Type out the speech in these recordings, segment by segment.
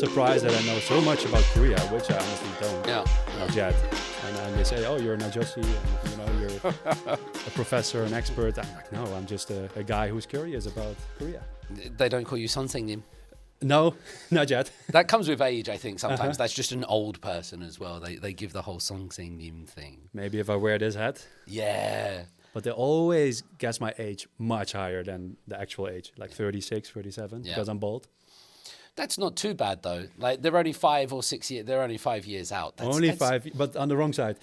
surprised that I know so much about Korea, which I honestly don't. Yeah. Not yet. And they say, oh, you're an ajoshi, and you know, you're a professor, an expert. I'm like, no, I'm just a guy who's curious about Korea. They don't call you 선생님? No, not yet. That comes with age, I think, sometimes. That's just an old person as well. They give the whole 선생님 thing. Maybe if I wear this hat. Yeah. But they always guess my age much higher than the actual age, like 36, 37, because I'm bald. That's not too bad, though. Like, they're only 5 or 6 years. They're only 5 years out. That's 5, but on the wrong side.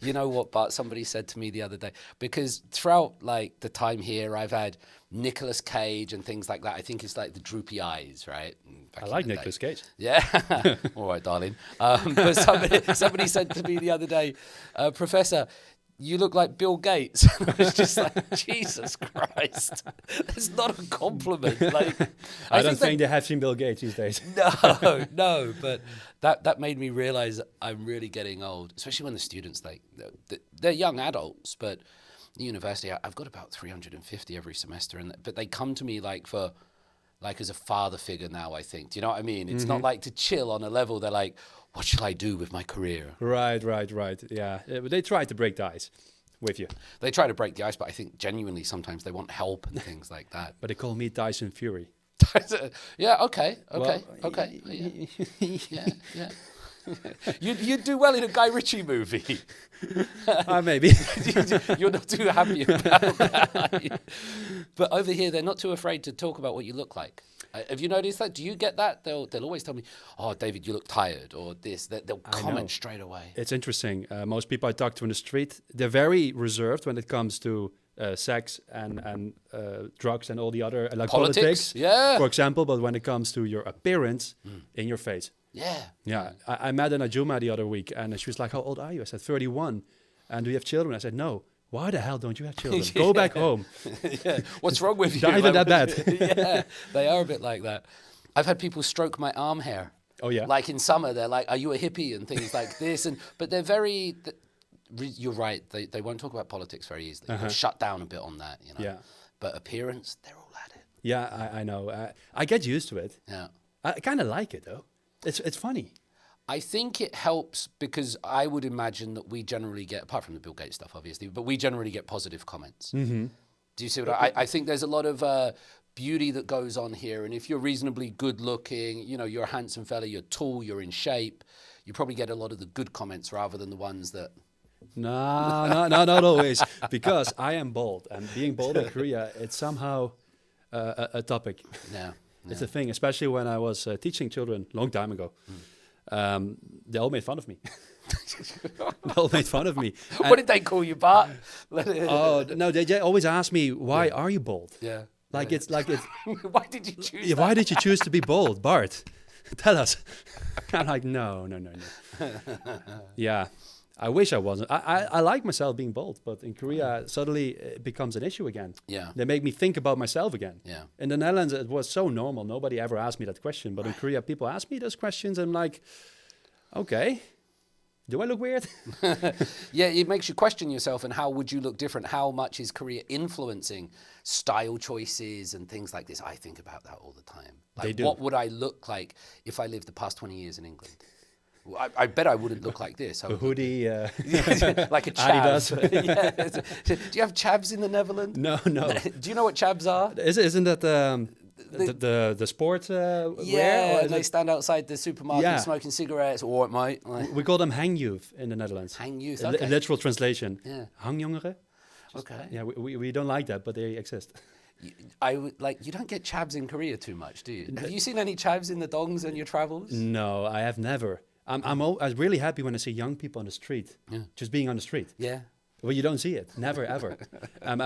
You know what, Bart? Somebody said to me the other day, because throughout, like, the time here, I've had Nicolas Cage and things like that. I think it's like the droopy eyes, right? I like Nicolas Cage. Yeah. All right, darling. But somebody said to me the other day, Professor, you look like Bill Gates. I was just like, Jesus Christ. That's not a compliment. Like, I don't think they have seen Bill Gates these days. No. But that made me realize I'm really getting old, especially when the students, like, they're young adults, but at the university, I've got about 350 every semester. But they come to me like as a father figure now, I think. Do you know what I mean? It's not like to chill on a level. They're like, what shall I do with my career? Right. Yeah. They try to break the ice with you. They try to break the ice, but I think genuinely sometimes they want help and things like that. But they call me Tyson Fury. Yeah, okay. Yeah. You'd do well in a Guy Ritchie movie. Maybe. You're not too happy about that. But over here, they're not too afraid to talk about what you look like. Have you noticed that? Do you get that? They'll always tell me, oh, David, you look tired, or this. They'll comment straight away. It's interesting. Most people I talk to in the street, they're very reserved when it comes to sex and drugs and all the other, like politics, for example. But when it comes to your appearance, in your face. Yeah. I met an Ajuma the other week, and she was like, how old are you? I said, 31. And do you have children? I said, no. Why the hell don't you have children? Go back home. What's wrong with you? Not even that bad. Yeah, they are a bit like that. I've had people stroke my arm hair. Oh, yeah? Like in summer, they're like, are you a hippie? And things like this. But they're very... You're right. They won't talk about politics very easily. They'll shut down a bit on that, you know. Yeah. But appearance, they're all at it. Yeah, I know. I get used to it. Yeah. I kind of like it, though. It's funny. I think it helps because I would imagine that we generally get, apart from the Bill Gates stuff, obviously, but we generally get positive comments. Mm-hmm. Do you see what I think there's a lot of beauty that goes on here. And if you're reasonably good looking, you know, you're a handsome fella, you're tall, you're in shape, you probably get a lot of the good comments rather than the ones that... No, not always. Because I am bald. And being bald in Korea, it's somehow a topic. Yeah. It's a thing, especially when I was teaching children a long time ago. They all made fun of me. They all made fun of me. What did they call you, Bart? No, they always ask me, why are you bald? Yeah. It's Why did you choose that? Why did you choose to be bald, Bart? Tell us. I'm like, no. Yeah. I wish I wasn't. I like myself being bald, but in Korea, suddenly it becomes an issue again. Yeah. They make me think about myself again. Yeah. In the Netherlands, it was so normal. Nobody ever asked me that question. But in Korea, people ask me those questions. I'm like, okay, do I look weird? Yeah, it makes you question yourself and how would you look different? How much is Korea influencing style choices and things like this? I think about that all the time. Like, They do. What would I look like if I lived the past 20 years in England? I bet I wouldn't look like this. A hoodie. Like a chav. Adidas. Do you have chavs in the Netherlands? No. Do you know what chavs are? Isn't that the sport wear? Yeah, they stand outside the supermarket smoking cigarettes. Or it might. We call them hangyouth in the Netherlands. Hangyouth, A okay. literal translation. Yeah. Hangjongeren. Okay. Yeah, we don't like that, but they exist. I would you don't get chavs in Korea too much, do you? Have you seen any chavs in the dongs on your travels? No, I have never. I'm really happy when I see young people on the street, just being on the street. Yeah. Well, you don't see it, never, ever.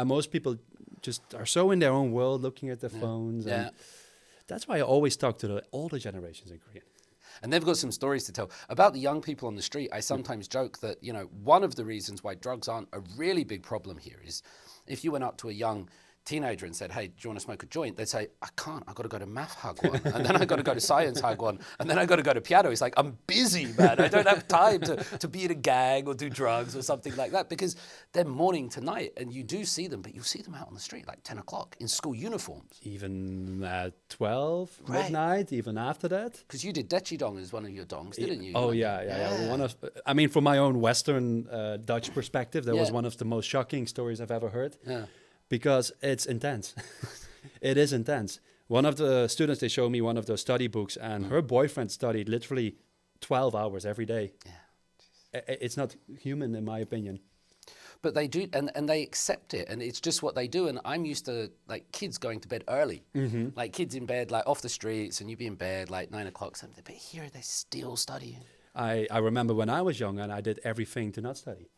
Most people just are so in their own world, looking at their phones. And that's why I always talk to the older generations in Korea. And they've got some stories to tell. About the young people on the street, I sometimes joke that, you know, one of the reasons why drugs aren't a really big problem here is if you went up to a young teenager and said, hey, do you want to smoke a joint? They'd say, I can't, I've got to go to math hagwon, and then I've got to go to science hagwon, and then I've got to go to piano. He's like, I'm busy, man. I don't have time to be in a gang or do drugs or something like that, because they're morning to night, and you do see them, but you see them out on the street like 10 o'clock in school uniforms. Even at 12, midnight, even after that. Because you did Dechidong as one of your dongs, didn't you? Oh, yeah. I mean, from my own Western Dutch perspective, that was one of the most shocking stories I've ever heard. Yeah. Because it's intense. It is intense. One of the students, they showed me one of those study books, and her boyfriend studied literally 12 hours every day. Yeah. It's not human, in my opinion. But they do, and they accept it, and it's just what they do. And I'm used to like kids going to bed early, like kids in bed, like off the streets, and you'd be in bed like 9 o'clock something. But here they're still studying. I remember when I was young and I did everything to not study.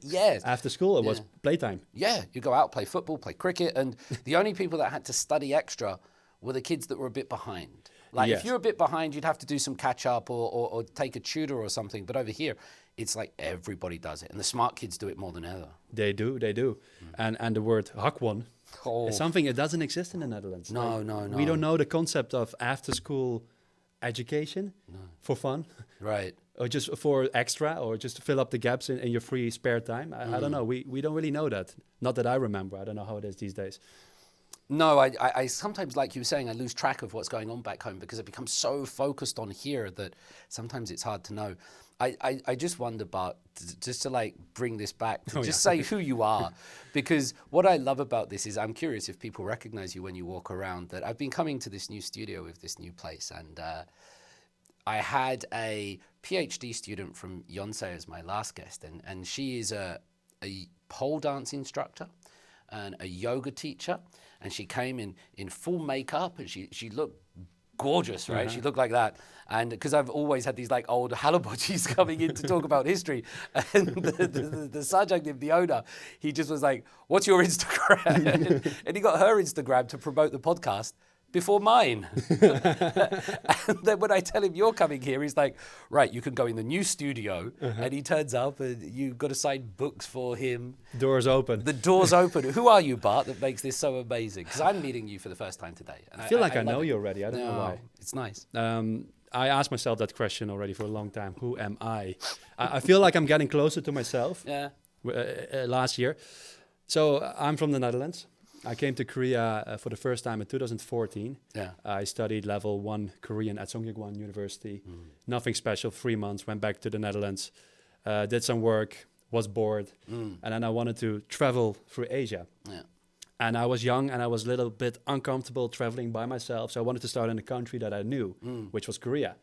Yes. After school, it was playtime. Yeah, you go out, play football, play cricket, and the only people that had to study extra were the kids that were a bit behind. Like if you're a bit behind, you'd have to do some catch up or take a tutor or something. But over here, it's like everybody does it, and the smart kids do it more than ever. They do. And the word hagwon is something that doesn't exist in the Netherlands. No. We don't know the concept of after school education for fun. Right. Or just for extra, or just to fill up the gaps in your free spare time. I don't know. We don't really know that. Not that I remember. I don't know how it is these days. No, I sometimes, like you were saying, I lose track of what's going on back home because it becomes so focused on here that sometimes it's hard to know. I just wonder, Bart, just to like bring this back, to say who you are, because what I love about this is I'm curious if people recognize you when you walk around, that I've been coming to this new studio with this new place, and I had a PhD student from Yonsei as my last guest, and she is a pole dance instructor and a yoga teacher, and she came in full makeup, and she looked gorgeous, right? She looked like that. And because I've always had these like old halabojis coming in to talk about history, and the Sajang, the owner, he just was like, what's your Instagram? And he got her Instagram to promote the podcast before mine. And then when I tell him you're coming here, he's like, right, you can go in the new studio. And he turns up and you've got to sign books for him. Doors open. The door's open. Who are you, Bart, that makes this so amazing? Because I'm meeting you for the first time today. And I feel like I know you already. I don't know why. It's nice. I asked myself that question already for a long time. Who am I? I feel like I'm getting closer to myself last year. So I'm from the Netherlands. I came to Korea for the first time in 2014. Yeah. I studied level 1 Korean at Songyangwon University. Nothing special, 3 months, went back to the Netherlands, did some work, was bored, and then I wanted to travel through Asia. Yeah. And I was young and I was a little bit uncomfortable traveling by myself, so I wanted to start in a country that I knew, which was Korea.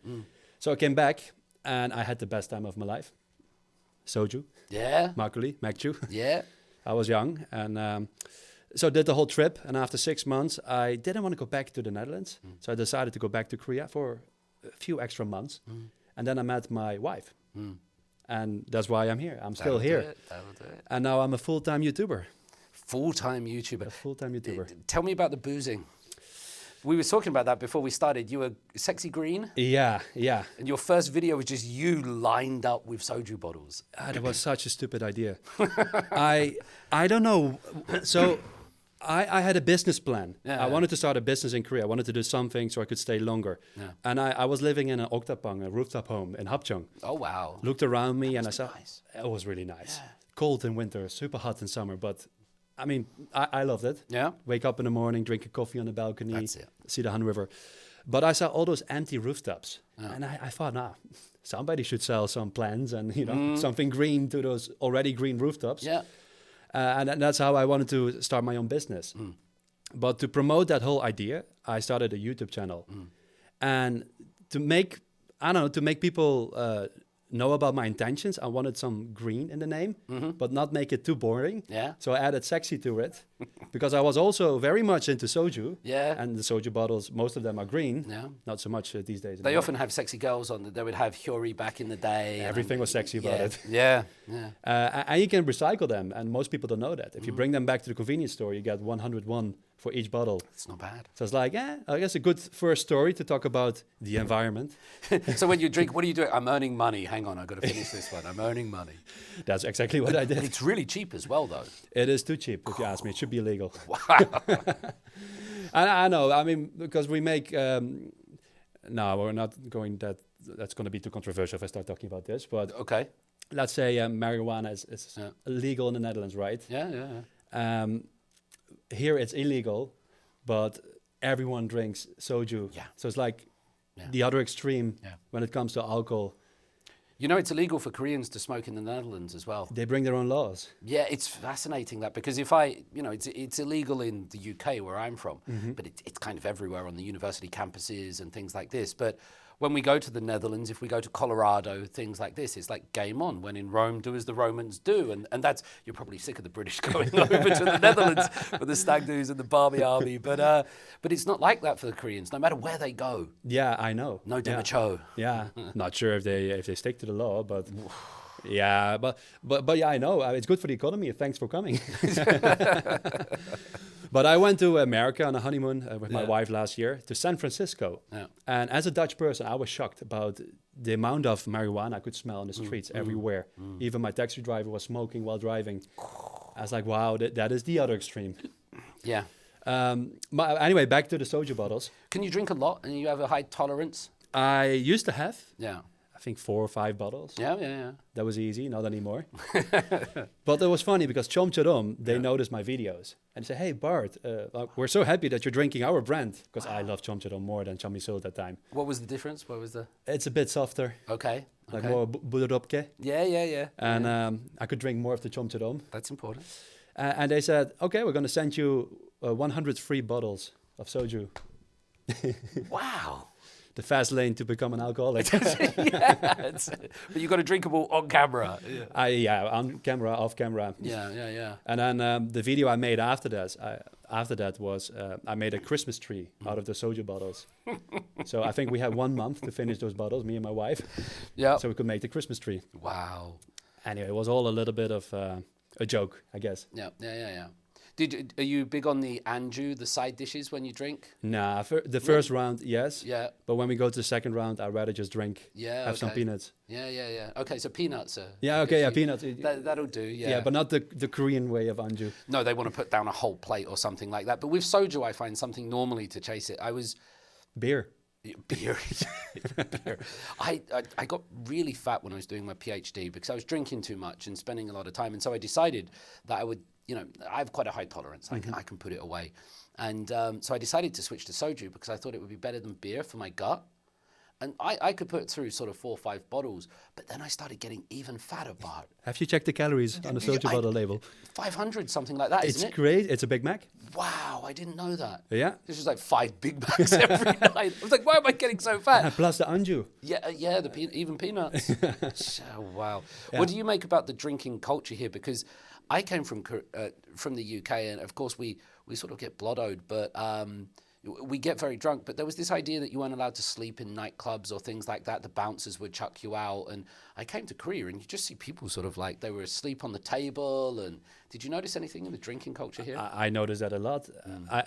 So I came back and I had the best time of my life. Soju. Yeah. Makgeolli, Makju. Yeah. I was young and... So I did the whole trip, and after 6 months, I didn't want to go back to the Netherlands. So I decided to go back to Korea for a few extra months. And then I met my wife. And that's why I'm here. I'm still here. That'll do it. And now I'm a full-time YouTuber. Full-time YouTuber. A full-time YouTuber. Tell me about the boozing. We were talking about that before we started. You were sexy green? Yeah. And your first video was just you lined up with soju bottles. That was such a stupid idea. I don't know. So... I had a business plan. I wanted to start a business in Korea. I wanted to do something so I could stay longer. Yeah. And I was living in an oktapang, a rooftop home in Hapjeong. Oh, wow. Looked around me and I saw, it was really nice. Yeah. Cold in winter, super hot in summer. But, I mean, I loved it. Yeah. Wake up in the morning, drink a coffee on the balcony, see the Han River. But I saw all those empty rooftops. Yeah. And I thought, somebody should sell some plants and, something green to those already green rooftops. Yeah. And that's how I wanted to start my own business. But to promote that whole idea, I started a YouTube channel. And to make people know about my intentions, I wanted some green in the name, but not make it too boring. Yeah. So I added sexy to it, because I was also very much into soju. Yeah. And the soju bottles, most of them are green. Yeah. Not so much these days. They often have sexy girls on. They would have Hyori back in the day. Everything was sexy about it. Yeah. And you can recycle them, and most people don't know that. If you bring them back to the convenience store, you get 101 for each bottle. It's not bad. So it's like, I guess a good first story to talk about the environment. So when you drink, what are you doing? I'm earning money. Hang on, I've got to finish this one. I'm earning money. That's exactly what I did. It's really cheap as well, though. It is too cheap, if you ask me. It should be illegal. Wow. I know. I mean, because we make... no, we're not going that... That's going to be too controversial if I start talking about this. But Okay. let's say marijuana is illegal in the Netherlands, right? Yeah. Here it's illegal, but everyone drinks soju. Yeah. So it's like the other extreme when it comes to alcohol. You know, it's illegal for Koreans to smoke in the Netherlands as well. They bring their own laws. Yeah, it's fascinating that, because it's illegal in the UK where I'm from, but it's kind of everywhere on the university campuses and things like this. But when we go to the Netherlands, if we go to Colorado, things like this, it's like game on. When in Rome, do as the Romans do. And that's, you're probably sick of the British going over to the Netherlands for the stag do's and the Barbie army. But it's not like that for the Koreans, no matter where they go. Yeah, I know. No demacho. Yeah, not sure if they stick to the law, but yeah, but yeah, I know. It's good for the economy. Thanks for coming. But I went to America on a honeymoon with my wife last year to San Francisco. Yeah. And as a Dutch person, I was shocked about the amount of marijuana I could smell in the streets everywhere. Even my taxi driver was smoking while driving. I was like, wow, that is the other extreme. Yeah. But anyway, back to the soju bottles. Can you drink a lot and you have a high tolerance? I used to have. Yeah. I think 4 or 5 bottles. Yeah. That was easy, not anymore. But it was funny because Chomcharom, they noticed my videos and say, hey, Bart, we're so happy that you're drinking our brand, because I love Chomcharom more than Chamisul at that time. What was the difference? What was the... It's a bit softer. Okay. Like more buderopke. Yeah. And I could drink more of the Chomcharom. That's important. And they said, okay, we're going to send you 100 free bottles of soju. Wow. The fast lane to become an alcoholic. But you got to drink them all on camera. On camera, off camera. Yeah. And then the video I made after that was I made a Christmas tree out of the soju bottles. So I think we had 1 month to finish those bottles, me and my wife. Yeah. So we could make the Christmas tree. Wow. Anyway, it was all a little bit of a joke, I guess. Yeah. Are you big on the anju, the side dishes when you drink? Nah, the first round, yes. Yeah. But when we go to the second round, I'd rather just drink. Yeah. Have some peanuts. Yeah. Okay, so peanuts are... peanuts. That'll do, yeah. Yeah, but not the Korean way of anju. No, they want to put down a whole plate or something like that. But with soju, I find something normally to chase it. Beer. Beer. I got really fat when I was doing my PhD because I was drinking too much and spending a lot of time. And so I decided that I would, I have quite a high tolerance. I can put it away. And so I decided to switch to soju because I thought it would be better than beer for my gut. And I could put through sort of 4 or 5 bottles, but then I started getting even fatter, Bart. Have you checked the calories on the soju bottle label? 500, something like that, isn't it? It's great. It's a Big Mac. Wow, I didn't know that. Yeah. This was like 5 Big Macs every night. I was like, why am I getting so fat? Plus the anju. Yeah, even peanuts. Oh, wow. Yeah. What do you make about the drinking culture here? Because I came from the UK, and of course we sort of get blottoed, but... we get very drunk, but there was this idea that you weren't allowed to sleep in nightclubs or things like that. The bouncers would chuck you out. And I came to Korea and you just see people sort of like they were asleep on the table. And did you notice anything in the drinking culture here? I noticed that a lot.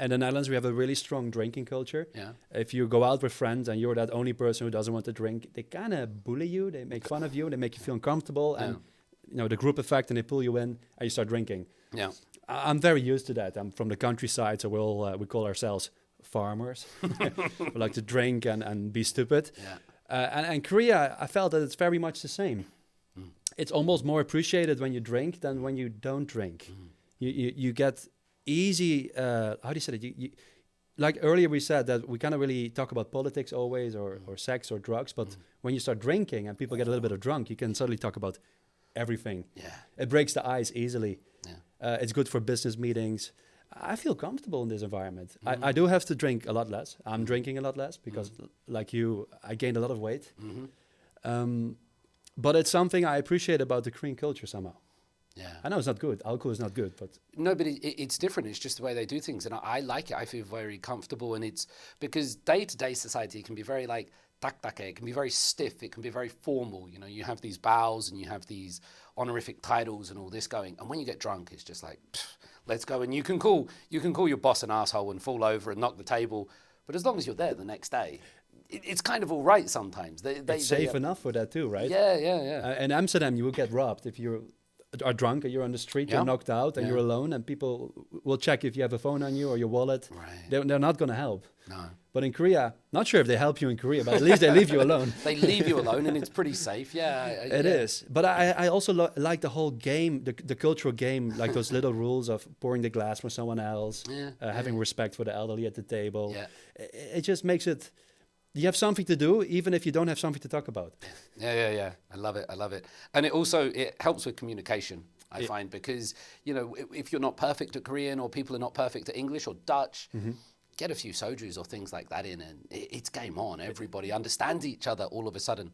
In the Netherlands, we have a really strong drinking culture. Yeah. If you go out with friends and you're that only person who doesn't want to drink, they kind of bully you. They make fun of you. They make you feel uncomfortable. And, the group effect, and they pull you in and you start drinking. Yeah. I'm very used to that. I'm from the countryside, so we call ourselves farmers. We like to drink and be stupid. Yeah. And Korea, I felt that it's very much the same. It's almost more appreciated when you drink than when you don't drink. You get easy, how do you say it? Like earlier we said that we cannot really talk about politics always or sex or drugs, but when you start drinking and people get a little bit of drunk, you can suddenly talk about everything. Yeah. It breaks the ice easily. Yeah. It's good for business meetings. I feel comfortable in this environment. I do have to drink a lot less. I'm drinking a lot less because, like you, I gained a lot of weight. But it's something I appreciate about the Korean culture somehow. Yeah, I know it's not good. Alcohol is not good, but... No, but it's different. It's just the way they do things. And I like it. I feel very comfortable. And it's because day-to-day society can be very like, tak-take. It can be very stiff. It can be very formal. You have these bows and you have these honorific titles and all this going. And when you get drunk, it's just like... let's go. And you can call your boss an asshole and fall over and knock the table, but as long as you're there the next day, it's kind of all right sometimes. It's safe enough for that too, right? Yeah. In Amsterdam, you will get robbed if you are drunk and you're on the street, you're knocked out and you're alone, and people will check if you have a phone on you or your wallet. Right. They're not going to help. No. But in Korea, not sure if they help you in Korea, but at least they leave you alone. They leave you alone, and it's pretty safe. Yeah, it is. But I also like the whole game, the cultural game, like those little rules of pouring the glass for someone else, having respect for the elderly at the table. Yeah. It just makes it. You have something to do, even if you don't have something to talk about. Yeah. I love it. And it helps with communication, I find, because, if you're not perfect at Korean or people are not perfect at English or Dutch, get a few sojus or things like that in, and it's game on. Everybody understands each other all of a sudden.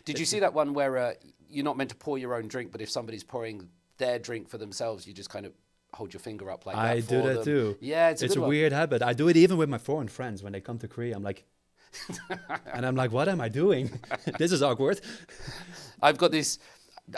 Did you see that one where you're not meant to pour your own drink, but if somebody's pouring their drink for themselves, you just kind of hold your finger up like that I do that too. Yeah, it's a weird habit. I do it even with my foreign friends when they come to Korea. I'm like... and I'm like, what am I doing? This is awkward. I've got this,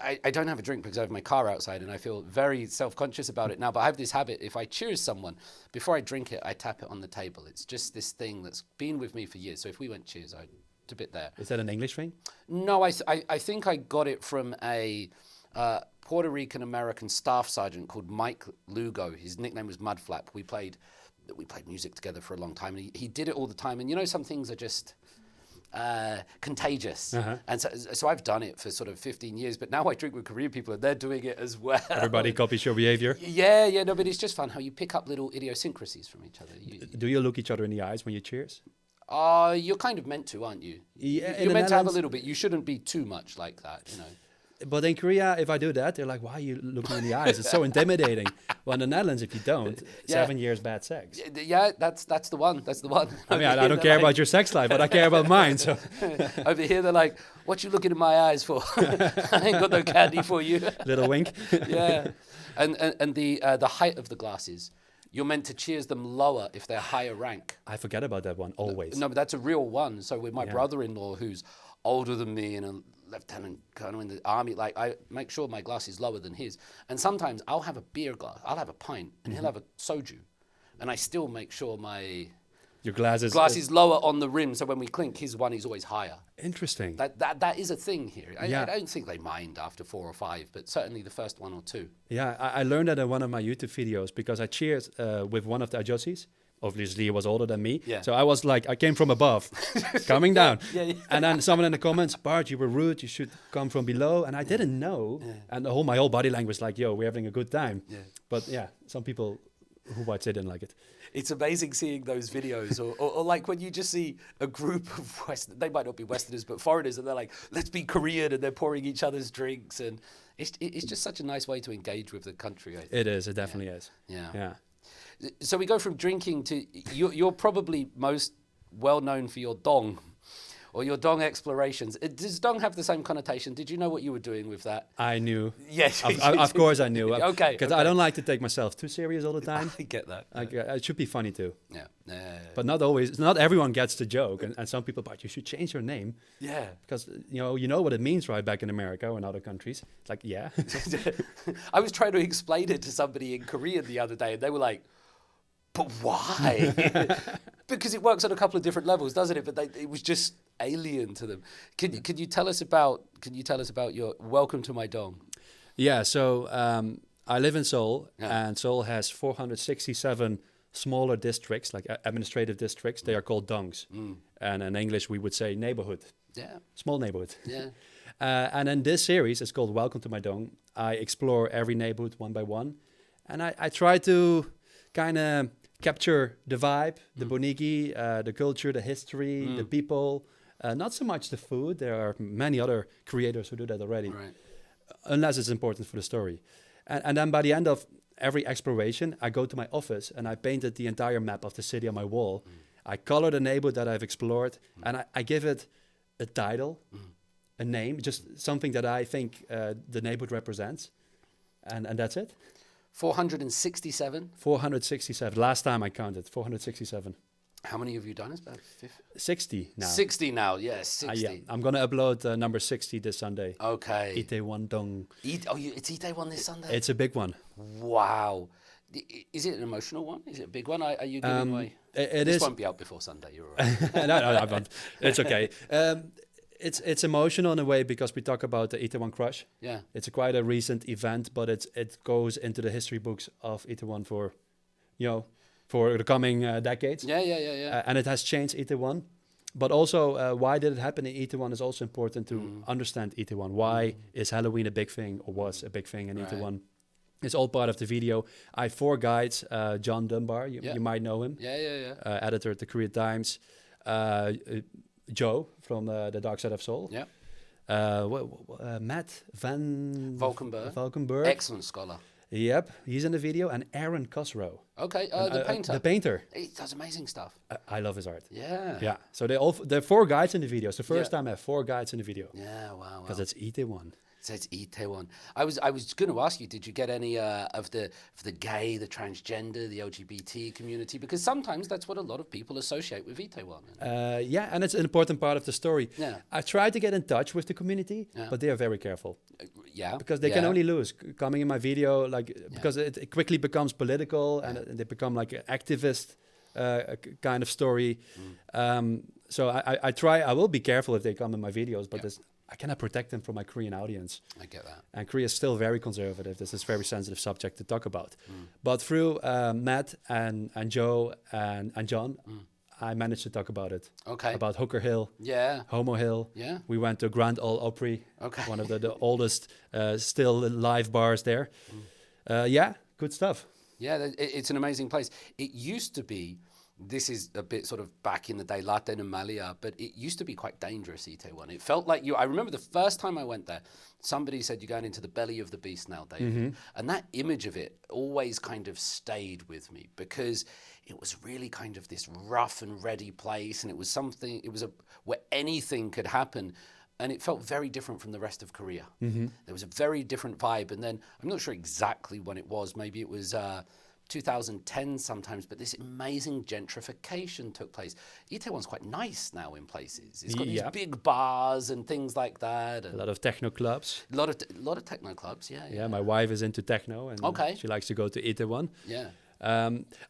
I don't have a drink because I have my car outside and I feel very self-conscious about it now, but I have this habit, if I cheers someone, before I drink it, I tap it on the table. It's just this thing that's been with me for years. So if we went cheers, I'd tip it there. Is that an English thing? No, I think I got it from a Puerto Rican-American staff sergeant called Mike Lugo. His nickname was Mudflap. We played music together for a long time, and he did it all the time. And some things are just contagious. And so I've done it for sort of 15 years, but now I drink with Korean people and they're doing it as well. Everybody copies your behavior. No, but it's just fun how you pick up little idiosyncrasies from each other. Do you look each other in the eyes when you cheers? You're kind of meant to, aren't you? Yeah, you're meant to have a little bit. You shouldn't be too much like that, But in Korea, if I do that, they're like, why are you looking in the eyes? It's so intimidating. Well, in the Netherlands, if you don't, 7 years bad sex. Yeah, that's the one. That's the one. I mean, I don't care about your sex life, but I care about mine. So over here, they're like, what you looking in my eyes for? I ain't got no candy for you. Little wink. Yeah. And the height of the glasses, you're meant to cheers them lower if they're higher rank. I forget about that one, always. No, but that's a real one. So with my brother-in-law, who's older than me and a lieutenant colonel in the army, like I make sure my glass is lower than his. And sometimes I'll have a beer glass, I'll have a pint, and he'll have a soju. And I still make sure your glass is lower on the rim, so when we clink, his one is always higher. Interesting. That is a thing here. I don't think they mind after 4 or 5, but certainly the first 1 or 2. Yeah, I learned that in one of my YouTube videos because I cheered with one of the ajosis. Obviously, he was older than me. Yeah. So I was like, I came from above, coming down. And then someone in the comments, Bart, you were rude. You should come from below. And I didn't know. Yeah. And my whole body language was like, yo, we're having a good time. Yeah. But some people who watch it didn't like it. It's amazing seeing those videos or like when you just see a group of they might not be Westerners, but foreigners, and they're like, let's be Korean, and they're pouring each other's drinks. And it's just such a nice way to engage with the country, I think. It is. It definitely is. Yeah. So we go from drinking to you're probably most well known for your dong, or your dong explorations. Does dong have the same connotation? Did you know what you were doing with that? I knew. Yes, of course I knew. Okay, because I don't like to take myself too serious all the time. I get that. It should be funny too. Yeah. But not always. Not everyone gets the joke, and some people, but you should change your name. Yeah. Because you know what it means, right? Back in America or in other countries, it's like I was trying to explain it to somebody in Korean the other day, and they were like, but why? Because it works on a couple of different levels, doesn't it? But it was just alien to them. Can you tell us about your welcome to my dong? Yeah. So I live in Seoul, and Seoul has 467 smaller districts, like administrative districts. They are called dongs, and in English we would say neighborhood. Yeah. Small neighborhood. Yeah. And in this series, it's called Welcome to My Dong. I explore every neighborhood one by one, and I try to kind of capture the vibe, the bonigi, the culture, the history, the people. Not so much the food. There are many other creators who do that already, unless it's important for the story. And then by the end of every exploration, I go to my office and I painted the entire map of the city on my wall. I color the neighborhood that I've explored, and I give it a title, a name, just something that I think the neighborhood represents. And that's it. 467? 467. Last time I counted, 467. How many have you done? It's about 60 now. 60 now, yes, 60. Yeah. I'm going to upload number 60 this Sunday. Okay. Itaewon Dong. It's Itaewon this Sunday? It's a big one. Wow. Is it an emotional one? Is it a big one? Are you giving away? This won't be out before Sunday. You're all right. no, it's okay. It's emotional in a way because we talk about the Itaewon Crush. Yeah. It's quite a recent event, but it goes into the history books of Itaewon for the coming decades. Yeah. And it has changed Itaewon. But also, why did it happen in Itaewon is also important to understand Itaewon. Why is Halloween a big thing or was a big thing in Itaewon? It's all part of the video. I have 4 guides. John Dunbar, you might know him. Yeah. Editor at the Korea Times. Joe from the Dark Side of Seoul. Yeah. Matt van Valkenburg. Excellent scholar. Yep, he's in the video. And Aaron Cosrow. Okay, the painter. The painter. He does amazing stuff. I love his art. Yeah. Yeah. So there are 4 guides in the video. It's the first time I have 4 guides in the video. Yeah, wow. Because it's Itaewon. So it's Itaewon. I was going to ask you, did you get any of the gay, the transgender, the LGBT community? Because sometimes that's what a lot of people associate with Itaewon. Yeah, and it's an important part of the story. Yeah. I tried to get in touch with the community, but they are very careful. Yeah. Because they can only lose coming in my video, because it quickly becomes political and they become like an activist kind of story. So I will be careful if they come in my videos, but I cannot protect them from my Korean audience. I get that. And Korea is still very conservative. This is a very sensitive subject to talk about. But through Matt and Joe and John, I managed to talk about it. Okay. About Hooker Hill. Yeah. Homo Hill. Yeah. We went to Grand Ole Opry. Okay. One of the oldest still live bars there. Yeah, good stuff. Yeah, it's an amazing place. It used to be, this is a bit sort of back in the day, Latin and Malia, but it used to be quite dangerous, Itaewon. It felt like I remember the first time I went there, somebody said, you're going into the belly of the beast now, David. And that image of it always kind of stayed with me because it was really kind of this rough and ready place. And it was where anything could happen. And it felt very different from the rest of Korea. There was a very different vibe. And then I'm not sure exactly when it was. Maybe it was 2010 sometimes, but this amazing gentrification took place. Itaewon's quite nice now in places. It's got these big bars and things like that. And a lot of techno clubs. A lot of techno clubs, Yeah, my wife is into techno and she likes to go to Itaewon. Yeah.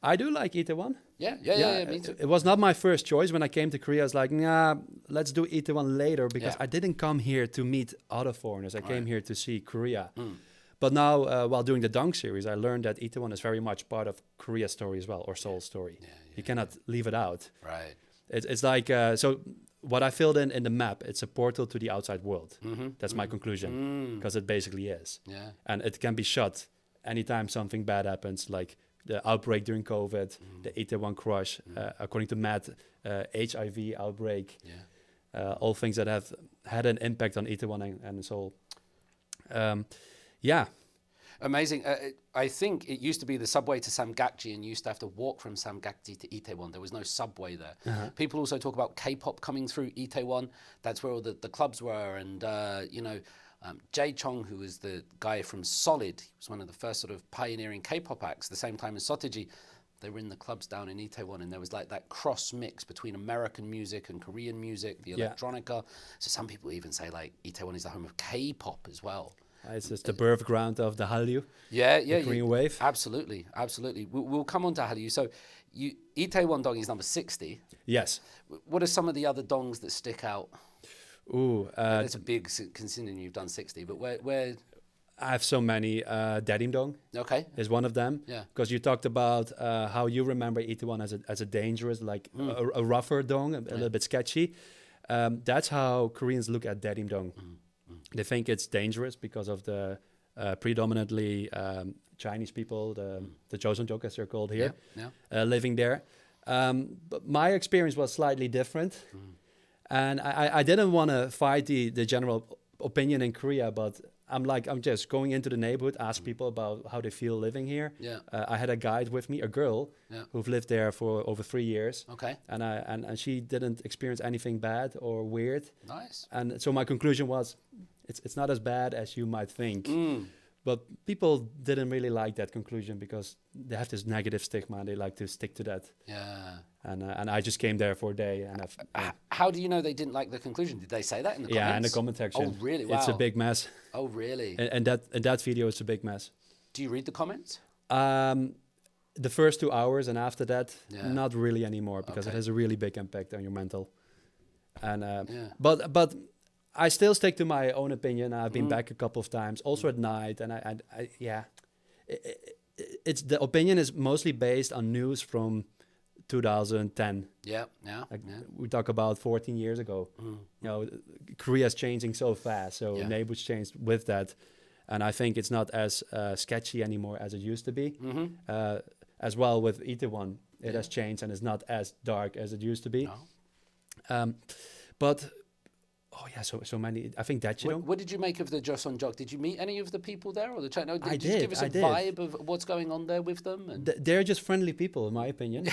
I do like Itaewon. Yeah, me too. It was not my first choice when I came to Korea. I was like, nah, let's do Itaewon later because I didn't come here to meet other foreigners. I came here to see Korea. But now, while doing the Dunk series, I learned that Itaewon is very much part of Korea's story as well, or Seoul's story. You cannot leave it out. Right. It's like, so what I filled in the map, it's a portal to the outside world. That's my conclusion, because it basically is. Yeah. And it can be shut anytime something bad happens, like the outbreak during COVID, the Itaewon Crush, according to Matt, HIV outbreak, all things that have had an impact on Itaewon and Seoul. Yeah. Amazing. I think it used to be the subway to Samgakji and you used to have to walk from Samgakji to Itaewon. There was no subway there. People also talk about K-pop coming through Itaewon. That's where all the clubs were. And, Jae Chong, who was the guy from Solid, he was one of the first sort of pioneering K-pop acts, the same time as Sotaji. They were in the clubs down in Itaewon, and there was like that cross mix between American music and Korean music, the electronica. So some people even say like Itaewon is the home of K-pop as well. It's just the birth ground of the Hallyu. The Korean wave. Absolutely. We'll come on to Hallyu. So Itaewon dong is number 60. Yes. What are some of the other dongs that stick out? Ooh. That's a big, considering you've done 60, but where? I have so many. Dadim Dong is one of them. Yeah. Because you talked about how you remember Itaewon as a dangerous, like a rougher dong, a little bit sketchy. That's how Koreans look at Dadim Dong. They think it's dangerous because of the predominantly Chinese people, the Joseonjok as they're called here, living there. But my experience was slightly different. And I didn't want to fight the general opinion in Korea, but I'm just going into the neighborhood, ask people about how they feel living here. I had a guide with me, a girl who've lived there for over 3 years. Okay. And she didn't experience anything bad or weird. Nice. And so my conclusion was, it's not as bad as you might think. But people didn't really like that conclusion because they have this negative stigma and they like to stick to that. Yeah. And I just came there for a day. And how do you know they didn't like the conclusion? Did they say that in the comments? Yeah, in the comment section. Oh, really? Wow. It's a big mess. Oh, really? And that video is a big mess. Do you read the comments? the first 2 hours, and after that, not really anymore, because it has a really big impact on your mental. And but I still stick to my own opinion. I've been back a couple of times, also at night, and it's the opinion is mostly based on news from 2010. We talk about 14 years ago. You know, Korea's changing so fast, so neighborhoods changed with that, and I think it's not as sketchy anymore as it used to be. As well with Itaewon, it has changed and it's not as dark as it used to be. But so many. I think that What did you make of the Joseonjok? Did you meet any of the people there, or the China? Did you give us a did. vibe of what's going on there with them? And they're just friendly people, in my opinion.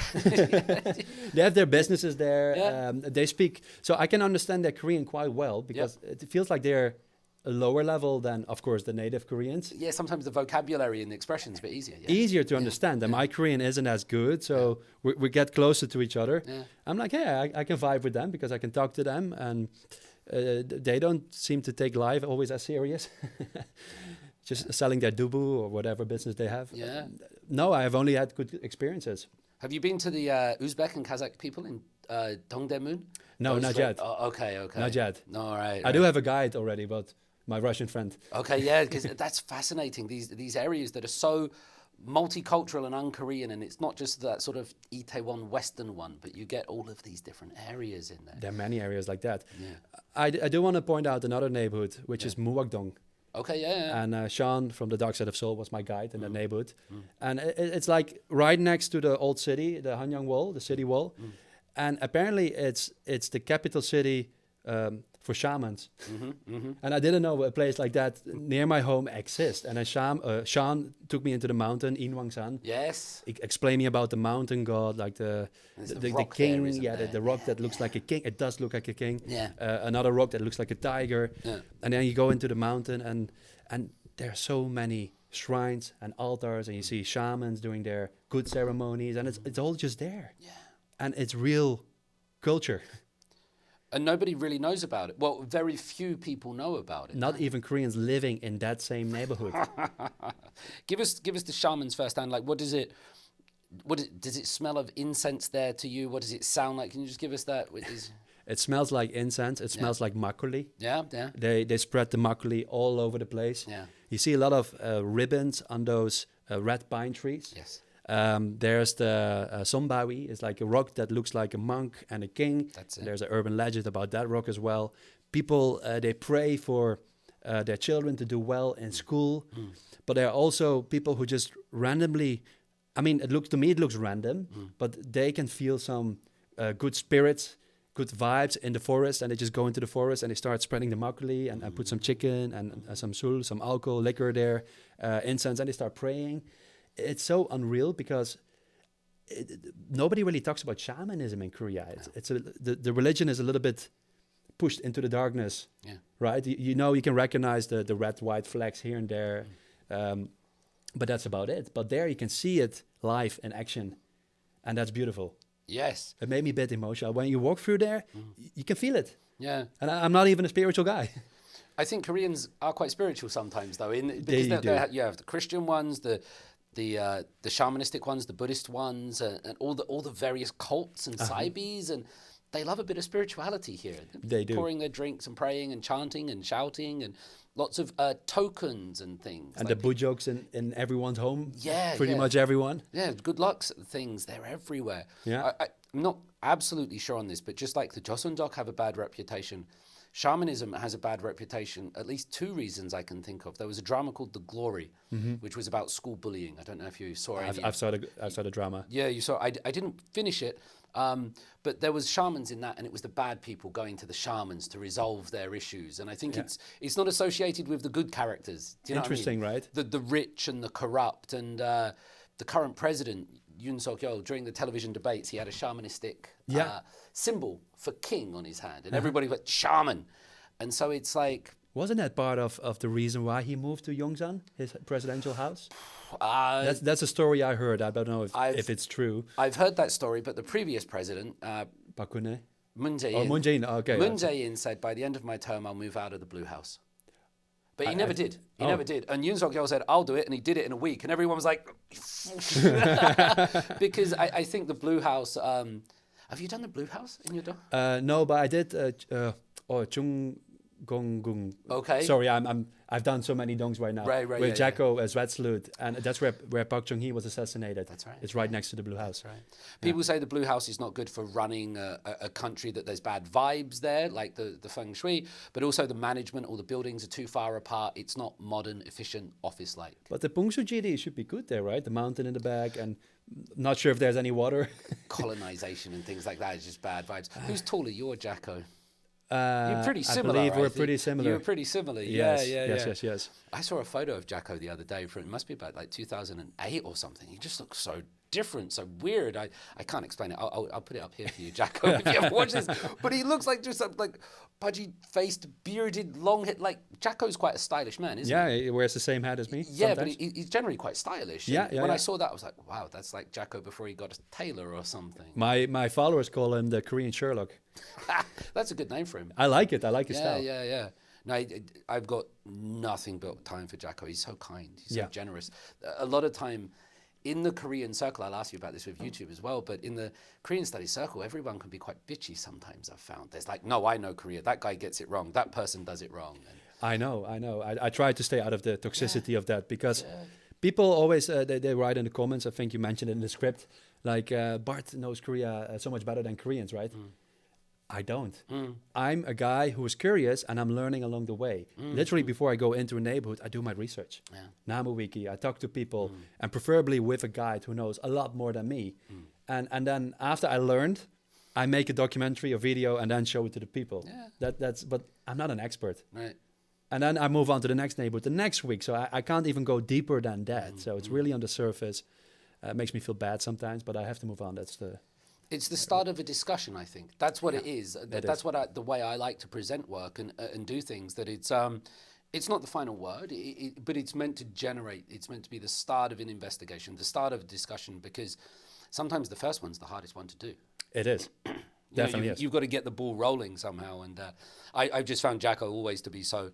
They have their businesses there. They speak, so I can understand their Korean quite well, because it feels like they're a lower level than, of course, the native Koreans. Yeah, sometimes the vocabulary and the expression's a bit easier. Easier to understand. And my Korean isn't as good, so we get closer to each other. I'm like, I can vibe with them because I can talk to them, and they don't seem to take life always as serious. Just selling their dubu or whatever business they have. No, I have only had good experiences. Have you been to the Uzbek and Kazakh people in Dongdaemun? No, not yet. Oh, okay. Not yet. No, all right. I do have a guide already, but my Russian friend. Okay, yeah, because that's fascinating. These areas that are so multicultural and un-Korean, and it's not just that sort of Itaewon Western one, but you get all of these different areas in there. There are many areas like that. I do want to point out another neighborhood, which is Muakdong. Okay, And Sean from the Dark Side of Seoul was my guide in that neighborhood. And it's like right next to the old city, the Hanyang Wall, the city wall. And apparently it's the capital city for shamans. And I didn't know a place like that near my home exists. And then Sean took me into the mountain, Inwangsan. Yes. Explained me about the mountain god, like the king. The rock that looks like a king. It does look like a king. Another rock that looks like a tiger. And then you go into the mountain, and there are so many shrines and altars, and you see shamans doing their good ceremonies, and it's all just there. And it's real culture. And nobody really knows about it. Well, very few people know about it. Not even Koreans living in that same neighborhood. Give us the shamans firsthand. Like, does it smell of incense there to you? What does it sound like? Can you just give us that? It smells like incense. It smells like makgeolli. Yeah. They spread the makgeolli all over the place. You see a lot of ribbons on those red pine trees. Yes. There's the Sombawi. It's like a rock that looks like a monk and a king. That's it. There's an urban legend about that rock as well. People, they pray for their children to do well in school. But there are also people who just randomly, I mean, it looks random, but they can feel some good spirits, good vibes in the forest, and they just go into the forest and they start spreading the makgeolli and put some chicken and some sul, some alcohol, liquor there, incense, and they start praying. It's so unreal because nobody really talks about shamanism in Korea. The religion is a little bit pushed into the darkness, right? You can recognize the red, white flags here and there, but that's about it. But there you can see it live in action, and that's beautiful. Yes. It made me a bit emotional. When you walk through there, you can feel it. Yeah. And I'm not even a spiritual guy. I think Koreans are quite spiritual sometimes, though. Because you have the Christian ones, the shamanistic ones, the Buddhist ones, and all the various cults and saibis, and they love a bit of spirituality here. They do. Pouring their drinks and praying and chanting and shouting and lots of tokens and things. And like the bujokes in everyone's home. Yeah, pretty much everyone. Yeah, good luck things. They're everywhere. Yeah. I'm not absolutely sure on this, but just like the Joseonjok have a bad reputation, shamanism has a bad reputation. At least two reasons I can think of. There was a drama called The Glory, which was about school bullying. I don't know if you saw it. I've saw the drama. Yeah, you saw. I didn't finish it, but there was shamans in that, and it was the bad people going to the shamans to resolve their issues. And I think it's not associated with the good characters. Do you know Interesting, what I mean? right? The rich and the corrupt, and the current president Yoon Suk-yeol, during the television debates, he had a shamanistic symbol for king on his hand, and everybody went shaman, and so it's like. Wasn't that part of the reason why he moved to Yongsan, his presidential house? That's a story I heard. I don't know if it's true. I've heard that story, but the previous president, Park Geun-hye? Moon Jae-in. Oh, Moon Jae-in. Okay. Moon Jae-in said, by the end of my term, I'll move out of the Blue House. But he never did. He never did. And Yoon Suk-yeol said, I'll do it. And he did it in a week. And everyone was like... Because I think the Blue House... have you done the Blue House in your dong? No, but I did... Chung Gong Gung. Okay. Sorry, I've done so many dongs right now. Right, with Jacko as Red Salute, and that's where Park Chung-hee was assassinated. That's right. It's right next to the Blue House. That's right. People say the Blue House is not good for running a country, that there's bad vibes there, like the feng shui, but also the management, all the buildings are too far apart. It's not modern, efficient, office-like. But the Pungsujiri should be good there, right? The mountain in the back, and not sure if there's any water. Colonization and things like that is just bad vibes. Who's taller, you or Jacko? You're pretty similar. I believe we're pretty similar. You're pretty similar. Yes, Yeah. yes. I saw a photo of Jacko the other day. It must be about like 2008 or something. He just looks so different, so weird. I can't explain it. I'll put it up here for you, Jacko, if you ever watch this. But he looks like just like pudgy-faced, bearded, long hair. Like Jacko's quite a stylish man, isn't he? Yeah, he wears the same hat as me. Yeah, sometimes. but he's generally quite stylish. When I saw that, I was like, wow, that's like Jacko before he got a tailor or something. My followers call him the Korean Sherlock. That's a good name for him. I like it. I like his style. Yeah. No, I've got nothing but time for Jacko. He's so kind. He's so generous. A lot of time in the Korean circle, I'll ask you about this with YouTube as well, but in the Korean studies circle, everyone can be quite bitchy sometimes, I've found. There's like, no, I know Korea. That guy gets it wrong. That person does it wrong. And I know. I try to stay out of the toxicity of that, because people always, they write in the comments, I think you mentioned it in the script, like, Bart knows Korea so much better than Koreans, right? I don't. I'm a guy who is curious, and I'm learning along the way. Literally, before I go into a neighborhood, I do my research. Namu Wiki, I talk to people, and preferably with a guide who knows a lot more than me. And then after I learned, I make a documentary or video and then show it to the people. But I'm not an expert. Right. And then I move on to the next neighborhood the next week. So I can't even go deeper than that. So it's really on the surface. It makes me feel bad sometimes, but I have to move on. It's the start of a discussion, I think. That's what it is. That's what the way I like to present work and do things. That it's not the final word, but it's meant to generate. It's meant to be the start of an investigation, the start of a discussion. Because sometimes the first one's the hardest one to do. It is. Definitely is. You've got to get the ball rolling somehow. And I've just found Jacko always to be so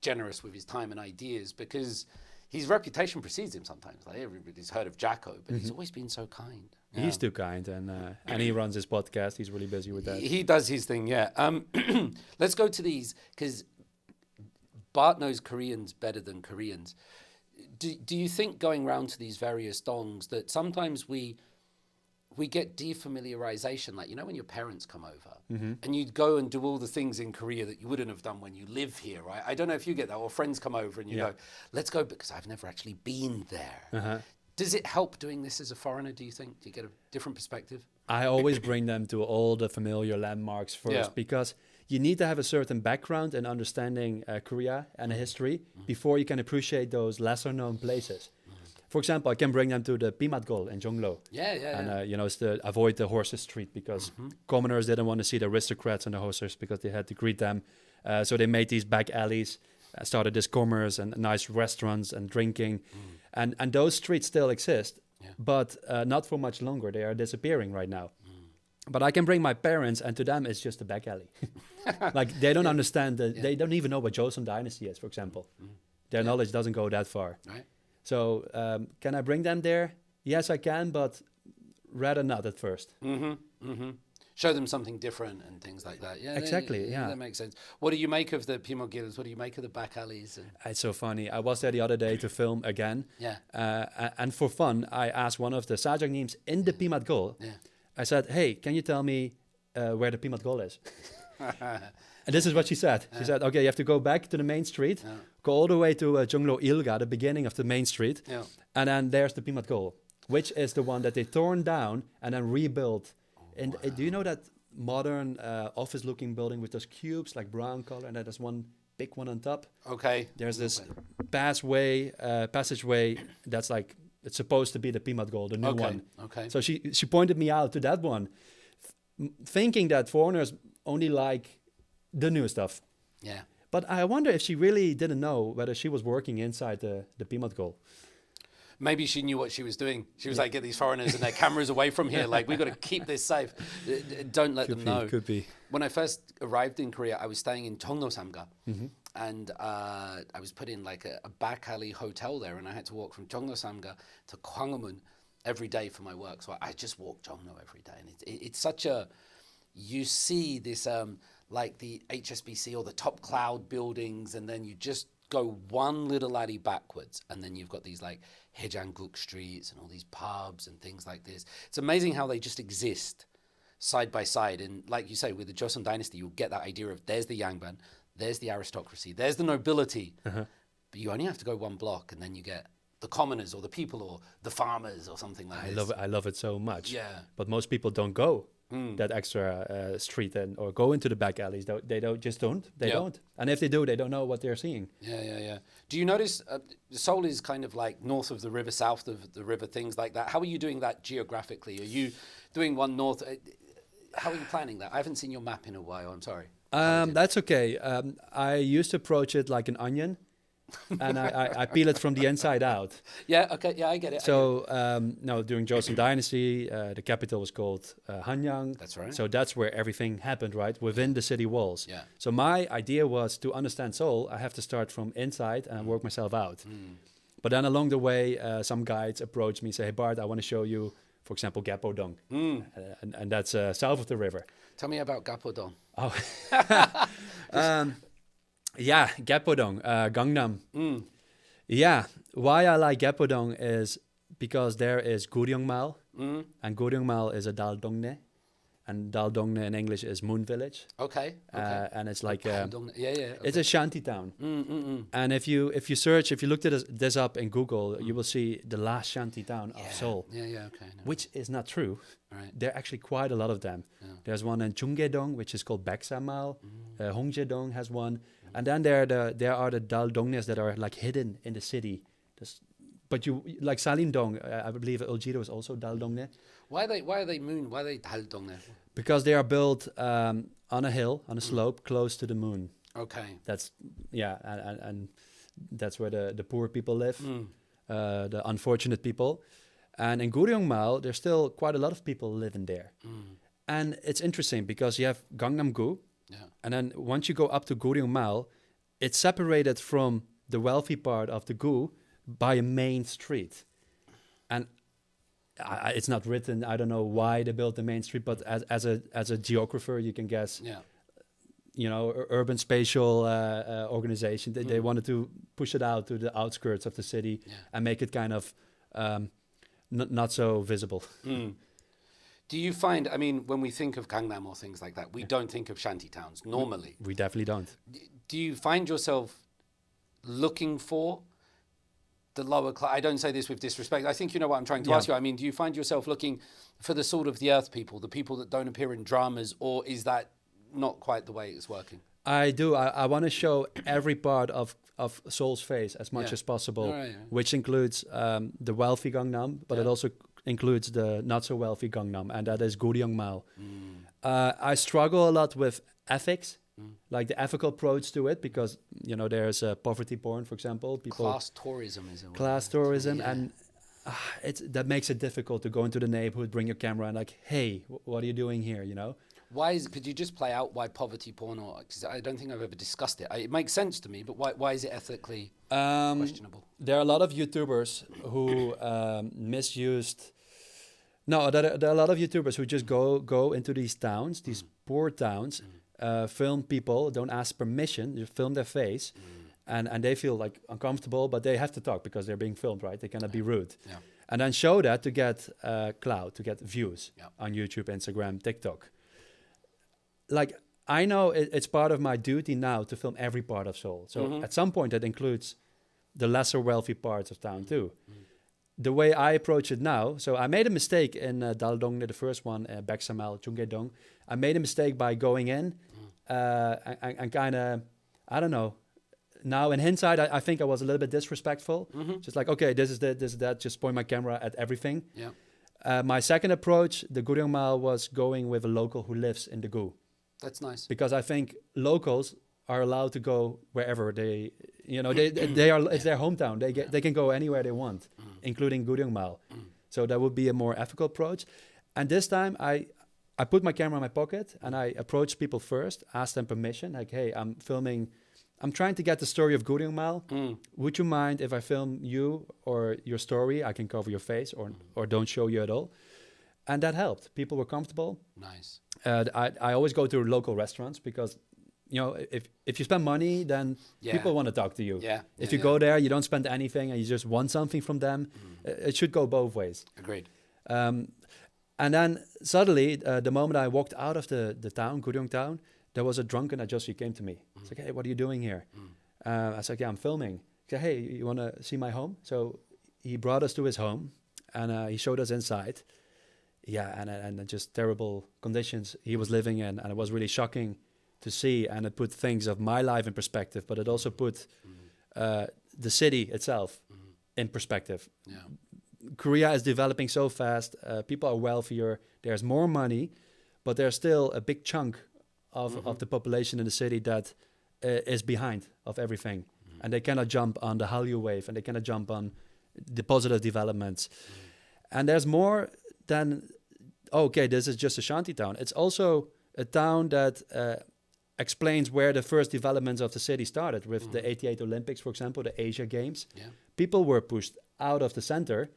generous with his time and ideas, because his reputation precedes him sometimes. Like everybody's heard of Jacko, but he's always been so kind. Yeah. He's too kind, and he runs his podcast. He's really busy with that. He does his thing, yeah. Let's go to these, because Bart knows Koreans better than Koreans. Do you think, going round to these various dongs, that sometimes we get defamiliarization, like, when your parents come over and you go and do all the things in Korea that you wouldn't have done when you live here, right? I don't know if you get that, or friends come over and you go, let's go, because I've never actually been there. Does it help doing this as a foreigner, do you think? Do you get a different perspective? I always bring them to all the familiar landmarks first, because you need to have a certain background and understanding Korea and history before you can appreciate those lesser known places. For example, I can bring them to the Pimatgol in Jonglo. And, it's to avoid the horses street, because commoners didn't want to see the aristocrats and the horses, because they had to greet them. So they made these back alleys, started this commerce and nice restaurants and drinking. And those streets still exist, but not for much longer. They are disappearing right now. But I can bring my parents, and to them it's just a back alley. Like, they don't understand, they don't even know what Joseon Dynasty is, for example. Their knowledge doesn't go that far. Right. So can I bring them there? Yes, I can, but rather not at first. Show them something different and things like that. Yeah, exactly. That makes sense. What do you make of the Pimogils? What do you make of the back alleys? It's so funny. I was there the other day to film again. And for fun, I asked one of the sajangnims in the Pimatgol. I said, "Hey, can you tell me where the Pimatgol is?" And this is what she said. She said, "Okay, you have to go back to the main street, go all the way to Jonglo Ilga, the beginning of the main street, and then there's the Pimatgol, which is the one that they torn down and then rebuilt." And do you know that modern office-looking building with those cubes, like brown color, and then there's one big one on top? Okay. There's this passageway that's like, it's supposed to be the Pimatgol, the new one. Okay. So she pointed me out to that one, thinking that foreigners only like the new stuff. Yeah. But I wonder if she really didn't know whether she was working inside the Pimatgol. Maybe she knew what she was doing. She was like, get these foreigners and their cameras away from here. Like, we've got to keep this safe. Don't let them know. Could be. When I first arrived in Korea, I was staying in Cheongno-samga. and I was put in like a back alley hotel there, and I had to walk from Jongno-samga to Gwanghwamun every day for my work. So I just walk Jongno every day, and it's such a, you see this like the HSBC or the top cloud buildings, and then you just go one little alley backwards, and then you've got these like Haejangguk streets and all these pubs and things like this. It's amazing how they just exist side by side. And like you say, with the Joseon dynasty, you'll get that idea of there's the Yangban, there's the aristocracy, there's the nobility, but you only have to go one block, and then you get the commoners or the people or the farmers or something like this. I love it so much. Yeah. But most people don't go that extra street or go into the back alleys. They don't. And if they do, they don't know what they're seeing. Yeah. Do you notice Seoul is kind of like north of the river, south of the river, things like that? How are you doing that geographically? Are you doing one north? How are you planning that? I haven't seen your map in a while. I'm sorry. That's okay. I used to approach it like an onion. And I peel it from the inside out. Yeah, okay, yeah, I get it. So, during Joseon Dynasty, the capital was called Hanyang. That's right. So that's where everything happened, right? Within the city walls. Yeah. So my idea was to understand Seoul, I have to start from inside and work myself out. But then along the way, some guides approached me and say, hey, Bart, I want to show you, for example, Gapodong. And that's south of the river. Tell me about Gapodong. Oh. Yeah, Gapodong, Gangnam. Yeah, why I like Gapodong is because there is Guryongmal, and Guryongmal is a Daldongne, and Daldongne in English is Moon Village. Okay. And it's like okay. It's a shanty town. And if you looked at this up in Google, you will see the last shanty town of Seoul. Yeah, okay. No. Which is not true. Right. There are actually quite a lot of them. Yeah. There's one in Chunggaedong, which is called Baeksamal. Hongjaedong has one. And then there are the Daldongnes that are like hidden in the city. But you like Salindong, I believe Uljido is also Daldongne. Why are they moon? Why are they Daldongne? Because they are built on a hill, on a slope, close to the moon. Okay. That's and that's where the poor people live, the unfortunate people. And in Guryongmal, there's still quite a lot of people living there. And it's interesting because you have Gangnam-gu. Yeah. And then once you go up to Guryongmal, it's separated from the wealthy part of the Gu by a main street. And it's not written, I don't know why they built the main street, but as a geographer, you can guess, urban spatial organization, they wanted to push it out to the outskirts of the city and make it kind of not so visible. Do you find, I mean, when we think of Gangnam or things like that, we don't think of shanty towns normally. We definitely don't. Do you find yourself looking for the lower class? I don't say this with disrespect. I think you know what I'm trying to ask you. I mean, do you find yourself looking for the salt of the earth people, the people that don't appear in dramas, or is that not quite the way it's working? I do. I want to show every part of Seoul's face as much as possible, which includes the wealthy Gangnam, but it also includes the not so wealthy Gangnam, and that is Guryongmal. I struggle a lot with ethics, like the ethical approach to it, because there's poverty porn, for example. Class tourism is a word. Class tourism, and that makes it difficult to go into the neighborhood, bring your camera, and like, hey, what are you doing here? Why is? Could you just play out why poverty porn? Or because I don't think I've ever discussed it. It makes sense to me, but why is it ethically questionable? There are a lot of YouTubers who misused. No, there are a lot of YouTubers who just go into these towns, these poor towns, film people, don't ask permission, just film their face, and they feel like uncomfortable, but they have to talk because they're being filmed, right? They cannot be rude. Yeah. And then show that to get clout, to get views on YouTube, Instagram, TikTok. Like, I know it's part of my duty now to film every part of Seoul. So at some point that includes the lesser wealthy parts of town too. The way I approach it now, so I made a mistake in Daldongne, the first one, Baeksamal, Chunggaedong. I made a mistake by going in and kind of, I don't know. Now in hindsight, I think I was a little bit disrespectful. Just like, okay, this is that. Just point my camera at everything. Yeah. My second approach, the Guryongmal, was going with a local who lives in the Gu. That's nice. Because I think locals are allowed to go wherever they are. It's their hometown. They can go anywhere they want, including Guryongmal. So that would be a more ethical approach. And this time, I put my camera in my pocket and I approached people first, asked them permission. Like, hey, I'm filming I'm trying to get the story of Guryeongmal. Would you mind if I film you or your story? I can cover your face or don't show you at all. And that helped. People were comfortable. Nice. I always go to local restaurants because, you know, if you spend money, then people want to talk to you. Yeah. If you go there, you don't spend anything and you just want something from them. It should go both ways. Agreed. And then suddenly, the moment I walked out of the town, Guryeong town, there was a drunken adjuster who came to me. He's like, hey, what are you doing here? I said, yeah, I'm filming. He said, hey, you want to see my home? So he brought us to his home and he showed us inside. Yeah, and just terrible conditions he was living in. And it was really shocking to see. And it put things of my life in perspective, but it also put the city itself in perspective. Yeah. Korea is developing so fast. People are wealthier. There's more money, but there's still a big chunk of the population in the city that is behind of everything. And they cannot jump on the Hallyu wave and they cannot jump on the positive developments. And there's more than, okay, this is just a shanty town. It's also a town that explains where the first developments of the city started with the 88 Olympics, for example, the Asia Games. Yeah. People were pushed out of the center,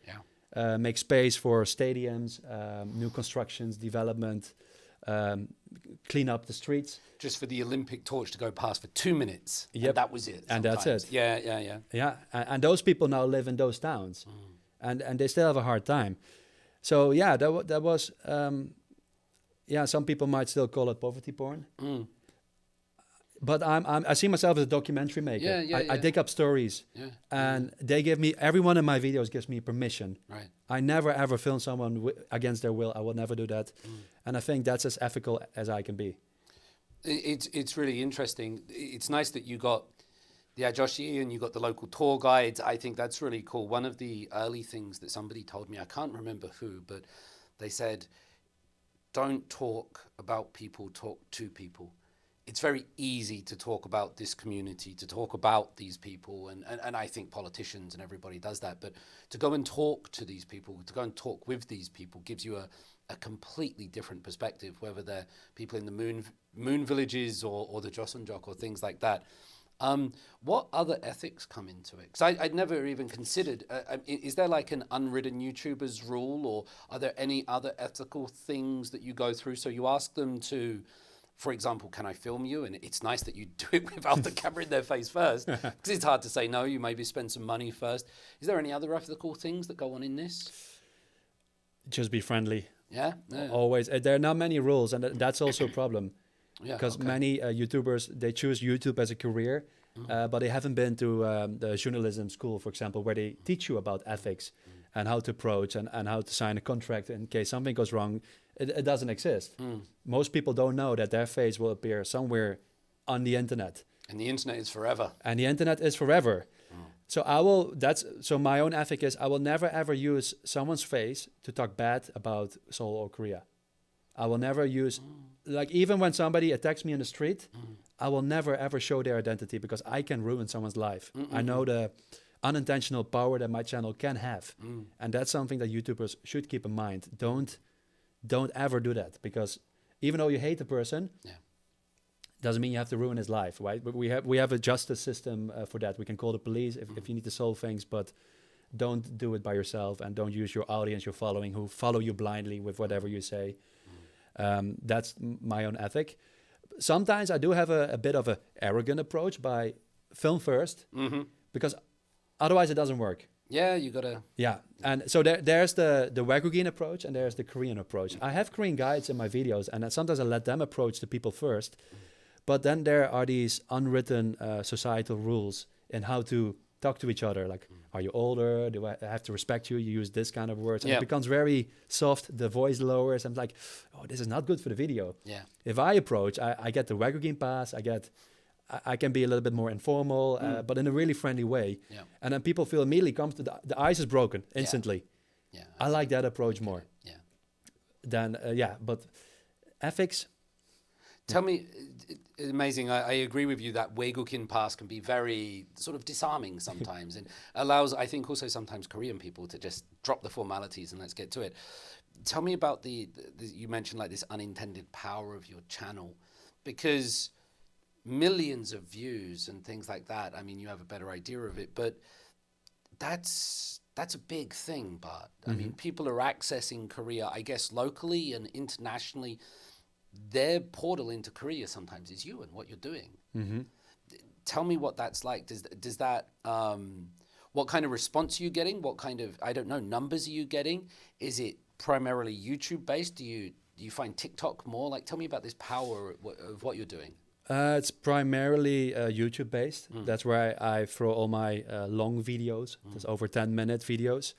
make space for stadiums, new constructions, development, clean up the streets. Just for the Olympic torch to go past for 2 minutes. Yep. And that was it. And that's it. Yeah. And those people now live in those towns. And they still have a hard time. So yeah, that was, some people might still call it poverty porn. But I see myself as a documentary maker. I dig up stories, and they give me, everyone in my videos gives me permission. Right. I never ever film someone against their will. I will never do that, and I think that's as ethical as I can be. It's really interesting. It's nice that you got the ajoshi and you got the local tour guides. I think that's really cool. One of the early things that somebody told me, I can't remember who, but they said, "Don't talk about people, talk to people." It's very easy to talk about this community, to talk about these people, and I think politicians and everybody does that, but to go and talk to these people, to go and talk with these people gives you a completely different perspective, whether they're people in the moon villages or the Joseonjok or things like that. What other ethics come into it? Because I'd never even considered, is there like an unwritten YouTuber's rule, or are there any other ethical things that you go through? So you ask them to, for example, can I film you? And it's nice that you do it without the camera in their face first, because it's hard to say no. You maybe spend some money first. Is there any other ethical things that go on in this? Just be friendly. Yeah. Always. There are not many rules, and that's also a problem. Because many YouTubers, they choose YouTube as a career, but they haven't been to the journalism school, for example, where they teach you about ethics and how to approach and how to sign a contract in case something goes wrong. It doesn't exist. Most people don't know that their face will appear somewhere on the internet. And the internet is forever. And the internet is forever. So my own ethic is I will never ever use someone's face to talk bad about Seoul or Korea. I will never use, like even when somebody attacks me in the street, I will never ever show their identity because I can ruin someone's life. I know the unintentional power that my channel can have. And that's something that YouTubers should keep in mind. Don't ever do that, because even though you hate the person, doesn't mean you have to ruin his life, right? But we have a justice system for that. We can call the police if you need to solve things, but don't do it by yourself, and don't use your audience, your following, who follow you blindly with whatever you say. That's my own ethic. Sometimes I do have a bit of an arrogant approach by film first, because otherwise it doesn't work. Yeah, you gotta. Yeah, and so there's the Wagugin approach and there's the Korean approach. I have Korean guides in my videos, and sometimes I let them approach the people first. But then there are these unwritten societal rules in how to talk to each other. Like, are you older? Do I have to respect you? You use this kind of words. And it becomes very soft. The voice lowers. I'm like, oh, this is not good for the video. Yeah. If I approach, I get the Wagugin pass. I can be a little bit more informal, but in a really friendly way. Yeah. And then people feel immediately comfortable. The ice is broken instantly. Yeah. I like that approach more. Yeah. Then, but ethics. Tell me, amazing. I agree with you that Waegukkin pass can be very sort of disarming sometimes, and allows, I think, also sometimes Korean people to just drop the formalities and let's get to it. Tell me about the you mentioned like this unintended power of your channel, because millions of views and things like that, I mean, you have a better idea of it. But that's a big thing, Bart. I mean, people are accessing Korea, I guess, locally and internationally. Their portal into Korea sometimes is you and what you're doing. Tell me what that's like. Does that what kind of response are you getting? What kind of, I don't know, numbers are you getting? Is it primarily YouTube based? Do you find TikTok more? Like, tell me about this power of what you're doing. It's primarily YouTube based. That's where I throw all my long videos. There's over 10-minute videos.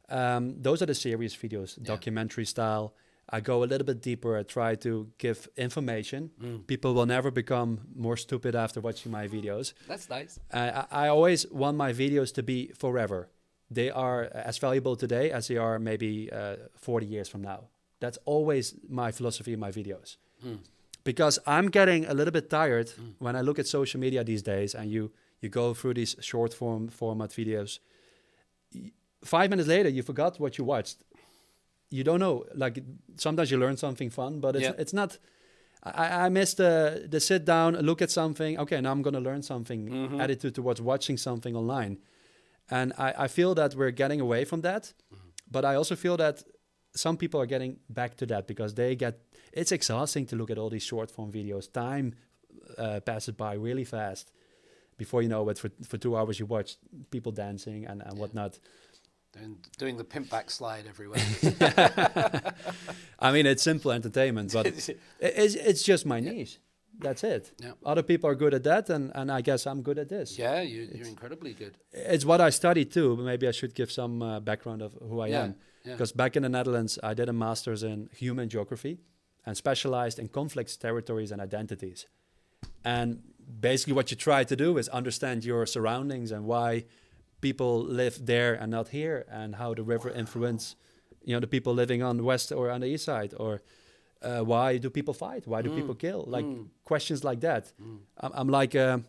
Those are the serious videos, documentary style. I go a little bit deeper. I try to give information. People will never become more stupid after watching my videos. That's nice. I always want my videos to be forever. They are as valuable today as they are maybe 40 years from now. That's always my philosophy in my videos. Because I'm getting a little bit tired when I look at social media these days and you go through these short format videos. 5 minutes later, you forgot what you watched. You don't know, like sometimes you learn something fun, but it's not, I miss the sit down, look at something. Okay, now I'm going to learn something, attitude towards watching something online. And I feel that we're getting away from that, but I also feel that some people are getting back to that because it's exhausting to look at all these short form videos. Time passes by really fast. Before you know it, for 2 hours you watch people dancing and whatnot. Doing the pimp back slide everywhere. I mean, it's simple entertainment, but it's just my niche. That's it. Yeah. Other people are good at that, and I guess I'm good at this. Yeah, you're incredibly good. It's what I studied too, but maybe I should give some background of who I am. Because back in the Netherlands, I did a master's in human geography and specialized in conflicts, territories, and identities. And basically what you try to do is understand your surroundings and why people live there and not here, and how the river influence, the people living on the west or on the east side, or why do people fight? Why do people kill? Like questions like that. I'm like a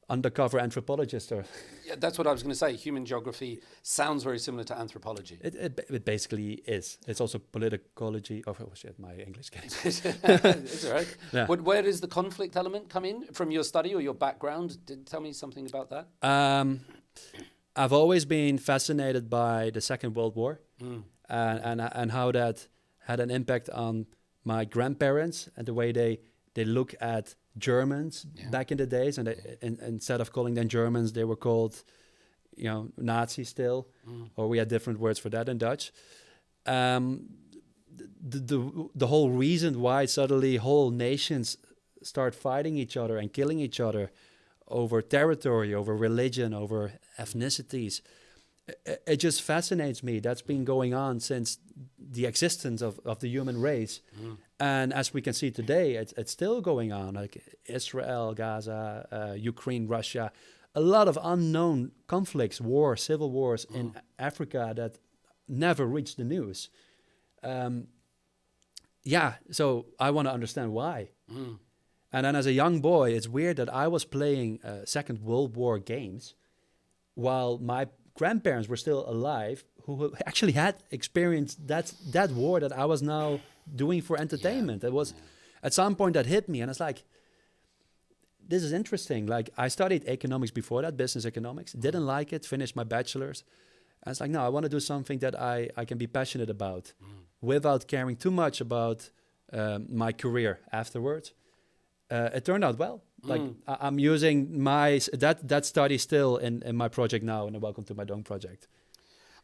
undercover anthropologist. Or yeah, that's what I was going to say. Human geography sounds very similar to anthropology. It basically is. It's also politicology. Oh shit, my English getting. It's all right. Yeah. Where does the conflict element come in from your study or your background? Tell me something about that. I've always been fascinated by the Second World War and how that had an impact on my grandparents and the way they look at Germans back in the days. And instead of calling them Germans, they were called, Nazis still, or we had different words for that in Dutch. The whole reason why suddenly whole nations start fighting each other and killing each other over territory, over religion, over ethnicities. It just fascinates me. That's been going on since the existence of the human race. And as we can see today, it's still going on. Like Israel, Gaza, Ukraine, Russia, a lot of unknown conflicts, wars, civil wars in Africa that never reached the news. So I want to understand why. And then as a young boy, it's weird that I was playing Second World War games while my grandparents were still alive, who actually had experienced that war that I was now doing for entertainment. It was at some point that hit me, and it's like, this is interesting. Like, I studied economics before that, business economics, didn't like it, finished my bachelor's. And it's like, no, I want to do something that I can be passionate about without caring too much about my career afterwards. It turned out well. Like I'm using that study still in my project now, in the Welcome to My Dong project.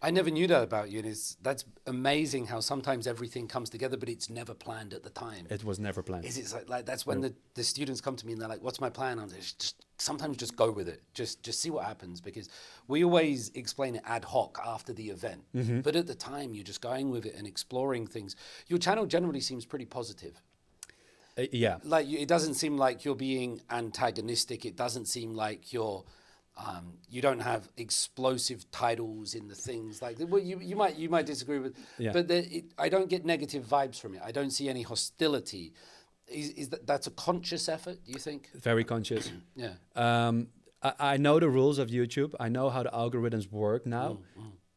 I never knew that about you. That's amazing how sometimes everything comes together, but it's never planned at the time. It was never planned. It's like that's when the students come to me and they're like, "What's my plan?" I'm sometimes just go with it. Just see what happens, because we always explain it ad hoc after the event. But at the time, you're just going with it and exploring things. Your channel generally seems pretty positive. Yeah. Like, it doesn't seem like you're being antagonistic. It doesn't seem like you're you don't have explosive titles in the things. Like, well, you might disagree with, but I don't get negative vibes from it. I don't see any hostility. Is that's a conscious effort, do you think? Very conscious. Yeah. I know the rules of YouTube. I know how the algorithms work now.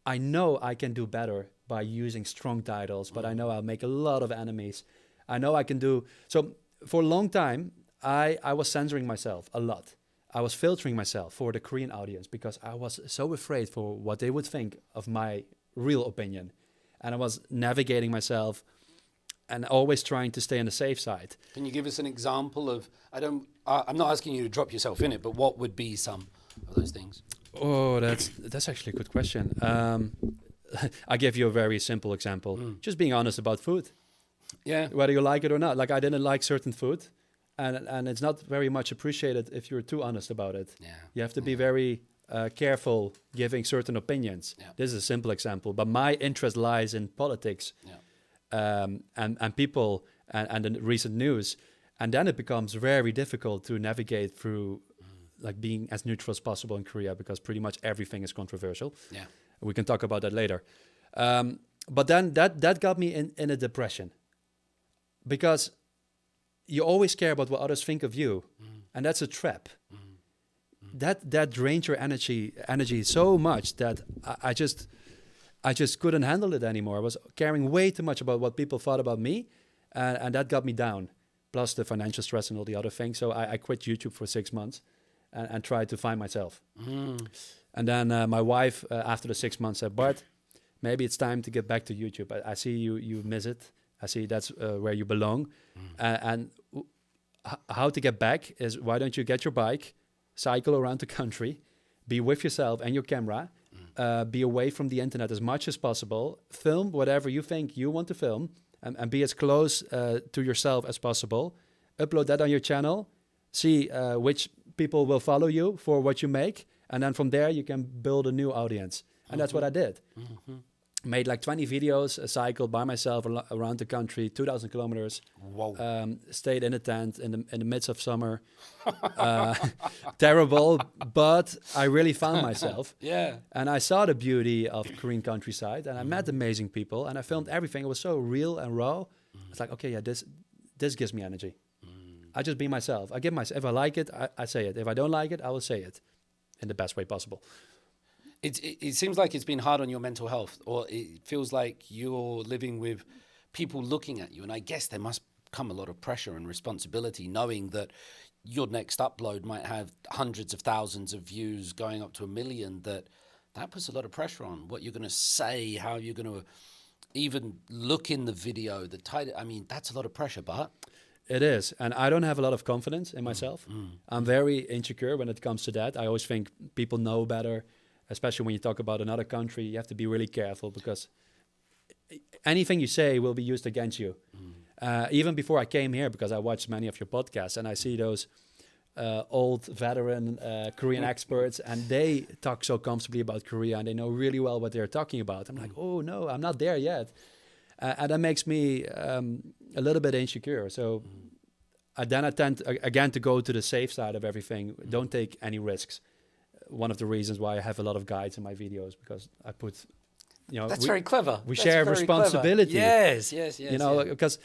I know I can do better by using strong titles, but I know I'll make a lot of enemies. I know I can do... So for a long time, I was censoring myself a lot. I was filtering myself for the Korean audience because I was so afraid for what they would think of my real opinion. And I was navigating myself and always trying to stay on the safe side. Can you give us an example of, I'm not asking you to drop yourself in it, but what would be some of those things? Oh, that's actually a good question. I give you a very simple example. Just being honest about food. Yeah. Whether you like it or not. Like I didn't like certain food. And it's not very much appreciated if you're too honest about it. Yeah. You have to be very careful giving certain opinions. Yeah. This is a simple example, but my interest lies in politics and people and the recent news. And then it becomes very difficult to navigate through like being as neutral as possible in Korea because pretty much everything is controversial. Yeah. We can talk about that later. But then that got me in a depression because you always care about what others think of you, and that's a trap. That drains your energy so much that I just couldn't handle it anymore. I was caring way too much about what people thought about me, and that got me down. Plus the financial stress and all the other things. So I quit YouTube for 6 months and tried to find myself. And then my wife, after the 6 months, said, "Bart, maybe it's time to get back to YouTube. I see you miss it. I see that's where you belong. How to get back is why don't you get your bike, cycle around the country, be with yourself and your camera, be away from the internet as much as possible, film whatever you think you want to film, and be as close to yourself as possible. Upload that on your channel, see which people will follow you for what you make, and then from there you can build a new audience." And that's what I did. Made like 20 videos, cycled by myself around the country, 2,000 kilometers. Wow. Stayed in a tent in the midst of summer. Terrible, but I really found myself. Yeah. And I saw the beauty of Korean countryside, and I met amazing people, and I filmed everything. It was so real and raw. It's like, okay, yeah, this gives me energy. I just be myself. I give myself. If I like it, I say it. If I don't like it, I will say it in the best way possible. It seems like it's been hard on your mental health, or it feels like you're living with people looking at you. And I guess there must come a lot of pressure and responsibility knowing that your next upload might have hundreds of thousands of views going up to 1 million. That puts a lot of pressure on what you're going to say, how you're going to even look in the video, the title. I mean, that's a lot of pressure, but... It is. And I don't have a lot of confidence in myself. I'm very insecure when it comes to that. I always think people know better. Especially when you talk about another country, you have to be really careful because anything you say will be used against you. Even before I came here, because I watched many of your podcasts and I see those old veteran Korean experts and they talk so comfortably about Korea and they know really well what they're talking about. I'm like, oh no, I'm not there yet. And that makes me a little bit insecure. So then I tend again to go to the safe side of everything. Don't take any risks. One of the reasons why I have a lot of guides in my videos because I put, that's very clever. We share responsibility. Yes. Because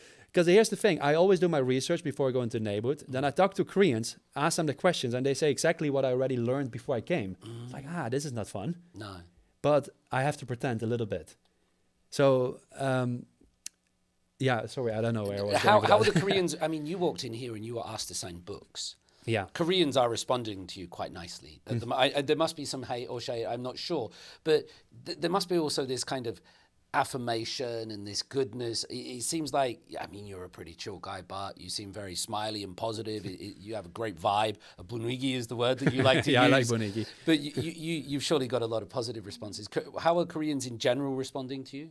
here's the thing. I always do my research before I go into the neighborhood. Then I talk to Koreans, ask them the questions, and they say exactly what I already learned before I came. It's like, this is not fun. No. But I have to pretend a little bit. So, sorry, I don't know where I was. How are the Koreans? I mean, you walked in here and you were asked to sign books. Yeah. Koreans are responding to you quite nicely. There must be some hate or shade, I'm not sure. But there must be also this kind of affirmation and this goodness. It seems like, I mean, you're a pretty chill guy, Bart. You seem very smiley and positive. You have a great vibe. Bunigi is the word that you like to use. I like bunigi. But you've surely got a lot of positive responses. How are Koreans in general responding to you?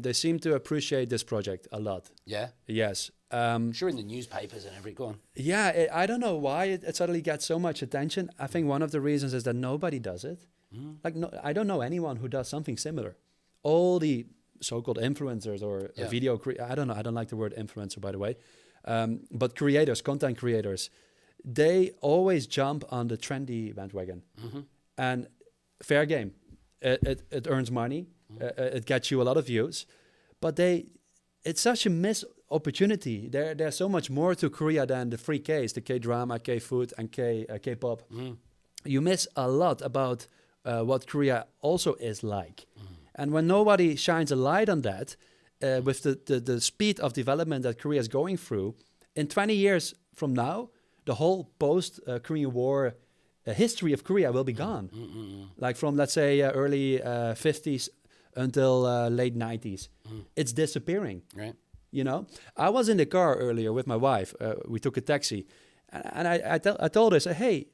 They seem to appreciate this project a lot. Yeah? Yes. Sure, in the newspapers and everything. Go on. Yeah, I don't know why it suddenly gets so much attention. I think one of the reasons is that nobody does it. I don't know anyone who does something similar. All the so-called influencers or video I don't know. I don't like the word influencer, by the way. But creators, content creators, they always jump on the trendy bandwagon. And fair game. It earns money. It gets you a lot of views. But it's such a missed opportunity. There's so much more to Korea than the three Ks, the K-drama, K-food, and K-pop. You miss a lot about what Korea also is like. And when nobody shines a light on that, with the speed of development that Korea is going through, in 20 years from now, the whole post-Korean War history of Korea will be gone. Like from, let's say, early 50s until late 90s. It's disappearing. Right. You know? I was in the car earlier with my wife. We took a taxi. And I told her, I said, hey,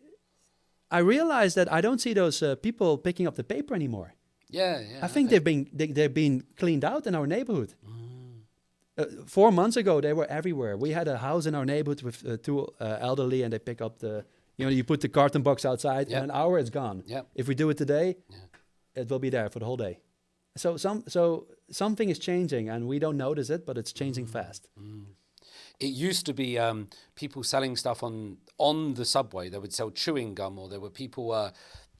I realized that I don't see those people picking up the paper anymore. Yeah. I think they've been cleaned out in our neighborhood. 4 months ago, they were everywhere. We had a house in our neighborhood with two elderly, and they pick up you put the carton box outside, in an hour it's gone. Yep. If we do it today, it will be there for the whole day. So something is changing, and we don't notice it, but it's changing fast. It used to be people selling stuff on the subway. They would sell chewing gum, or there were people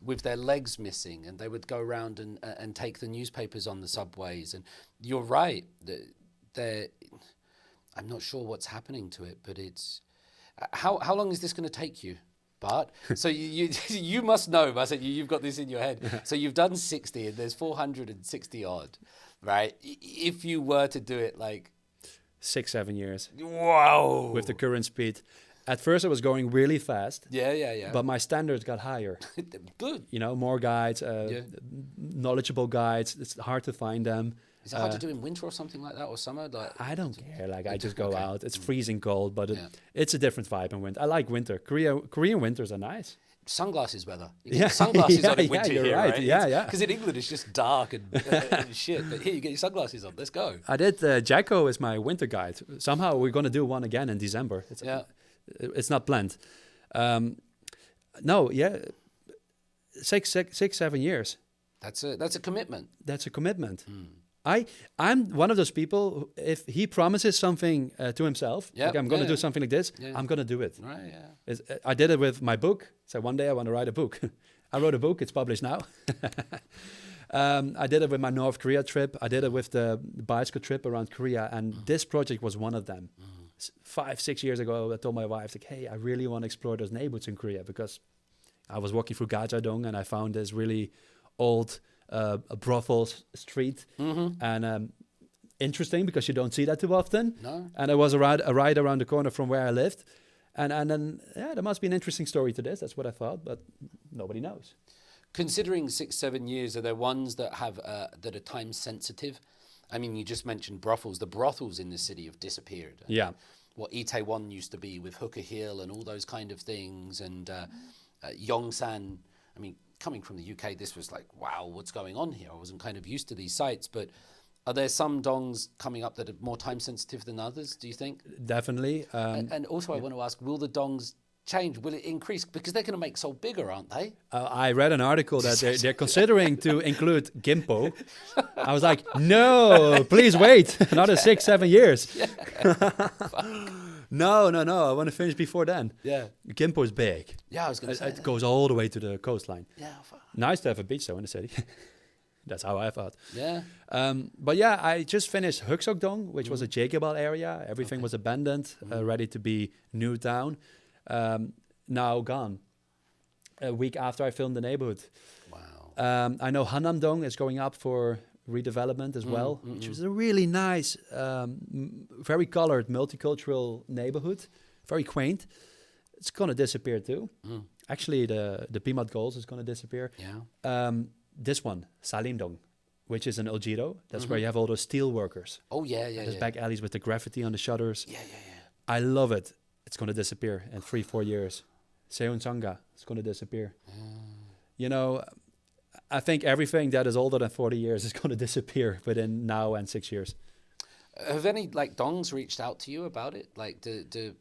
with their legs missing, and they would go around and take the newspapers on the subways. And you're right. I'm not sure what's happening to it, but it's... How long is this going to take you, Bart? So you must know, I said, you've got this in your head. So you've done 60, and there's 460 odd, right? If you were to do it like... 6-7 years. Wow. With the current speed. At first, I was going really fast. Yeah. But my standards got higher. Good. You know, more guides, knowledgeable guides. It's hard to find them. Is it hard to do in winter or something like that, or summer? I don't care. Like, I just go out. It's freezing cold, but it's a different vibe in winter. I like winter. Korean winters are nice. Sunglasses weather. You get sunglasses on in winter you're here, right? Yeah. Because in England it's just dark and shit. But here you get your sunglasses on. Let's go. I did. Jacko is my winter guide. Somehow we're going to do one again in December. It's not planned. 6-7 years. That's a commitment. That's a commitment. I'm one of those people who, if he promises something to himself, like I'm going to do something like this, I'm going to do it. Right, yeah. I did it with my book. So one day I want to write a book. I wrote a book. It's published now. I did it with my North Korea trip. I did it with the bicycle trip around Korea. And this project was one of them. 5-6 years ago, I told my wife, like, hey, I really want to explore those neighborhoods in Korea, because I was walking through Gajadong and I found this really old a brothel street, and interesting because you don't see that too often. No. And it was a ride around the corner from where I lived, and then there must be an interesting story to this. That's what I thought, but nobody knows. Considering 6-7 years, are there ones that have that are time sensitive? I mean, you just mentioned brothels. The brothels in the city have disappeared. Yeah. What Itaewon used to be with Hooker Hill and all those kind of things, and Yongsan. I mean, coming from the UK, this was like, wow, what's going on here? I wasn't kind of used to these sites, but are there some dongs coming up that are more time sensitive than others, do you think? Definitely. And also I want to ask, will the dongs change? Will it increase? Because they're going to make Seoul bigger, aren't they? I read an article that they're considering to include Gimpo. I was like, no, please wait another 6-7 years. No, I want to finish before then. Yeah. Gimpo is big. Yeah, I was going to say. It goes all the way to the coastline. Yeah. Nice to have a beach though in the city. That's how I thought. Yeah. But yeah, I just finished Huksokdong, which was a Jagebal area. Everything was abandoned, ready to be new town. Now gone. A week after I filmed the neighborhood. Wow. I know Hannamdong is going up for redevelopment as well, which is a really nice, very colored, multicultural neighborhood. Very quaint. It's going to disappear too. Actually, the Pimat Goals is going to disappear. Yeah. This one, Salimdong, which is an Eljiro. That's where you have all those steel workers. Oh, yeah. There's back alleys with the graffiti on the shutters. Yeah. I love it. It's going to disappear in 3-4 years. Seonsanga is going to disappear. You know, I think everything that is older than 40 years is going to disappear within now and 6 years. Have any dongs reached out to you about it? Like, do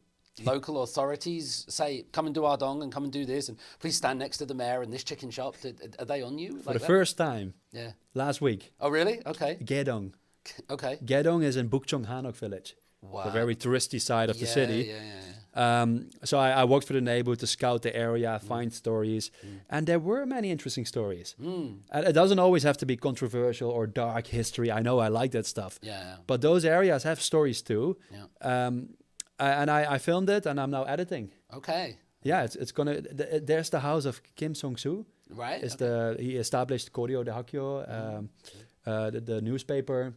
local authorities say, come and do our dong and come and do this, and please stand next to the mayor and this chicken shop? Are they on you? For the first time. Yeah. Last week. Oh, really? Okay. Gedong. Okay. Gedong is in Bukchong Hanok village. Wow. The very touristy side of the city. Yeah. So I walked through the neighborhood to scout the area, find stories, and there were many interesting stories. And it doesn't always have to be controversial or dark history. I know I like that stuff. Yeah. But those areas have stories too. Yeah. And I filmed it, and I'm now editing. Okay. Yeah, it's gonna. There's the house of Kim Song-soo. Right. He established Koryo de Hakyo, the newspaper.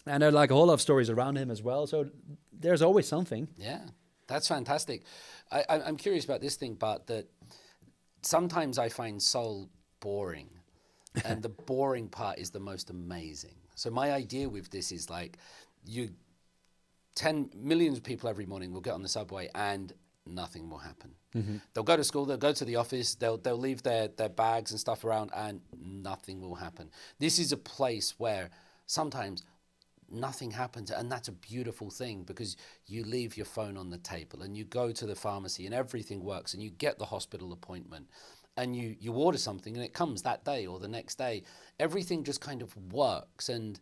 And there are like a whole lot of stories around him as well. So there's always something. Yeah. That's fantastic. I'm curious about this thing, Bart, that sometimes I find Seoul boring, and the boring part is the most amazing. So my idea with this is like, 10 millions of people every morning will get on the subway and nothing will happen. Mm-hmm. They'll go to school, they'll go to the office, they'll leave their bags and stuff around and nothing will happen. This is a place where sometimes nothing happens, and that's a beautiful thing, because you leave your phone on the table and you go to the pharmacy and everything works, and you get the hospital appointment and you order something and it comes that day or the next day. Everything just kind of works. And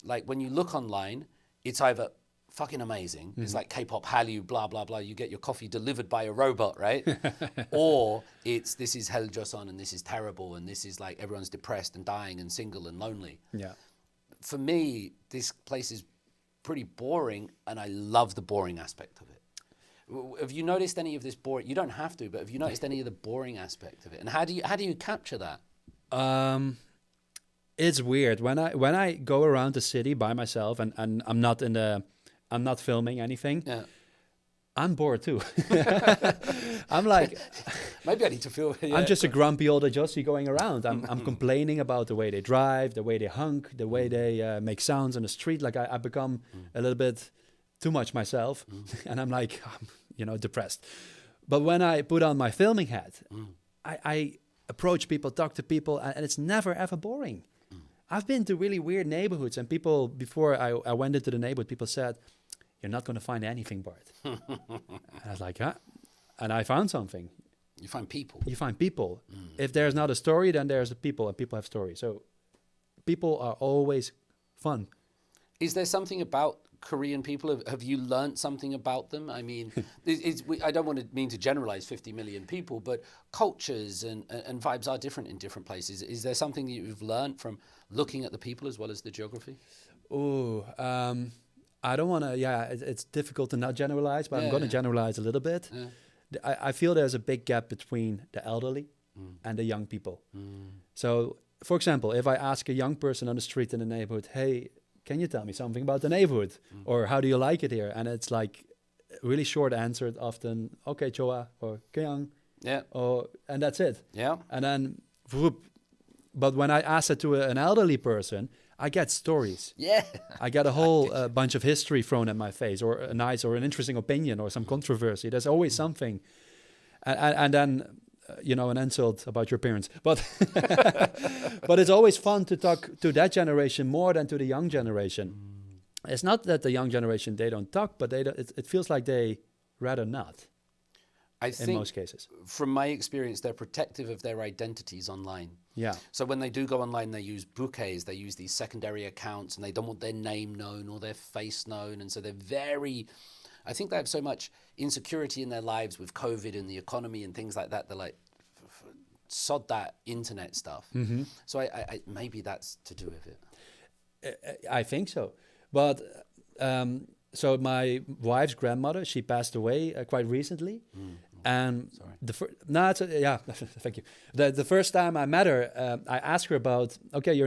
like when you look online, it's either fucking amazing. Mm-hmm. It's like K-pop, Hallyu, blah, blah, blah. You get your coffee delivered by a robot, right? Or this is Hell Joseon and this is terrible and this is like everyone's depressed and dying and single and lonely. Yeah. For me, this place is pretty boring, and I love the boring aspect of it. Have you noticed any of this boring? You don't have to, but have you noticed any of the boring aspect of it? And how do you capture that? It's weird when I go around the city by myself and I'm not filming anything. Yeah. I'm bored too. I'm like, maybe I need to feel. Yeah. I'm just a grumpy old adjusty going around. I'm complaining about the way they drive, the way they hunk, the way they make sounds on the street. Like I become a little bit too much myself, and I'm like, depressed. But when I put on my filming hat, I approach people, talk to people, and it's never ever boring. I've been to really weird neighborhoods, and people before I went into the neighborhood, people said, "You're not going to find anything, Bart." And I was like, huh? And I found something. You find people. You find people. If there's not a story, then there's a people, and people have stories. So people are always fun. Is there something about Korean people? Have you learned something about them? I mean, I don't want to mean to generalize 50 million people, but cultures and vibes are different in different places. Is there something that you've learned from looking at the people as well as the geography? I don't want to, it's difficult to not generalize, but I'm going to generalize a little bit. Yeah. I feel there's a big gap between the elderly and the young people. So, for example, if I ask a young person on the street in the neighborhood, hey, can you tell me something about the neighborhood? Or how do you like it here? And it's like really short answered, often, okay, choa, or kyang. Yeah. And that's it. Yeah. And then, whoop. But when I ask it to an elderly person, I get stories. Yeah. I get a whole bunch of history thrown at my face, or a nice or an interesting opinion or some controversy. There's always something. And then, an insult about your parents. But but it's always fun to talk to that generation more than to the young generation. It's not that the young generation, they don't talk, but it feels like they rather not. I think in most cases. From my experience, they're protective of their identities online. Yeah. So when they do go online, they use bouquets, they use these secondary accounts, and they don't want their name known or their face known. And so I think they have so much insecurity in their lives with COVID and the economy and things like that. They're like, sod that internet stuff. Mm-hmm. So I maybe that's to do with it. I think so. But so my wife's grandmother, she passed away quite recently. And thank you. The first time I met her, I asked her about, okay, you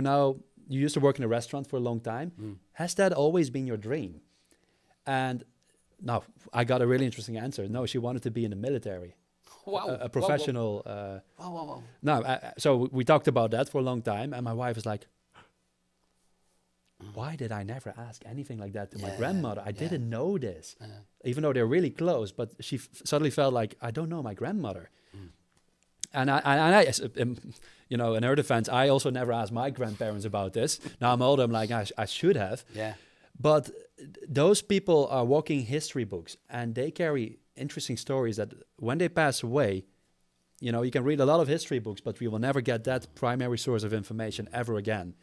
used to work in a restaurant for a long time. Has that always been your dream? And no, I got a really interesting answer. No, she wanted to be in the military. Wow. A professional. Wow. No, so we talked about that for a long time, and my wife was like, why did I never ask anything like that to my grandmother? I didn't know this, even though they're really close. But she suddenly felt like, I don't know my grandmother. And I, in her defense, I also never asked my grandparents about this. Now I'm older, I'm like, I should have. Yeah. But those people are walking history books, and they carry interesting stories that when they pass away, you can read a lot of history books, but we will never get that primary source of information ever again.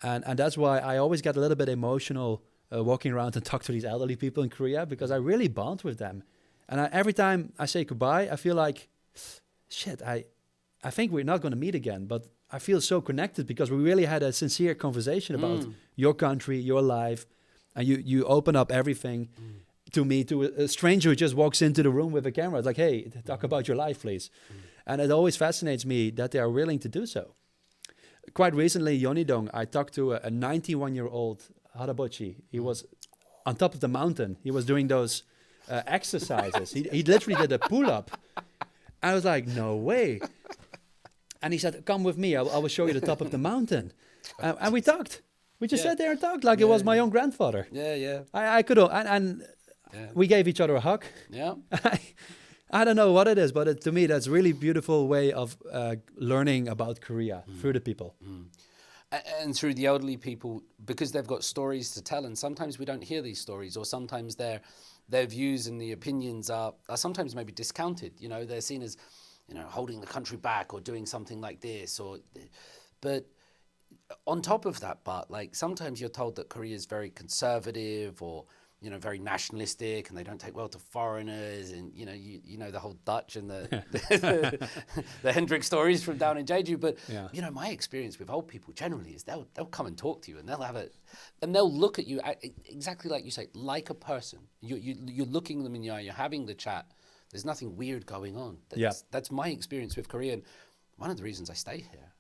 And that's why I always get a little bit emotional walking around and talk to these elderly people in Korea, because I really bond with them. And every time I say goodbye, I feel like, shit, I think we're not going to meet again, but I feel so connected because we really had a sincere conversation about your country, your life, and you open up everything to me, to a stranger who just walks into the room with a camera. It's like, hey, talk about your life, please. And it always fascinates me that they are willing to do so. Quite recently, Yeonidong, I talked to a 91-year-old Harabochi. He was on top of the mountain. He was doing those exercises. He literally did a pull-up. I was like, no way. And he said, come with me. I will show you the top of the mountain. And we talked. We just sat there and talked like it was my own grandfather. Yeah. I could, and we gave each other a hug. Yeah. I don't know what it is, but to me, that's a really beautiful way of learning about Korea through the people. And through the elderly people, because they've got stories to tell, and sometimes we don't hear these stories, or sometimes their views and the opinions are sometimes maybe discounted. You know, they're seen as, you know, holding the country back or doing something like this. But on top of that, Bart, like sometimes you're told that Korea is very conservative or, you know, very nationalistic, and they don't take well to foreigners, and you know the whole Dutch and the Hendrik stories from down in Jeju. But you know, my experience with old people generally is they'll come and talk to you, and they'll look at you exactly like you say, like a person. You're looking them in the eye, you're having the chat. There's nothing weird going on. That's my experience with Korea, and one of the reasons I stay here.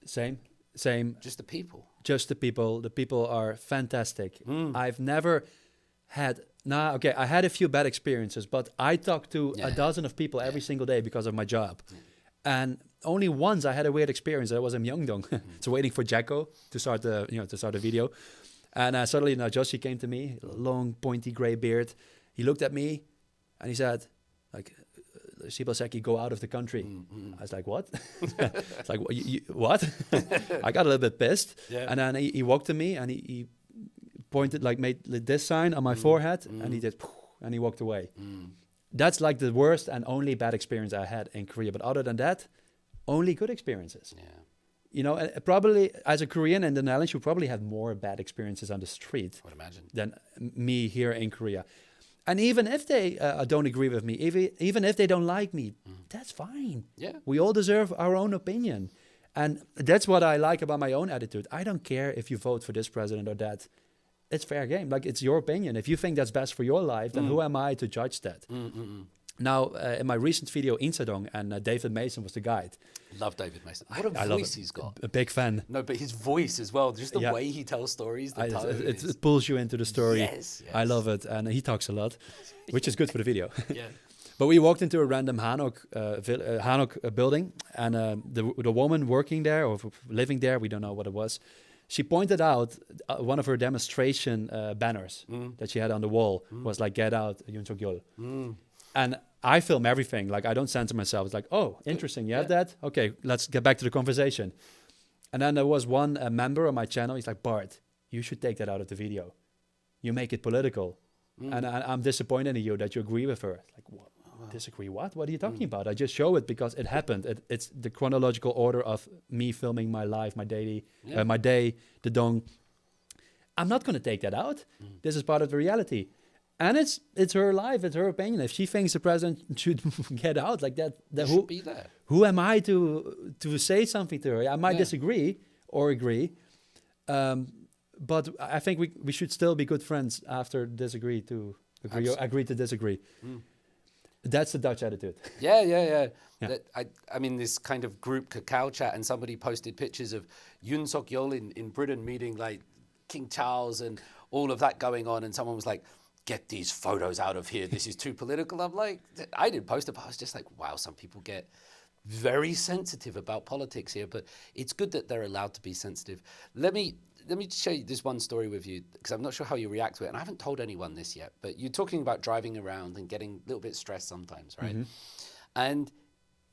Same. Just the people. The people are fantastic. I've never had, I had a few bad experiences, but I talked to a dozen of people every single day because of my job. And only once I had a weird experience. I was in Myeongdong, so waiting for Jacko to start the video. And suddenly Joshi came to me, long, pointy gray beard. He looked at me and he said, like, Shibaseki, go out of the country. I was like, what? It's like, what? I got a little bit pissed. And then he walked to me and he pointed, like made this sign on my forehead, and he did, and he walked away. That's like the worst and only bad experience I had in Korea. But other than that, only good experiences. You know, probably as a Korean in the Netherlands, you probably had more bad experiences on the street than me here in Korea. And even if they don't agree with me, even if they don't like me, that's fine. We all deserve our own opinion. And that's what I like about my own attitude. I don't care if you vote for this president or that. It's fair game. Like, it's your opinion. If you think that's best for your life, then who am I to judge that? Now, in my recent video, Insadong, and David Mason was the guide. Love David Mason. What a voice he's got. A big fan. No, but his voice as well. Just the way he tells stories. It pulls you into the story. Yes. I love it. And he talks a lot, which is good for the video. But we walked into a random Hanok building, and the woman working there or living there, we don't know what it was, she pointed out one of her demonstration banners that she had on the wall was like, "Get out, Yoon Suk-yeol." And I film everything. Like, I don't censor myself. It's like, oh, interesting. You have that? Okay, let's get back to the conversation. And then there was one member on my channel. He's like, Bart, you should take that out of the video. You make it political. And I'm disappointed in you that you agree with her. Like, what? Disagree what? What are you talking about? I just show it because it happened. It's the chronological order of me filming my life, my day, the dong. I'm not going to take that out. This is part of the reality. And it's her life, it's her opinion. If she thinks the president should get out like that, should be there. Who am I to say something to her? I might disagree or agree, but I think we should still be good friends after agree to disagree. That's the Dutch attitude. Yeah. I mean, this kind of group cacao chat, and somebody posted pictures of Yoon Suk-yeol in Britain meeting like King Charles and all of that going on, and someone was like, get these photos out of here. This is too political. I'm like, I didn't post it, but I was just like, wow, some people get very sensitive about politics here, but it's good that they're allowed to be sensitive. Let me show you this one story with you, because I'm not sure how you react to it, and I haven't told anyone this yet, but you're talking about driving around and getting a little bit stressed sometimes, right? And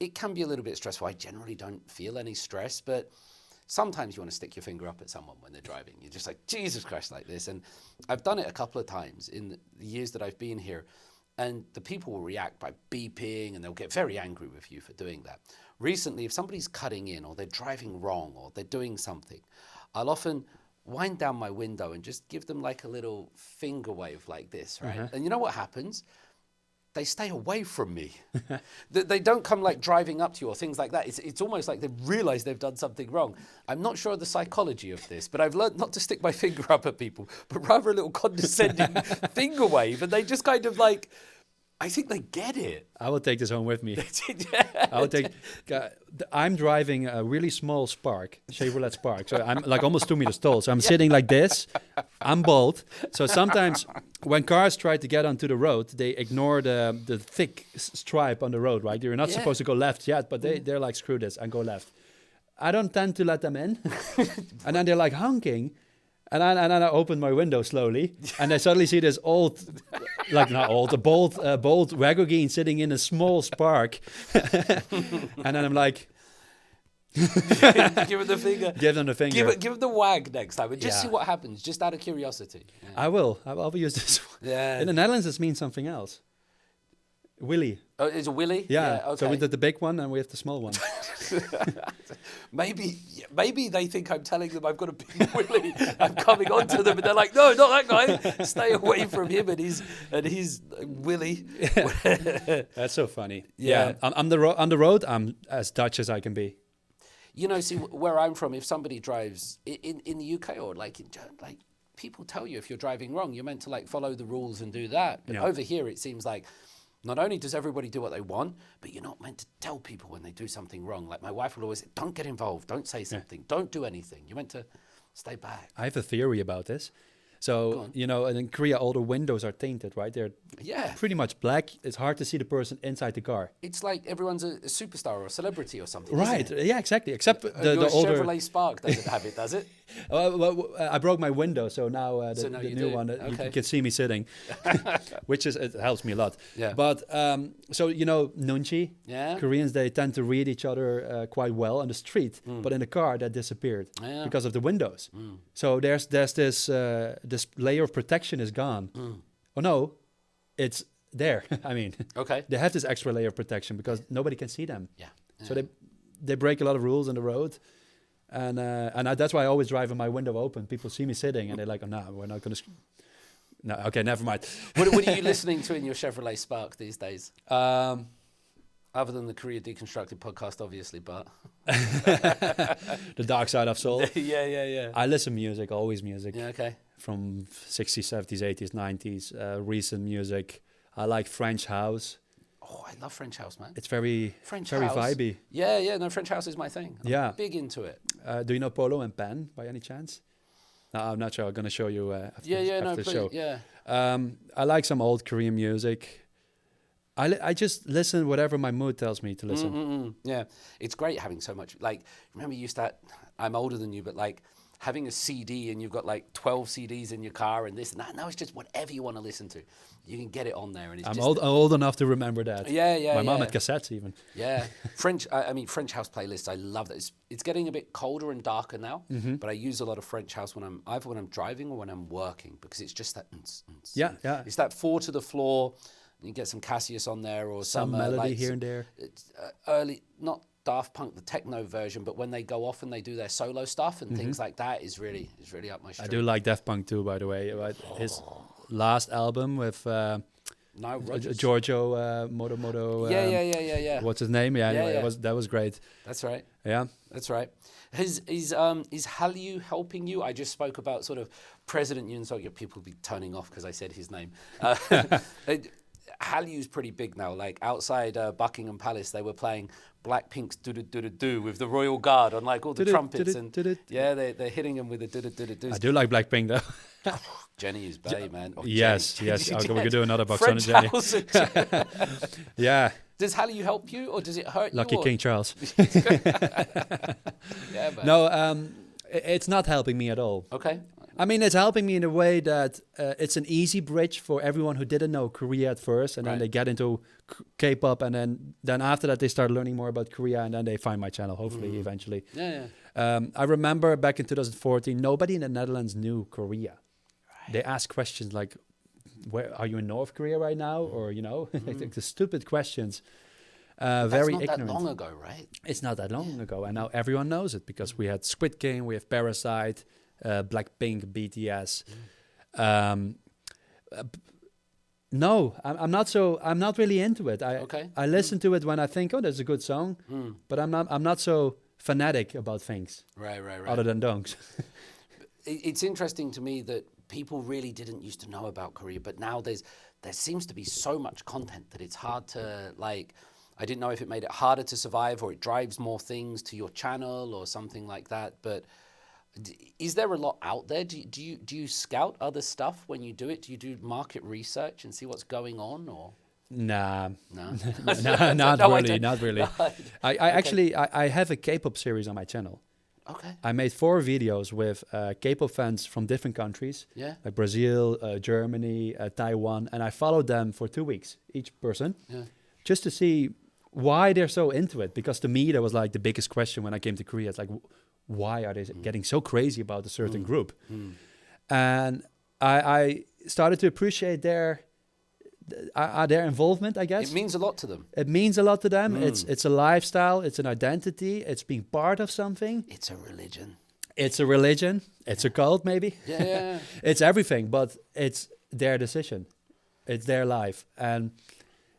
it can be a little bit stressful. I generally don't feel any stress, but sometimes you want to stick your finger up at someone when they're driving. You're just like, Jesus Christ, like this. And I've done it a couple of times in the years that I've been here. And the people will react by beeping, and they'll get very angry with you for doing that. Recently, if somebody's cutting in, or they're driving wrong, or they're doing something, I'll often wind down my window and just give them like a little finger wave like this, right? And you know what happens? They stay away from me. They don't come like driving up to you or things like that. It's almost like they've realized they've done something wrong. I'm not sure of the psychology of this, but I've learned not to stick my finger up at people, but rather a little condescending finger wave. And they just kind of like, I think they get it. I will take this home with me. I'm driving a really small Spark, Chevrolet Spark. So I'm like almost 2 meters tall. So I'm sitting like this. I'm bald. So sometimes when cars try to get onto the road, they ignore the thick stripe on the road, right? You're not supposed to go left yet, but they're like, screw this, and go left. I don't tend to let them in. And then they're like honking. And then I open my window slowly, and I suddenly see this old, like not old, a bold Wagogeen sitting in a small Spark. And then I'm like... Give it the finger. Give them the finger. Give them the wag next time, and just see what happens, just out of curiosity. Yeah. I will use this one. Yeah. In the Netherlands, this means something else. Willy. Oh, it's a willy? Yeah. Okay. So we did the big one, and we have the small one. Maybe they think I'm telling them I've got a big willy. I'm coming onto them, and they're like, no, not that guy. Stay away from him and his willy. That's so funny. Yeah. On the road, I'm as Dutch as I can be. You know, see, where I'm from, if somebody drives in the UK or like people tell you if you're driving wrong, you're meant to like follow the rules and do that. But over here, it seems like not only does everybody do what they want, but you're not meant to tell people when they do something wrong. Like my wife will always say, don't get involved, don't say something, don't do anything. You're meant to stay back. I have a theory about this. So, you know, and in Korea, all the windows are tinted, right? They're pretty much black. It's hard to see the person inside the car. It's like everyone's a superstar or a celebrity or something. Right. Isn't it? Yeah, exactly. Except the your older... Chevrolet Spark doesn't have it, does it? Well, I broke my window, so now the new one, you can see me sitting, which it helps me a lot. Yeah. But, so, you know, nunchi, Koreans, they tend to read each other quite well on the street, but in the car, that disappeared because of the windows. So there's this layer of protection is gone. Oh, no, it's there. I mean, they have this extra layer of protection because nobody can see them. Yeah. So they break a lot of rules on the road. And that's why I always drive with my window open. People see me sitting and they're like, oh, no, we're not going to... No, okay, never mind. What are you listening to in your Chevrolet Spark these days? Other than the Korea Deconstructed podcast, obviously, but... The Dark Side of Soul. Yeah. I listen music, always music. Yeah, okay. From 60s, 70s, 80s, 90s, recent music. I like French house. Oh, I love French house, man. It's very vibey. Yeah, no, French house is my thing. I'm big into it. Do you know Polo and Pan by any chance? No, I'm not sure. I'm going to show you after the show. Yeah. I like some old Korean music. I just listen whatever my mood tells me to listen. Yeah, it's great having so much. Like, remember you used to, I'm older than you, but like having a CD and you've got like 12 CDs in your car and this and that. Now it's just whatever you want to listen to. You can get it on there. And it's I'm old enough to remember that. Yeah. My mom had cassettes even. Yeah. French house playlists. I love that. It's getting a bit colder and darker now, but I use a lot of French house when I'm driving or when I'm working because it's just that. Yeah. It's that 4 to the floor. You get some Cassius on there or some melody here and there. It's early, not Daft Punk, the techno version, but when they go off and they do their solo stuff and things like that is really up my street. I do like Daft Punk too, by the way. His last album with Giorgio Moto. Yeah. What's his name? Yeah, anyway, that was great. That's right. Yeah, that's right. Is Hallyu helping you? I just spoke about sort of President Yoon Suk. People will be turning off because I said his name. Hallyu's pretty big now. Like outside Buckingham Palace, they were playing Blackpink's "Do Do Do Do Do" with the Royal Guard on like all the trumpets and they're hitting them with the "Do Do Do Do Do." I do like Blackpink though. Jenny is bae, man. Oh, yes. We could do another box on Jenny. Yeah. Does Hallyu help you or does it hurt Lucky you? King Charles. Yeah, man. No, it's not helping me at all. Okay. I mean, it's helping me in a way that it's an easy bridge for everyone who didn't know Korea at first, and then they get into K-pop, and then after that they start learning more about Korea, and then they find my channel, hopefully, eventually. Yeah. I remember back in 2014, nobody in the Netherlands knew Korea. Right. They asked questions like, "Where are you in North Korea right now?" Or like the stupid questions. Very ignorant. That's not that long ago, right? It's not that long ago, and now everyone knows it because we had Squid Game, we have Parasite. Blackpink, BTS. No, I'm not really into it. I listen to it when I think, oh, that's a good song, but I'm not so fanatic about things. Right. Other than donks. It's interesting to me that people really didn't used to know about Korea, but now there seems to be so much content that it's hard to like. I didn't know if it made it harder to survive or it drives more things to your channel or something like that, but. Is there a lot out there? Do you scout other stuff when you do it? Do you do market research and see what's going on, or? Nah, No, not No, really, not really. No, I actually I have a K-pop series on my channel. Okay. I made 4 videos with K-pop fans from different countries, like Brazil, Germany, Taiwan, and I followed them for 2 weeks, each person, just to see why they're so into it. Because to me, that was like the biggest question when I came to Korea. It's like, why are they getting so crazy about a certain group? And I started to appreciate their involvement, I guess. It means a lot to them. It means a lot to them. It's a lifestyle. It's an identity. It's being part of something. It's a religion. It's a religion. It's a cult, maybe. Yeah. It's everything, but it's their decision. It's their life. And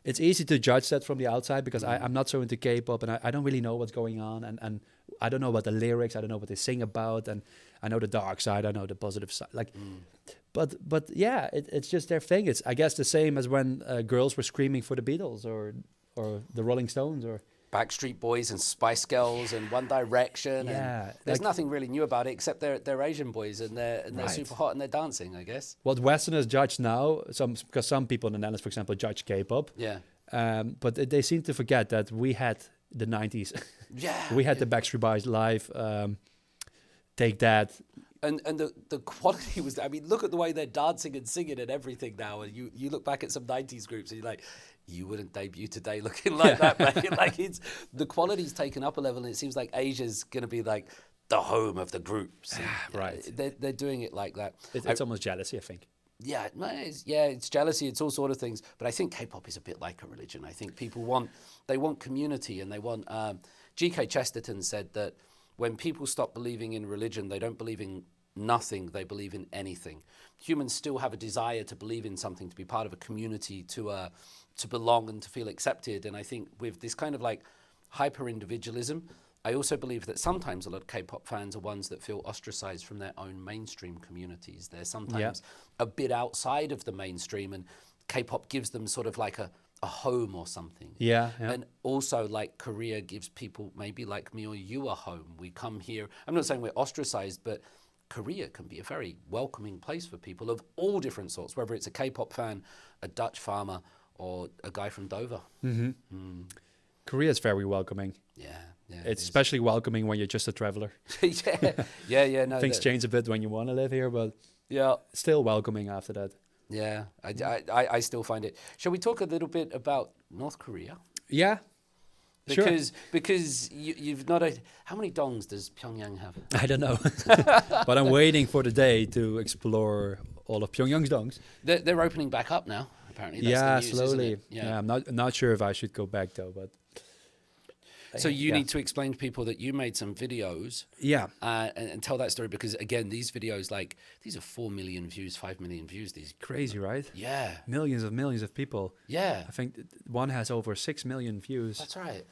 it's easy to judge that from the outside because I'm not so into K-pop and I don't really know what's going on. And I don't know about the lyrics. I don't know what they sing about. And I know the dark side. I know the positive side. But yeah, it's just their thing. It's, I guess, the same as when girls were screaming for the Beatles or the Rolling Stones or Backstreet Boys and Spice Girls and One Direction. Yeah, and there's nothing really new about it except they're Asian boys and they're super hot and they're dancing, I guess. What Westerners judge now, because some people in the Netherlands, for example, judge K-pop. Yeah. But they seem to forget that we had the 90s. Yeah. We had the Backstreet Boys live. Take That. And the quality was, I mean, look at the way they're dancing and singing and everything now. And you look back at some 90s groups and you're like, you wouldn't debut today looking like that, mate. Like, the quality's taken up a level and it seems like Asia's going to be like the home of the groups. Right. They're doing it like that. It's almost jealousy, I think. Yeah, it's jealousy. It's all sort of things. But I think K-pop is a bit like a religion. I think people want community and they want... G.K. Chesterton said that when people stop believing in religion, they don't believe in nothing, they believe in anything. Humans still have a desire to believe in something, to be part of a community, to belong and to feel accepted. And I think with this kind of like hyper-individualism, I also believe that sometimes a lot of K-pop fans are ones that feel ostracized from their own mainstream communities. They're sometimes a bit outside of the mainstream and K-pop gives them sort of like a home or something. Yeah. And also like Korea gives people maybe like me or you a home. We come here, I'm not saying we're ostracized, but Korea can be a very welcoming place for people of all different sorts, whether it's a K-pop fan, a Dutch farmer, or a guy from Dover. Korea is very welcoming. Yeah. It's especially welcoming when you're just a traveler. No, things change a bit when you want to live here, but still welcoming after that. Yeah, I still find it. Shall we talk a little bit about North Korea? Yeah, because you've not... How many dongs does Pyongyang have? I don't know, but I'm waiting for the day to explore all of Pyongyang's dongs. They're opening back up now, apparently. That's the news, slowly. Isn't it? Yeah, I'm not sure if I should go back though, but... So you need to explain to people that you made some videos, and tell that story because again, these videos, like these are 4 million views, 5 million views. These crazy, right? Yeah, millions of people. Yeah, I think one has over 6 million views. That's right.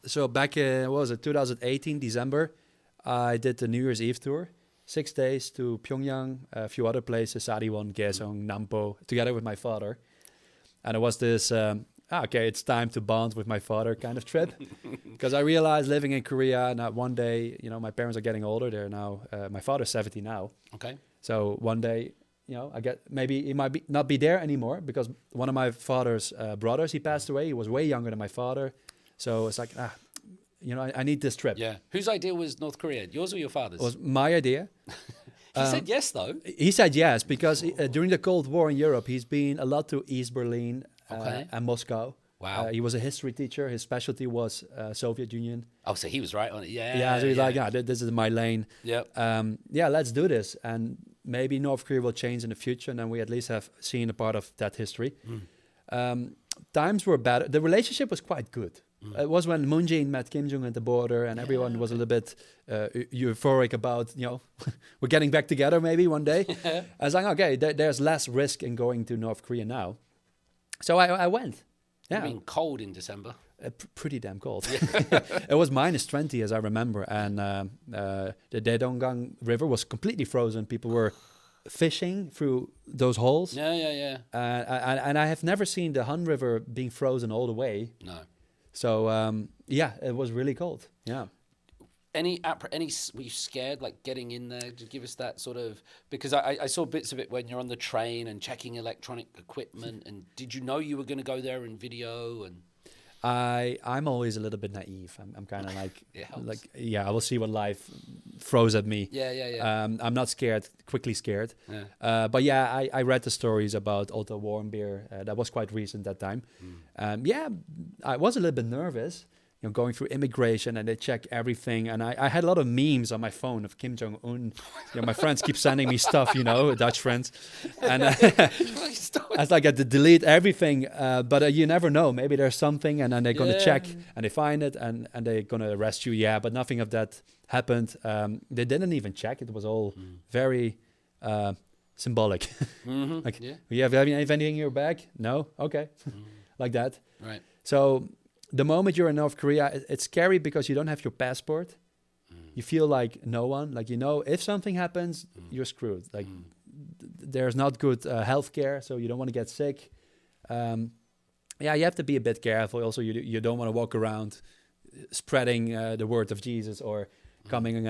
So back in 2018 December, I did the New Year's Eve tour, 6 days to Pyongyang, a few other places, Sariwon, Gaesong, Nampo, together with my father, and it was this. Okay, it's time to bond with my father kind of trip. Because I realized living in Korea, now one day, my parents are getting older. They're now, my father's 70 now. Okay. So one day, maybe he might not be there anymore because one of my father's brothers, he passed away. He was way younger than my father. So it's like, I need this trip. Yeah. Whose idea was North Korea? Yours or your father's? It was my idea. He said yes, though. He said yes because during the Cold War in Europe, he's been a lot to East Berlin. And Moscow. Wow. He was a history teacher. His specialty was Soviet Union. Oh, so he was right on it. Yeah. So he's like, this is my lane. Yep. Let's do this. And maybe North Korea will change in the future. And then we at least have seen a part of that history. Times were better. The relationship was quite good. It was when Moon Jae-in met Kim Jong-un at the border and everyone was a little bit euphoric about, we're getting back together maybe one day. I was like, okay, there's less risk in going to North Korea now. So I went. Yeah. It's been cold in December. Pretty damn cold. It was -20 as I remember. And the Daedonggang River was completely frozen. People were fishing through those holes. Yeah. And I have never seen the Han River being frozen all the way. No. So, it was really cold. Yeah. were you scared, like, getting in there? Did you give us that sort of, because I saw bits of it when you're on the train and checking electronic equipment, and did you know you were going to go there in video? And I'm always a little bit naive. I'm kind of I will see what life throws at me. Yeah. I'm not scared, quickly scared. Yeah. But yeah, I read the stories about Otto Warmbier. That was quite recent that time. Yeah, I was a little bit nervous. You know, going through immigration and they check everything. And I had a lot of memes on my phone of Kim Jong-un. You know, my friends keep sending me stuff, you know, Dutch friends. And I was like, I had to delete everything. But you never know. Maybe there's something and then they're going to check and they find it and they're going to arrest you. Yeah, but nothing of that happened. They didn't even check. It was all very symbolic. Like, you have anything in your bag? No? Okay. Like that. Right. So the moment you're in North Korea, it's scary because you don't have your passport. You feel like no one. Like, you know, if something happens, you're screwed. Like, there's not good healthcare, so you don't want to get sick. Yeah, you have to be a bit careful. Also, you don't want to walk around spreading the word of Jesus or coming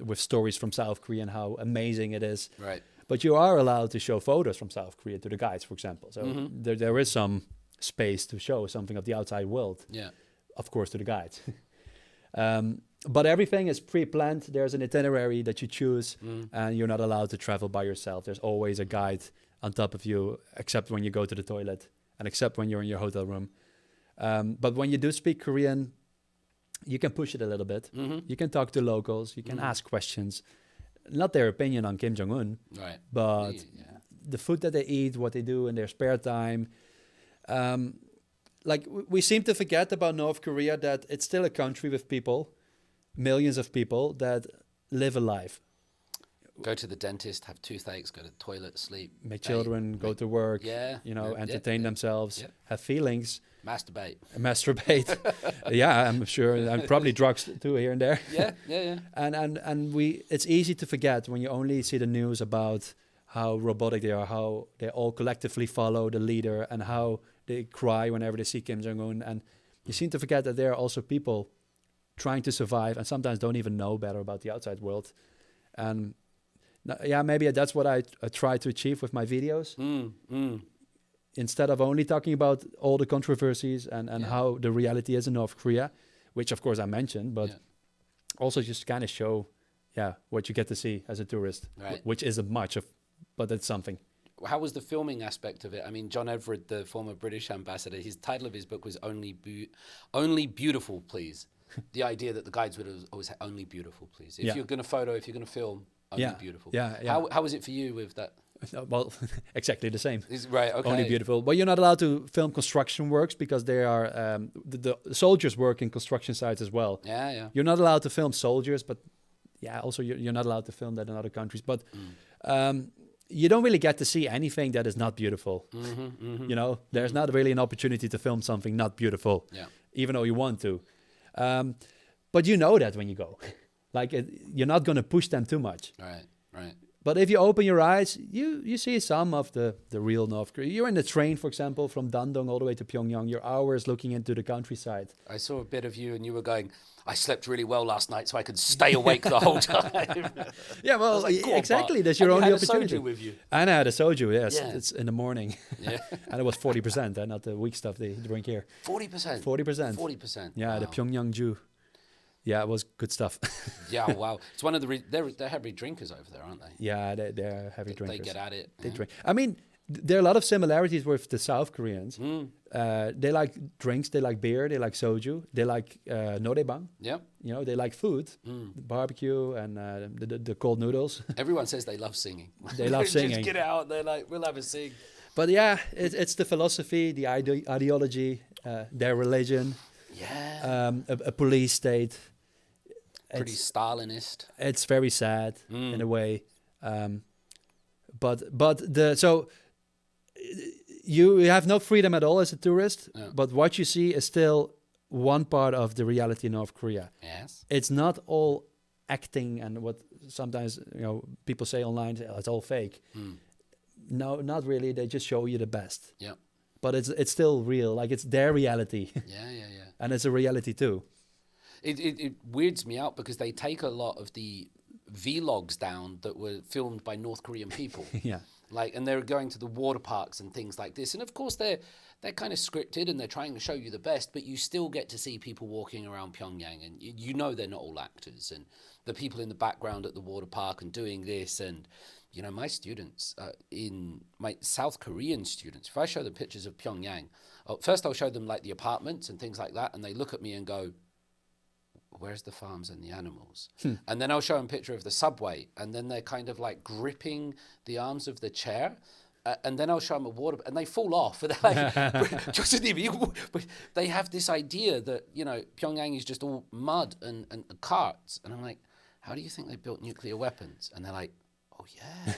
with stories from South Korea and how amazing it is. Right. But you are allowed to show photos from South Korea to the guides, for example. So there is some space to show something of the outside world. Yeah. Of course, to the guides. But everything is pre-planned. There's an itinerary that you choose, and you're not allowed to travel by yourself. There's always a guide on top of you, except when you go to the toilet and except when you're in your hotel room. But when you do speak Korean, you can push it a little bit. You can talk to locals. You can ask questions. Not their opinion on Kim Jong-un, right? But the food that they eat, what they do in their spare time. Like, we seem to forget about North Korea, that it's still a country with people, millions of people that live a life. Go to the dentist, have toothaches, go to the toilet, sleep. Make children, go to work, entertain themselves, have feelings. Masturbate. Yeah, I'm sure. And probably drugs too, here and there. Yeah. And it's easy to forget when you only see the news about how robotic they are, how they all collectively follow the leader, and how they cry whenever they see Kim Jong-un. And you seem to forget that there are also people trying to survive and sometimes don't even know better about the outside world. And yeah, maybe that's what I try to achieve with my videos. Instead of only talking about all the controversies and how the reality is in North Korea, which of course I mentioned, but also just kind of show what you get to see as a tourist, which isn't much of, but it's something. How was the filming aspect of it? I mean, John Everett, the former British ambassador, his title of his book was Only Beautiful, Please. The idea that the guides would always say, only beautiful, please. If you're going to photo, if you're going to film, only beautiful. Yeah. How was it for you with that? Well, exactly the same. Right, okay. Only beautiful. But you're not allowed to film construction works because they are the soldiers work in construction sites as well. Yeah. You're not allowed to film soldiers, but also you're not allowed to film that in other countries. But you don't really get to see anything that is not beautiful. You know, there's not really an opportunity to film something not beautiful, even though you want to. But you know that when you go, like you're not going to push them too much. Right. But if you open your eyes, you see some of the real North Korea. You're in the train, for example, from Dandong all the way to Pyongyang. You're hours looking into the countryside. I saw a bit of you and you were going, I slept really well last night so I could stay awake the whole time. Yeah, well, like, exactly. That's your only opportunity. You had a soju with you. And I had a soju, yes. Yeah. It's in the morning. Yeah. And it was 40%, not the weak stuff they drink here. 40%? 40%. Yeah, wow. The Pyongyang Ju. Yeah, it was good stuff. Yeah, wow. It's one of they're heavy drinkers over there, aren't they? Yeah, they're heavy drinkers. They get at it. They drink. I mean, there are a lot of similarities with the South Koreans. They like drinks, they like beer, they like soju, they like noraebang. Yeah. You know, they like food, barbecue and the cold noodles. Everyone says they love singing. They love singing. Just get out, they're like, we'll have a sing. But yeah, it's the philosophy, the ideology, their religion. Yeah. A police state. Pretty Stalinist. It's very sad in a way, but you have no freedom at all as a tourist. Yeah. But what you see is still one part of the reality in North Korea. Yes, it's not all acting and what sometimes people say online. It's all fake. No, not really. They just show you the best. Yeah, but it's still real. Like it's their reality. Yeah. And it's a reality too. It weirds me out because they take a lot of the vlogs down that were filmed by North Korean people. Yeah. Like, and they're going to the water parks and things like this. And of course, they're kind of scripted and they're trying to show you the best, but you still get to see people walking around Pyongyang, and you know they're not all actors. And the people in the background at the water park and doing this. And, you know, my students, my South Korean students, if I show them pictures of Pyongyang, first I'll show them like the apartments and things like that, and they look at me and go, where's the farms and the animals? And then I'll show them a picture of the subway, and then they're kind of like gripping the arms of the chair. And then I'll show them a water, and they fall off. And they're like, they have this idea that, you know, Pyongyang is just all mud and carts. And I'm like, how do you think they built nuclear weapons? And they're like, oh yeah,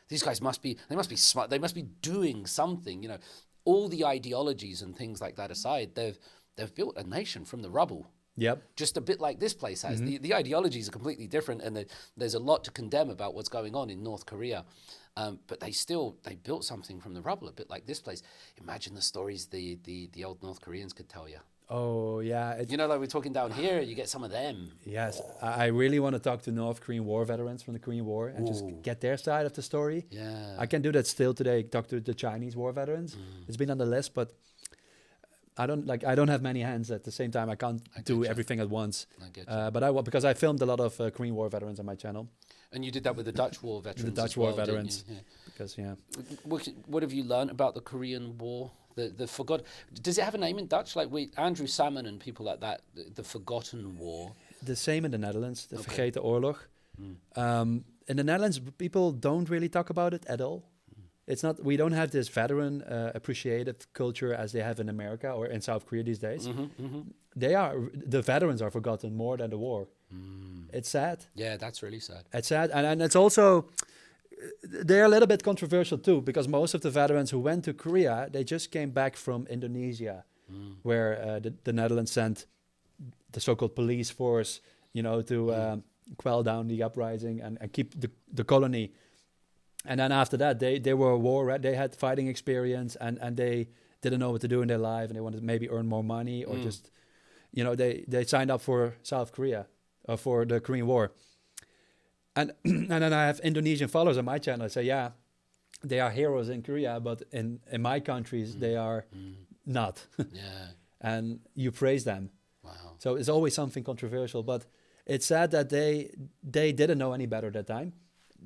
these guys must be smart. They must be doing something, you know. All the ideologies and things like that aside, they've built a nation from the rubble. Yep. Just a bit like this place has. The ideologies are completely different, and there's a lot to condemn about what's going on in North Korea. But they built something from the rubble, a bit like this place. Imagine the stories the old North Koreans could tell you. Oh, yeah. You know, like we're talking down here, you get some of them. Yes. I really want to talk to North Korean war veterans from the Korean War and just get their side of the story. Yeah. I can do that still today, talk to the Chinese war veterans. It's been on the list, but I don't have many hands at the same time. I can't do everything at once. I get you. But because I filmed a lot of Korean War veterans on my channel. And you did that with the Dutch war veterans. The Dutch war veterans. Yeah. Because what have you learned about the Korean War? The forgotten. Does it have a name in Dutch? Like Andrew Salmon and people like that. The Forgotten War. The same in the Netherlands. The Vergeten Oorlog. In the Netherlands, people don't really talk about it at all. It's not. We don't have this veteran appreciative culture as they have in America or in South Korea these days. The veterans are forgotten more than the war. It's sad. Yeah, that's really sad. It's sad, and it's also they're a little bit controversial too, because most of the veterans who went to Korea, they just came back from Indonesia, where the Netherlands sent the so-called police force, you know, to quell down the uprising and keep the colony. And then after that, they were a war. They had fighting experience, and they didn't know what to do in their life, and they wanted to maybe earn more money or just, you know, they signed up for South Korea or for the Korean War. And then I have Indonesian followers on my channel. I say, yeah, they are heroes in Korea, but in my countries they are not. Yeah. And you praise them. Wow. So it's always something controversial, but it's sad that they didn't know any better at that time.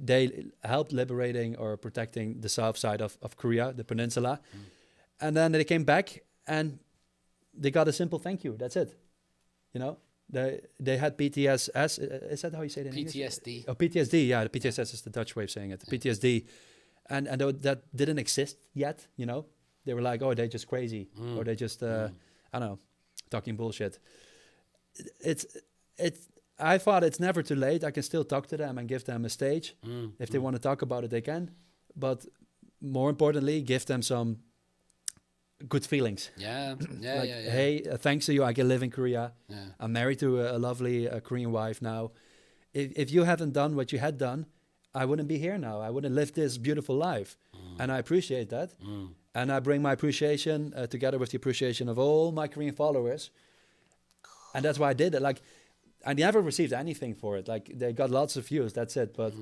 They helped liberating or protecting the south side of Korea, the peninsula. And then they came back and they got a simple thank you. That's it. You know, they had PTSS. Is that how you say it in English? PTSD. Oh, PTSD. Yeah, the PTSS is the Dutch way of saying it. The PTSD. And that didn't exist yet, you know. They were like, oh, they're just crazy. Or they just, I don't know, talking bullshit. I thought it's never too late. I can still talk to them and give them a stage. If they want to talk about it, they can. But more importantly, give them some good feelings. Yeah. Hey, thanks to you, I can live in Korea. Yeah. I'm married to a lovely Korean wife now. If you hadn't done what you had done, I wouldn't be here now. I wouldn't live this beautiful life. And I appreciate that. And I bring my appreciation together with the appreciation of all my Korean followers. And that's why I did it. Like, I never received anything for it. Like, they got lots of views, that's it. But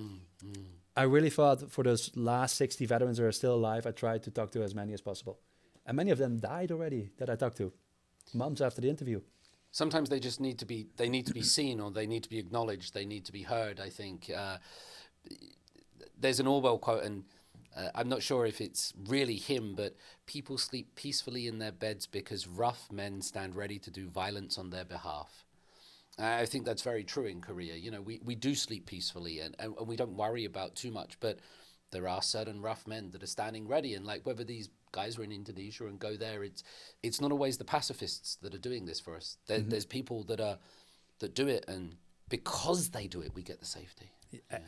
I really thought for those last 60 veterans who are still alive, I tried to talk to as many as possible. And many of them died already that I talked to, months after the interview. Sometimes they just need to be seen, or they need to be acknowledged. They need to be heard, I think. There's an Orwell quote, and I'm not sure if it's really him, but people sleep peacefully in their beds because rough men stand ready to do violence on their behalf. I think that's very true in Korea. You know, we do sleep peacefully and we don't worry about too much, but there are certain rough men that are standing ready. And like whether these guys are in Indonesia and go there, it's not always the pacifists that are doing this for us. There's people that do it, and because they do it, we get the safety.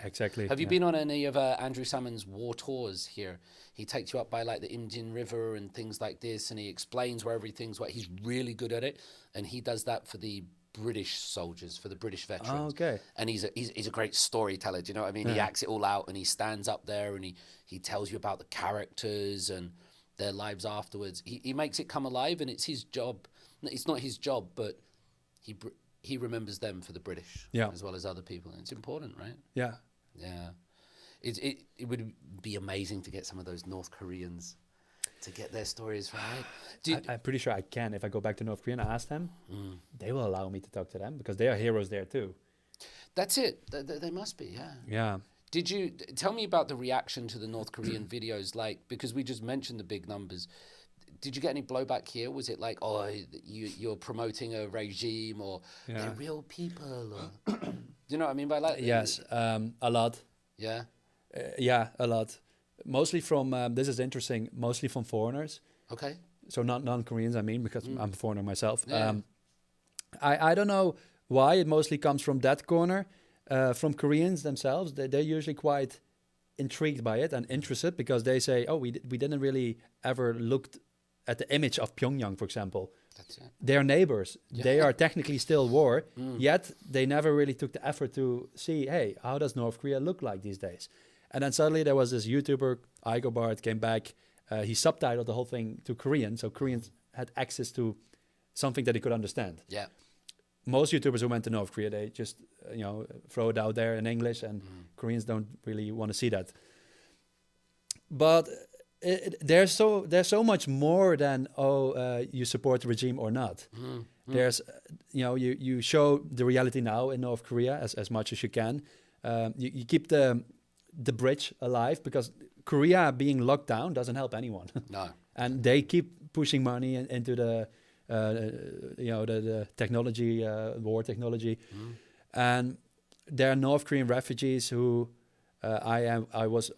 Exactly. Have you been on any of Andrew Salmon's war tours here? He takes you up by like the Indian River and things like this, and he explains where everything's what. He's really good at it, and he does that for the British soldiers, for the British veterans. Oh, okay. And he's a great storyteller. Do you know what I mean? He acts it all out, and he stands up there and he tells you about the characters and their lives afterwards. He makes it come alive, and it's his job. It's not his job, but he remembers them for the British as well as other people. And it's important, right? Yeah. Yeah. It would be amazing to get some of those North Koreans to get their stories right. I'm pretty sure I can. If I go back to North Korea and ask them, they will allow me to talk to them because they are heroes there too. That's it. They must be, yeah. Yeah. Did you tell me about the reaction to the North Korean videos? Like, because we just mentioned the big numbers. Did you get any blowback here? Was it like, oh, you're promoting a regime, or they're real people? Or, do you know what I mean by that? Yes, a lot. Yeah? Yeah, a lot. Mostly from, this is interesting, mostly from foreigners. Okay. So not non-Koreans, I mean, because I'm a foreigner myself. Yeah. I don't know why it mostly comes from that corner. From Koreans themselves, they're usually quite intrigued by it and interested because they say, oh, we didn't really ever looked at the image of Pyongyang, for example. That's it. They're neighbors. Yeah. They are technically still war, yet they never really took the effort to see, hey, how does North Korea look like these days? And then suddenly there was this YouTuber, iGoBart, came back. He subtitled the whole thing to Korean, so Koreans had access to something that they could understand. Yeah. Most YouTubers who went to North Korea, they just throw it out there in English, and Koreans don't really want to see that. But there's so much more than you support the regime or not. There's you show the reality now in North Korea as much as you can. You keep the bridge alive because Korea being locked down doesn't help anyone. No. And they keep pushing money into the technology, war technology, and there are North Korean refugees who I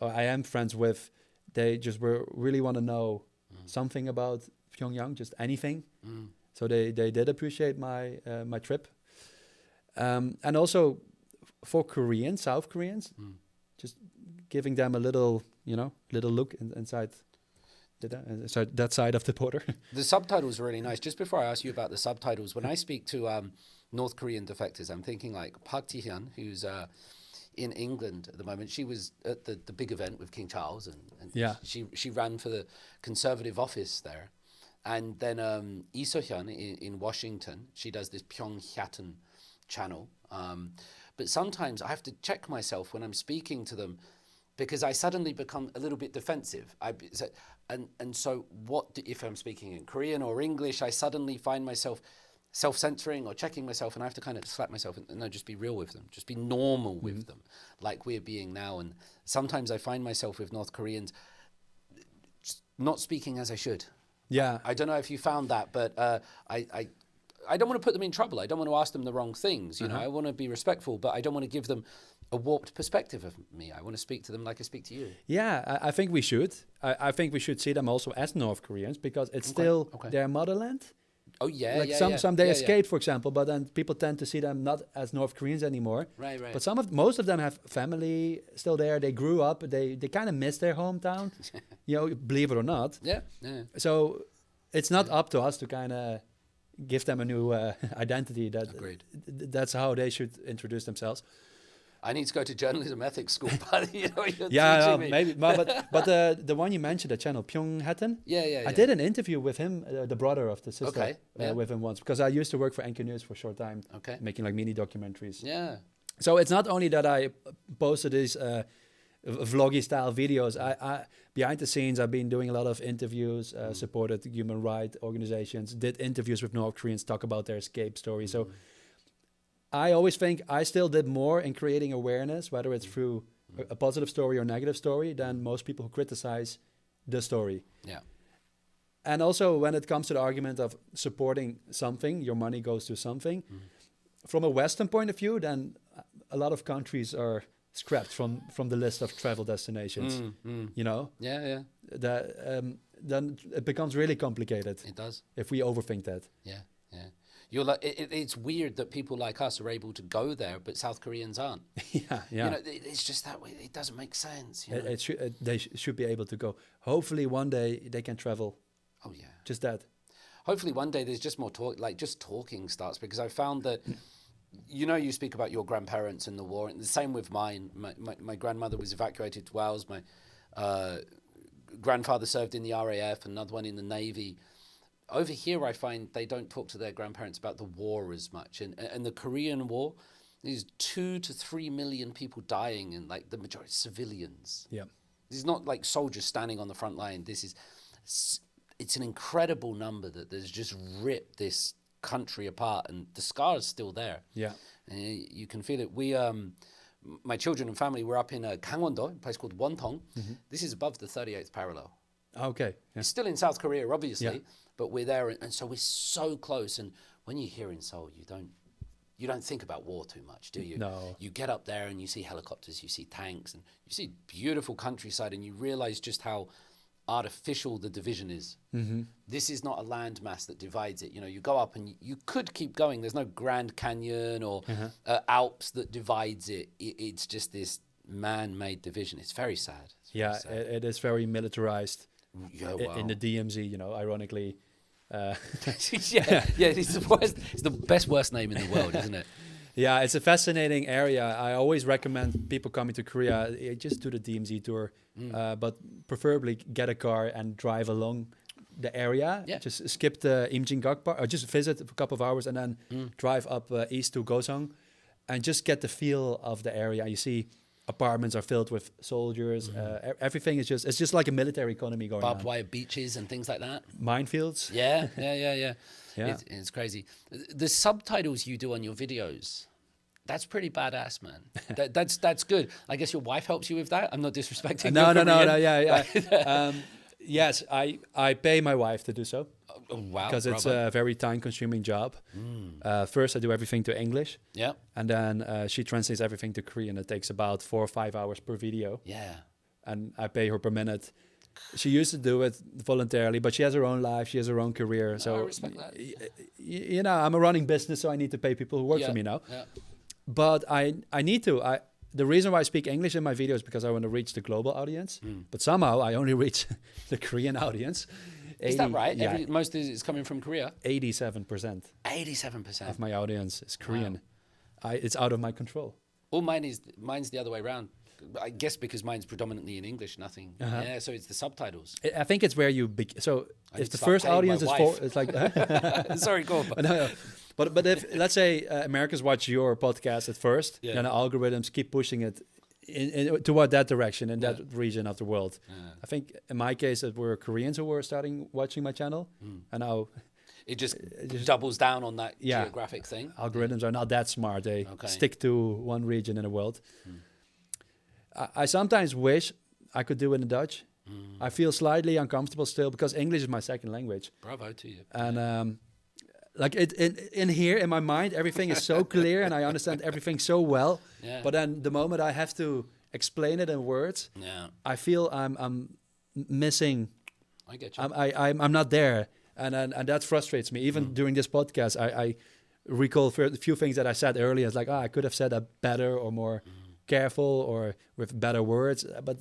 am friends with. They just really want to know something about Pyongyang, just anything. So they did appreciate my trip, and also for Koreans, South Koreans, just giving them a little look inside that side of the border. The subtitles are really nice. Just before I ask you about the subtitles, when I speak to North Korean defectors, I'm thinking like Park Ji-hyun, who's in England at the moment. She was at the big event with King Charles, and she ran for the Conservative office there. And then Lee So-hyun in Washington, she does this Pyongyang channel. But sometimes I have to check myself when I'm speaking to them because I suddenly become a little bit defensive. So what if I'm speaking in Korean or English, I suddenly find myself self-censoring or checking myself, and I have to kind of slap myself and no, just be real with them, just be normal with them, like we're being now. And sometimes I find myself with North Koreans just not speaking as I should. Yeah. I don't know if you found that, but I don't want to put them in trouble. I don't want to ask them the wrong things. You know, I want to be respectful, but I don't want to give them a warped perspective of me. I want to speak to them like I speak to you. Yeah, I think we should. I think we should see them also as North Koreans because it's still their motherland. Oh, yeah, like some they escaped, for example, but then people tend to see them not as North Koreans anymore. Right. But most of them have family still there. They grew up. They kind of miss their hometown, believe it or not. Yeah. So it's not up to us to kind of give them a new identity. Agreed. That's how they should introduce themselves. I need to go to journalism ethics school, but you're teaching me. Maybe. But the one you mentioned, the channel Pyongyang. Yeah. I did an interview with him, the brother of the sister, with him once because I used to work for NK News for a short time, making like mini documentaries. Yeah. So it's not only that I posted these vloggy style videos. I behind the scenes, I've been doing a lot of interviews, supported human rights organizations, did interviews with North Koreans, talk about their escape story. So I always think I still did more in creating awareness, whether it's through a positive story or negative story, than most people who criticize the story. Yeah. And also when it comes to the argument of supporting something, your money goes to something. From a Western point of view, then a lot of countries are scrapped from the list of travel destinations. Yeah. Then it becomes really complicated. It does. If we overthink that. Yeah. You're like, it's weird that people like us are able to go there, but South Koreans aren't. Yeah. It's just that way. It doesn't make sense. They should be able to go. Hopefully one day they can travel. Oh yeah. Just that. Hopefully one day there's just more talk, like just talking starts, because I found that, you speak about your grandparents and the war, and the same with mine. My grandmother was evacuated to Wales. My grandfather served in the RAF, another one in the Navy. over here, I find they don't talk to their grandparents about the war as much. And the Korean War, there's 2 to 3 million people dying, and like the majority civilians. Yeah. This is not like soldiers standing on the front line. It's an incredible number that has just ripped this country apart, and the scar is still there. Yeah. And you can feel it. My children and family were up in Gangwon-do, a place called Wonton. This is above the 38th parallel. Okay. Yeah. It's still in South Korea, obviously, but we're there, and so we're so close. And when you're here in Seoul, you don't think about war too much, do you? No. You get up there and you see helicopters, you see tanks, and you see beautiful countryside, and you realize just how artificial the division is. This is not a landmass that divides it. You go up and you could keep going. There's no Grand Canyon or Alps that divides it. It's just this man-made division. It's very sad. It is very militarized. Yeah, wow. In the DMZ, ironically. It's the best worst name in the world, isn't it? Yeah, it's a fascinating area. I always recommend people coming to Korea, just do the DMZ tour, but preferably get a car and drive along the area. Yeah. Just skip the Imjinggak Park, or just visit for a couple of hours and then drive up east to Gosong and just get the feel of the area. You see apartments are filled with soldiers. Everything is it's just like a military economy going on. Barbed wire beaches and things like that. Minefields. Yeah. Yeah. It's crazy. The subtitles you do on your videos, that's pretty badass, man. That's good. I guess your wife helps you with that. I'm not disrespecting. No. Yeah. Yes, I pay my wife to do so. Oh, wow. Because it's a very time-consuming job. First, I do everything to English. Yeah. And then she translates everything to Korean. It takes about 4 or 5 hours per video. Yeah. And I pay her per minute. She used to do it voluntarily, but she has her own life. She has her own career. So I respect that. I'm a running business, so I need to pay people who work for me now. Yeah. But I need to. The reason why I speak English in my videos is because I want to reach the global audience. But somehow I only reach the Korean audience. Is that right? Yeah. Most of it's coming from Korea? 87%. 87% of my audience is Korean. Wow. It's out of my control. Well, mine's the other way around. I guess because mine's predominantly in English, nothing. Yeah, so it's the subtitles. I think it's where you so if the first audience is it's like sorry, go on. No. But if let's say Americans watch your podcast at first, then the algorithms keep pushing it in toward that direction in that region of the world. I think in my case it were Koreans who were starting watching my channel, and now it just doubles down on that geographic thing. Algorithms are not that smart. They stick to one region in the world. I sometimes wish I could do it in Dutch. I feel slightly uncomfortable still because English is my second language. Bravo to you. And like in here in my mind, everything is so clear and I understand everything so well. Yeah. But then the moment I have to explain it in words, I feel I'm missing. I get you. I'm not there, and that frustrates me. Even during this podcast, I recall a few things that I said earlier. It's like, I could have said that better or more careful or with better words. But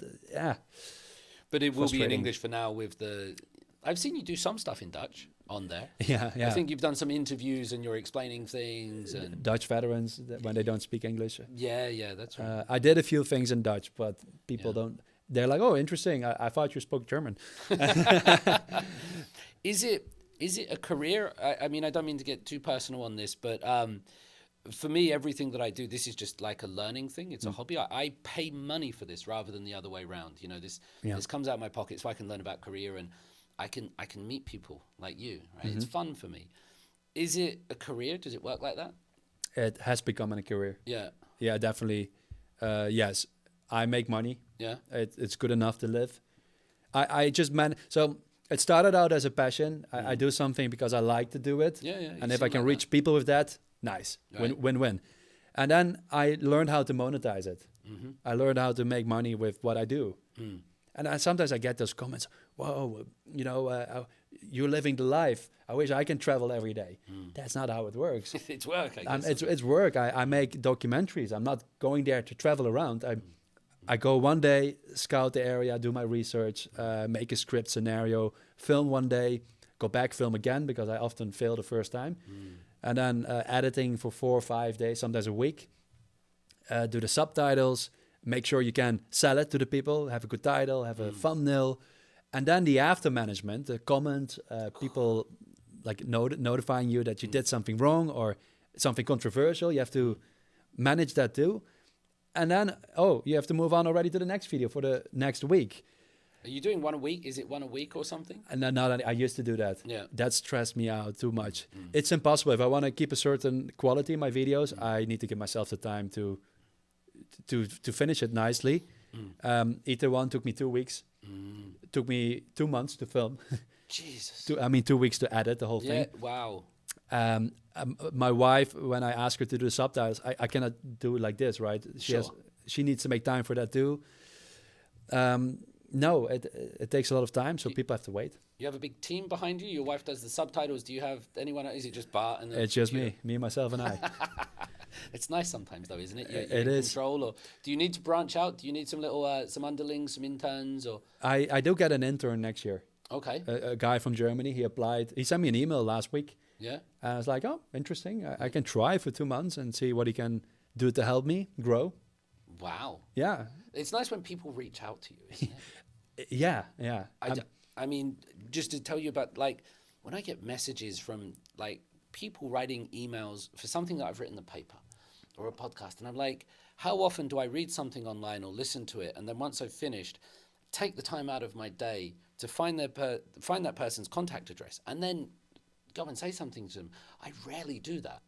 But it will be in English for now with the... I've seen you do some stuff in Dutch on there. Yeah. I think you've done some interviews and you're explaining things. And Dutch veterans, when they don't speak English. Yeah, that's right. I did a few things in Dutch, but people don't... They're like, oh, interesting. I thought you spoke German. Is it a career? I mean, I don't mean to get too personal on this, but for me, everything that I do, this is just like a learning thing. It's a hobby. I pay money for this rather than the other way around. You know, this comes out of my pocket so I can learn about Korea and I can meet people like you, right? It's fun for me. Is it a career? Does it work like that? It has become a career. Yeah. Yeah, definitely. Yes, I make money. Yeah. It's good enough to live. I just so it started out as a passion. I do something because I like to do it. Yeah. And if I can reach people with that, nice. Right. Win-win. And then I learned how to monetize it. I learned how to make money with what I do. And sometimes I get those comments, whoa, you're living the life. I wish I can travel every day. That's not how it works. It's work, I guess. It's work. I make documentaries. I'm not going there to travel around. I go one day, scout the area, do my research, make a script scenario, film one day, go back, film again, because I often fail the first time. And then editing for 4 or 5 days, sometimes a week. Do the subtitles, make sure you can sell it to the people, have a good title, have a thumbnail. And then the after management, the comment, people like notifying you that you did something wrong or something controversial. You have to manage that too. And then, you have to move on already to the next video for the next week. Are you doing one a week? Is it one a week or something? And then, I used to do that. Yeah. That stressed me out too much. It's impossible. If I want to keep a certain quality in my videos, I need to give myself the time to finish it nicely. Ether one took me 2 weeks. Took me 2 months to film. Jesus. 2 weeks to edit the whole thing. Wow. My wife, when I ask her to do the subtitles, I cannot do it like this, right? She needs to make time for that too. No, it takes a lot of time, so people have to wait. You have a big team behind you? Your wife does the subtitles. Do you have anyone? Is it just Bart? It's just me, myself, and I. It's nice sometimes, though, isn't it? It is. Control, or do you need to branch out? Do you need some little, some underlings, some interns, or? I do get an intern next year. Okay. A guy from Germany. He applied. He sent me an email last week. Yeah. And I was like, oh, interesting. I can try for 2 months and see what he can do to help me grow. Wow. Yeah. It's nice when people reach out to you, isn't it? Yeah. I mean, just to tell you about, like, when I get messages from, like, people writing emails for something that I've written in the paper or a podcast, and I'm like, how often do I read something online or listen to it, and then once I've finished, take the time out of my day to find that person's contact address, and then go and say something to them? I rarely do that.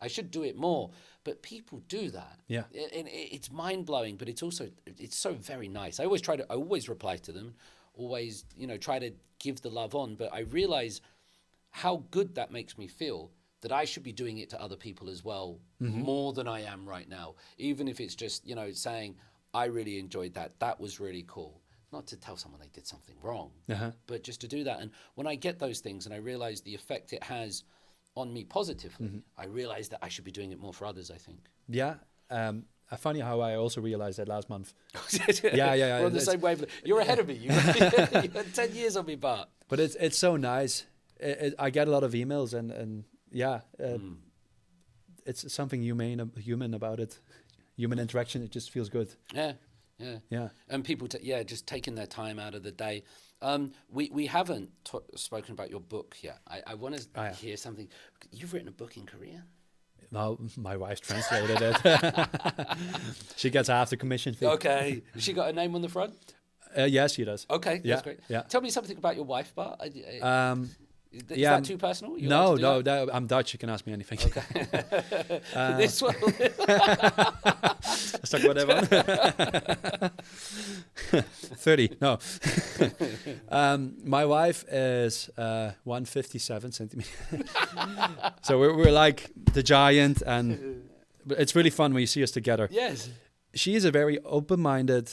I should do it more, but people do that. Yeah. It's mind-blowing, but it's so very nice. I always reply to them, always, try to give the love on, but I realize how good that makes me feel, that I should be doing it to other people as well, more than I am right now. Even if it's just, saying, I really enjoyed that. That was really cool. Not to tell someone they did something wrong, but just to do that. And when I get those things and I realize the effect it has on me positively, I realize that I should be doing it more for others, I think. Yeah. Funny how I also realized that last month. Yeah. We're on the same wavelength. You're ahead of me. You had 10 years on me, Bart. But it's so nice. I get a lot of emails and it's something human about it. Human interaction, it just feels good. Yeah. And people, just taking their time out of the day. We haven't spoken about your book yet. I want to hear something. You've written a book in Korean? No, my wife translated it. She gets half the commission fee. Okay. Has she got a name on the front? Yes, she does. Okay, that's great. Yeah. Tell me something about your wife, Bart. Is that too personal? No, I'm Dutch. You can ask me anything. Okay. This one. Let's talk about that one. 30. No. My wife is 157 centimeters. So we're like the giant, and it's really fun when you see us together. Yes. She is a very open-minded,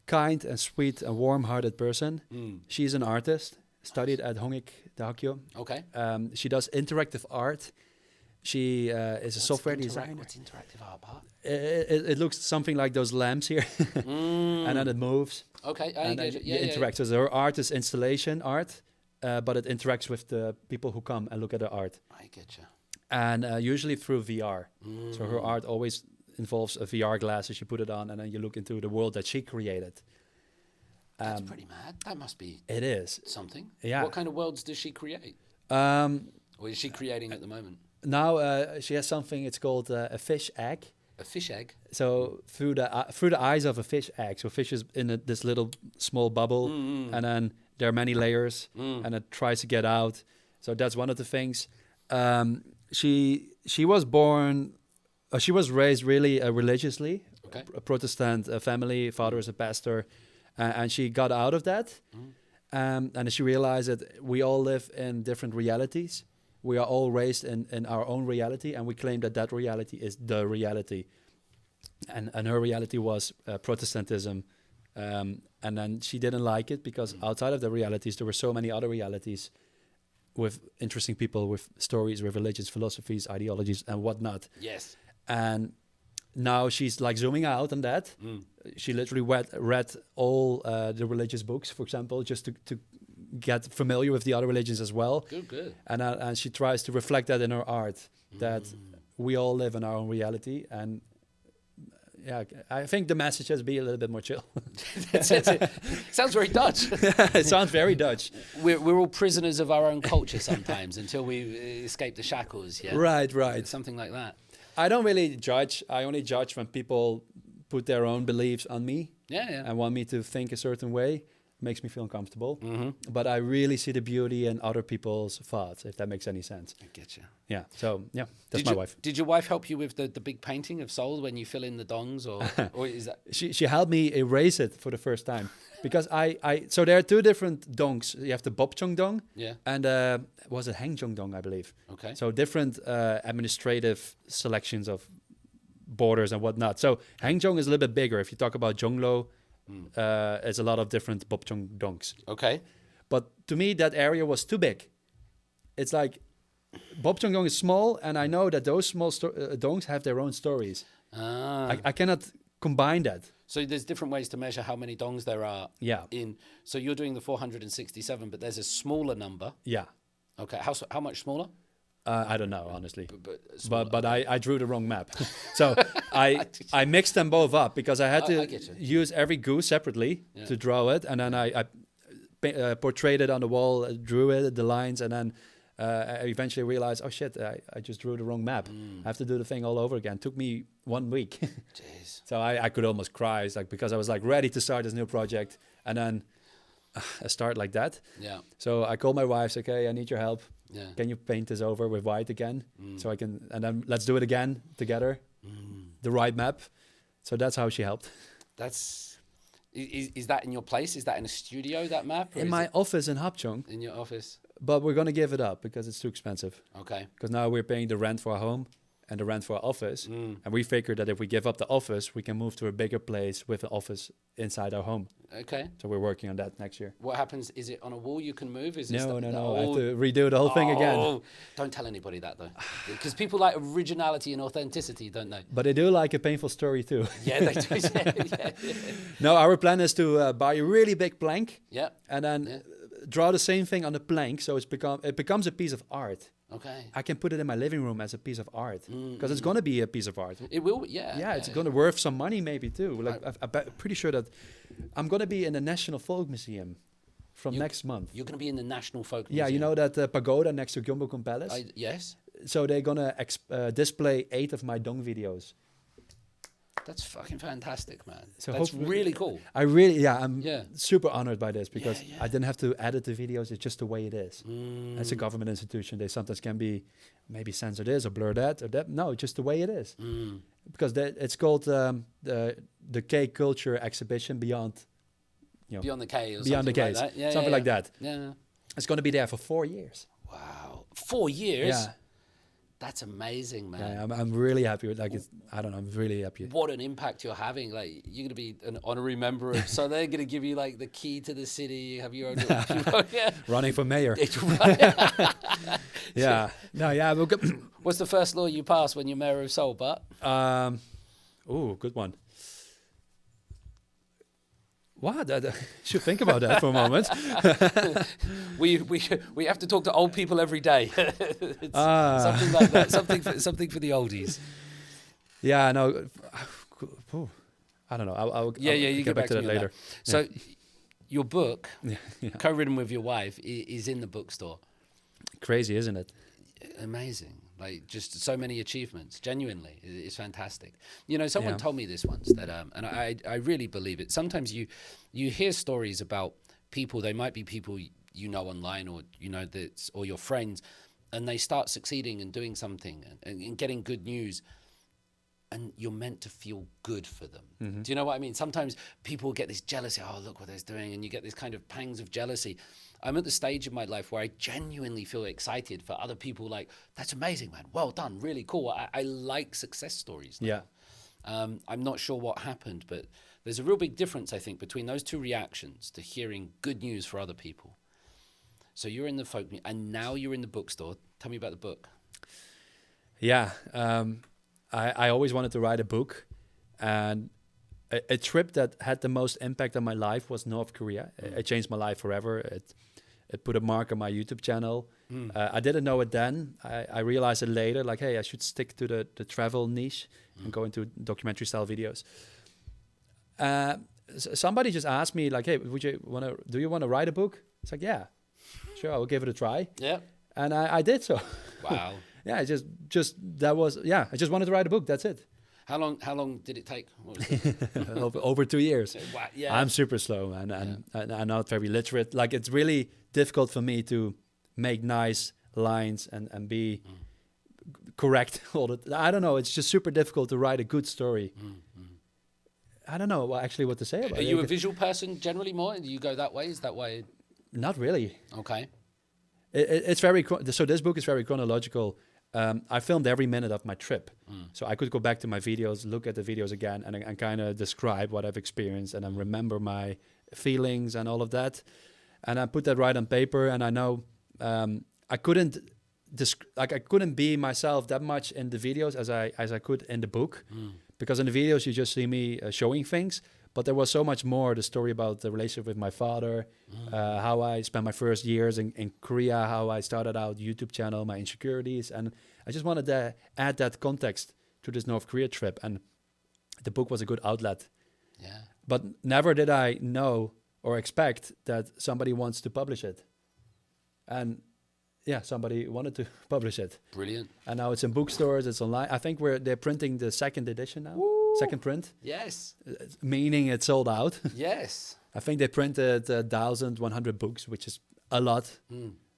kind and sweet and warm-hearted person. She's an artist. Studied at Hongik. Okay. She does interactive art. She is a software designer. What's interactive art, Bart? It looks something like those lamps here, and then it moves. Okay, I engage it. You interact. So her art is installation art, but it interacts with the people who come and look at the art. I get you. And usually through VR. So her art always involves a VR glasses. You put it on, and then you look into the world that she created. That's pretty mad. That must be. It is something. Yeah. What kind of worlds does she create? Or is she creating at the moment? Now she has something. It's called a fish egg. A fish egg. So through the eyes of a fish egg. So fish is in this little small bubble, and then there are many layers, and it tries to get out. So that's one of the things. She was born. She was raised really religiously. Okay. A Protestant family. Father is a pastor. And she got out of that, and she realized that we all live in different realities. We are all raised in our own reality, and we claim that reality is the reality. And her reality was Protestantism. And then she didn't like it because outside of the realities, there were so many other realities with interesting people, with stories, with religions, philosophies, ideologies, and whatnot. Yes. And now she's like zooming out on that. She literally read all the religious books, for example, just to get familiar with the other religions as well. Good. And she tries to reflect that in her art, that we all live in our own reality. And yeah, I think the message has to be a little bit more chill. It sounds very Dutch. It sounds very Dutch. We're all prisoners of our own culture sometimes until we escape the shackles. Yeah, Right. Something like that. I don't really judge. I only judge when people put their own beliefs on me. Yeah. And want me to think a certain way. Makes me feel uncomfortable. Mm-hmm. But I really see the beauty in other people's thoughts, if that makes any sense. I get you. Yeah. So yeah, that's my wife. Did your wife help you with the big painting of Seoul when you fill in the dongs, or is that? She helped me erase it for the first time because I so there are two different dongs. You have the Bopchong dong, and was it Hangjong dong, I believe. Okay. So different administrative selections of borders and whatnot. So Hangjong is a little bit bigger. If you talk about Jonglo, it's a lot of different Bopchong dongs. Okay. But to me, that area was too big. It's like Bopchong dong is small, and I know that those small dongs have their own stories. I cannot combine that. So there's different ways to measure how many dongs there are. Yeah. So you're doing the 467, but there's a smaller number. Yeah. Okay. How much smaller? I don't know, honestly. But okay. I drew the wrong map. So I mixed them both up because I had to use every goose separately to draw it. And then I portrayed it on the wall, drew it, the lines, and then I eventually realized, oh shit, I just drew the wrong map. I have to do the thing all over again. Took me 1 week. Jeez. So I could almost cry. It's like because I was like ready to start this new project. And then I start like that. Yeah. So I called my wife, said, okay, I need your help. Yeah. Can you paint this over with white again? So I can, and then let's do it again together. The right map. So that's how she helped. Is that in your place? Is that in a studio, that map? In my office in Hapjeong. In your office? But we're going to give it up because it's too expensive. Okay. Because now we're paying the rent for our home and the rent for our office. And we figured that if we give up the office, we can move to a bigger place with an office inside our home. Okay. So we're working on that next year. What happens? Is it on a wall you can move? Is No. I have to redo the whole thing again. Don't tell anybody that, though. Because people like originality and authenticity, don't they? But they do like a painful story, too. Yeah, they do. Yeah. No, our plan is to buy a really big plank. Yeah. And then draw the same thing on the plank. So it becomes a piece of art. Okay. I can put it in my living room as a piece of art because it's going to be a piece of art. It will, yeah. Yeah, it's going to worth some money maybe too. Like I'm pretty sure that I'm going to be in the National Folk Museum from next month. You're going to be in the National Folk Museum? Yeah, you know that pagoda next to Gyeongbokgung Palace? Yes. So they're going to display 8 of my dong videos. That's fucking fantastic, man. So that's really cool. I'm super honored by this because I didn't have to edit the videos. It's just the way it is. It's a government institution. They sometimes can be maybe censor this or blur that or that. No, just the way it is. Because it's called the K Culture Exhibition Beyond. Beyond the K or Beyond the something Ks. like that. Something like that. Yeah. It's going to be there for 4 years. Wow. 4 years? Yeah. That's amazing, man. Yeah, I'm really happy with I'm really happy. What an impact you're having. Like, you're going to be an honorary member of, so they're going to give you like the key to the city, you have your own little Running for mayor. Yeah. No, yeah. What's the first law you pass when you're mayor of Seoul, Bart? Good one. What? I should think about that for a moment. we have to talk to old people every day. Something like that. Something for the oldies. Yeah. No. I don't know. I'll get back to that later. So, your book, co-written with your wife, is in the bookstore. Crazy, isn't it? Amazing. Like, just so many achievements. Genuinely, it's fantastic. Someone told me this once that, and I really believe it. Sometimes you hear stories about people. They might be people you know online, or or your friends, and they start succeeding and doing something and getting good news, and you're meant to feel good for them. Mm-hmm. Do you know what I mean? Sometimes people get this jealousy. Oh, look what they're doing, and you get this kind of pangs of jealousy. I'm at the stage in my life where I genuinely feel excited for other people. Like, that's amazing, man. Well done. Really cool. I like success stories. Yeah. I'm not sure what happened, but there's a real big difference, I think, between those two reactions to hearing good news for other people. So you're in the folk, and now you're in the bookstore. Tell me about the book. Yeah. I always wanted to write a book, and a trip that had the most impact on my life was North Korea. It changed my life forever. it put a mark on my YouTube channel. I didn't know it then. I realized it later, like, hey, I should stick to the travel niche and go into documentary style videos. Somebody just asked me, like, hey, do you want to write a book? It's like, yeah, sure, I'll give it a try. Yeah. And I did so. Wow. Yeah, I just wanted to write a book. That's it. How long did it take? What was it? Over 2 years. Wow, yeah. I'm super slow and I'm not very literate. Like, it's really difficult for me to make nice lines and be correct all the I don't know. It's just super difficult to write a good story. I don't know actually what to say about it. Are you a visual person generally more? Do you go that way? Is that why? Not really. Okay. It's very so this book is very chronological. I filmed every minute of my trip, so I could go back to my videos, look at the videos again, and kind of describe what I've experienced, and then remember my feelings and all of that, and I put that right on paper. And I know I couldn't be myself that much in the videos as I could in the book, because in the videos you just see me showing things. But there was so much more, the story about the relationship with my father, how I spent my first years in Korea, how I started out YouTube channel, my insecurities. And I just wanted to add that context to this North Korea trip. And the book was a good outlet. Yeah. But never did I know or expect that somebody wants to publish it. And yeah, somebody wanted to publish it. Brilliant. And now it's in bookstores, it's online. I think they're printing the second edition now. Woo! Second print. Yes. Meaning it's sold out. Yes. I think they printed 1,100 books, which is a lot,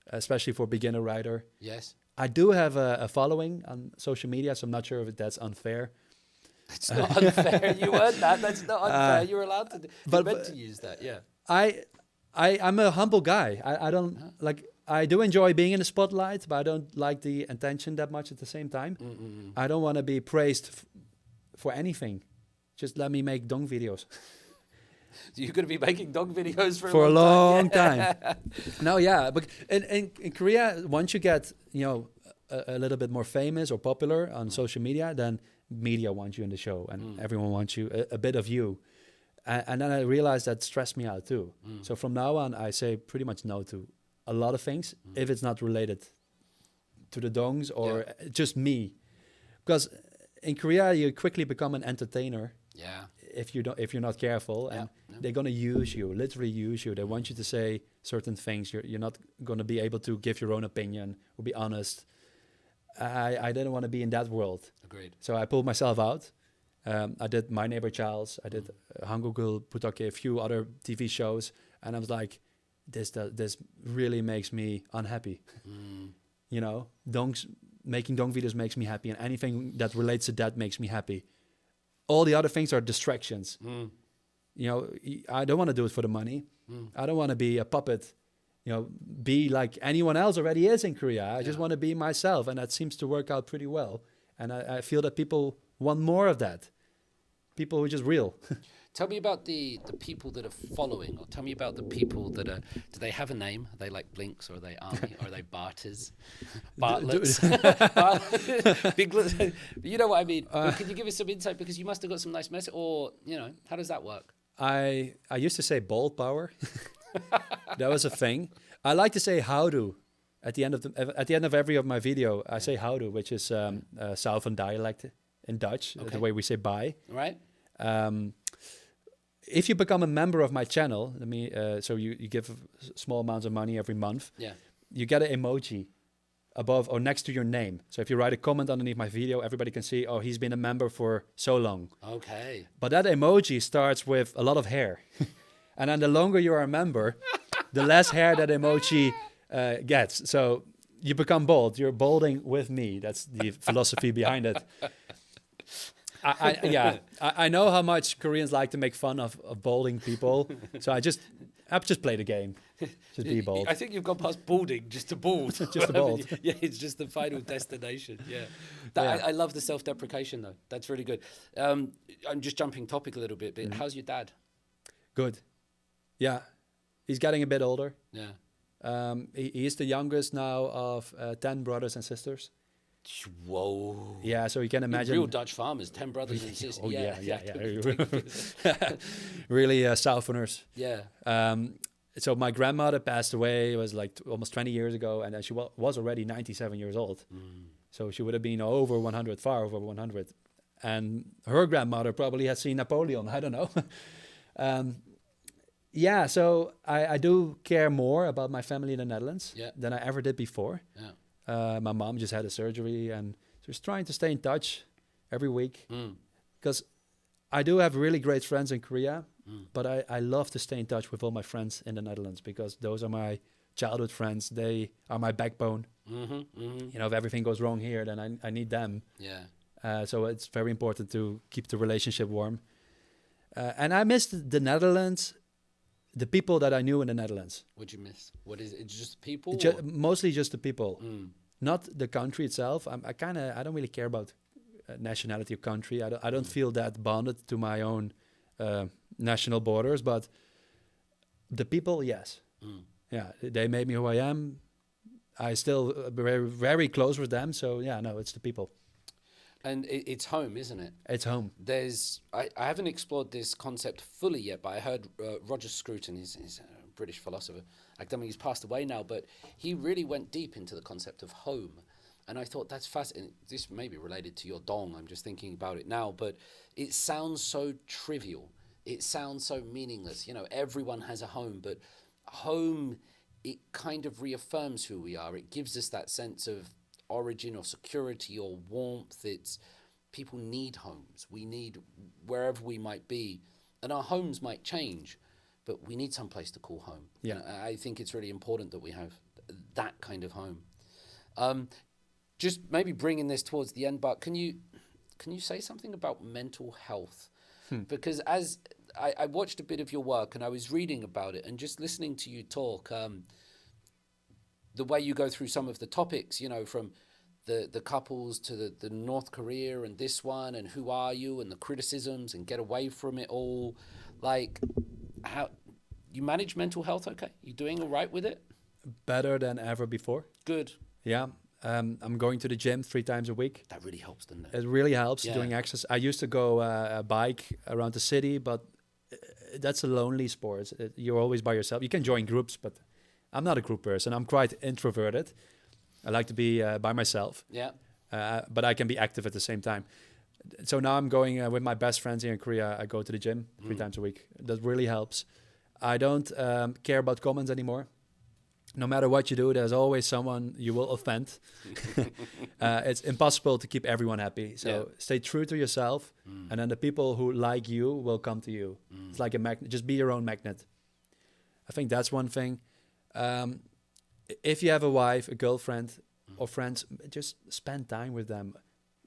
especially for a beginner writer. Yes. I do have a following on social media, so I'm not sure if that's unfair. It's not unfair. You earned that. That's not unfair. You're allowed to. You're meant to use that. Yeah. I'm a humble guy. I don't like. I do enjoy being in the spotlight, but I don't like the attention that much at the same time. I don't want to be praised for anything. Just let me make dong videos. You're going to be making dong videos for a long time. No, yeah, but in Korea, once you get a little bit more famous or popular on social media, then media wants you in the show, and everyone wants you a bit of you. And then I realized that stressed me out too. So from now on, I say pretty much no to a lot of things if it's not related to the dongs or just me, because in Korea you quickly become an entertainer. Yeah. If you're not careful, and they're gonna literally use you. They want you to say certain things. You're not gonna be able to give your own opinion or be honest. I didn't want to be in that world. Agreed. So I pulled myself out. I did My Neighbor Charles. I did Hangul Putake, a few other TV shows, and I was like, this really makes me unhappy. Making dong videos makes me happy, and anything that relates to that makes me happy. All the other things are distractions. I don't want to do it for the money. I don't want to be a puppet, be like anyone else already is in Korea. I just want to be myself, and that seems to work out pretty well. And I feel that people want more of that. People who are just real. Tell me about the people that are following, or tell me about the people that are, do they have a name? Are they like Blinks, or are they Army, or are they Barters? Bartlets? You know what I mean? Can you give us some insight? Because you must have got some nice message, or, how does that work? I used to say bald power. That was a thing. I like to say howdo. At the end of every of my video, I say howdo, which is Southern dialect in Dutch, the way we say bye. Right. If you become a member of my channel, so you give small amounts of money every month, you get an emoji above or next to your name. So if you write a comment underneath my video, everybody can see, oh, he's been a member for so long. Okay. But that emoji starts with a lot of hair. And then the longer you are a member, the less hair that emoji gets. So you become bald. You're balding with me. That's the philosophy behind it. I know how much Koreans like to make fun of balding people, so I just play the game, just be bald. I think you've gone past balding just to bald. Just to bald. Yeah, it's just the final destination. Yeah, I love the self-deprecation though. That's really good. I'm just jumping topic a little bit, but how's your dad? Good. Yeah, he's getting a bit older. Yeah. He is the youngest now of 10 brothers and sisters. Whoa. Yeah, so you can imagine. Real Dutch farmers, 10 brothers and sisters. Oh, yeah. Really Southerners. Yeah. so my grandmother passed away. It was like almost 20 years ago, and then she was already 97 years old. So she would have been over 100, far over 100. And her grandmother probably has seen Napoleon. I don't know. Yeah, so I do care more about my family in the Netherlands than I ever did before. My mom just had a surgery, and just trying to stay in touch every week. Because I do have really great friends in Korea, but I love to stay in touch with all my friends in the Netherlands, because those are my childhood friends. They are my backbone. You know, if everything goes wrong here, then I need them. So it's very important to keep the relationship warm. And I missed the Netherlands, the people that I knew in the Netherlands. What'd you miss? What is it? Just people? Mostly just the people, not the country itself. I don't really care about nationality or country. I don't feel that bonded to my own national borders, but the people, yes. Yeah, they made me who I am. I still very, very close with them. So yeah, no, it's the people. And it's home, isn't it? It's home. I haven't explored this concept fully yet, but I heard Roger Scruton, he's a British philosopher, academic, he's passed away now, but he really went deep into the concept of home. And I thought that's fascinating. This may be related to your dong, I'm just thinking about it now, but it sounds so trivial. It sounds so meaningless. You know, everyone has a home, but home, it kind of reaffirms who we are. It gives us that sense of origin or security or warmth. It's people need homes. We need wherever we might be, and our homes might change, but we need some place to call home. Yeah, and I think it's really important that we have that kind of home. Just maybe bringing this towards the end, but can you say something about mental health? Because as I watched a bit of your work and I was reading about it and just listening to you talk, the way you go through some of the topics, you know, from the couples to the North Korea and this one and who are you and the criticisms and get away from it all, like how you manage mental health. Okay, you doing all right with it? Better than ever before. Good. Yeah. I'm going to the gym 3 times a week. That really helps, doesn't it? It really helps doing exercise. I used to go bike around the city, but that's a lonely sport. You're always by yourself. You can join groups, but I'm not a group person. I'm quite introverted. I like to be by myself. Yeah. But I can be active at the same time. So now I'm going with my best friends here in Korea. I go to the gym 3 times a week. That really helps. I don't care about comments anymore. No matter what you do, there's always someone you will offend. It's impossible to keep everyone happy. So stay true to yourself, and then the people who like you will come to you. It's like a magnet. Just be your own magnet. I think that's one thing. If you have a wife, a girlfriend, or friends, just spend time with them.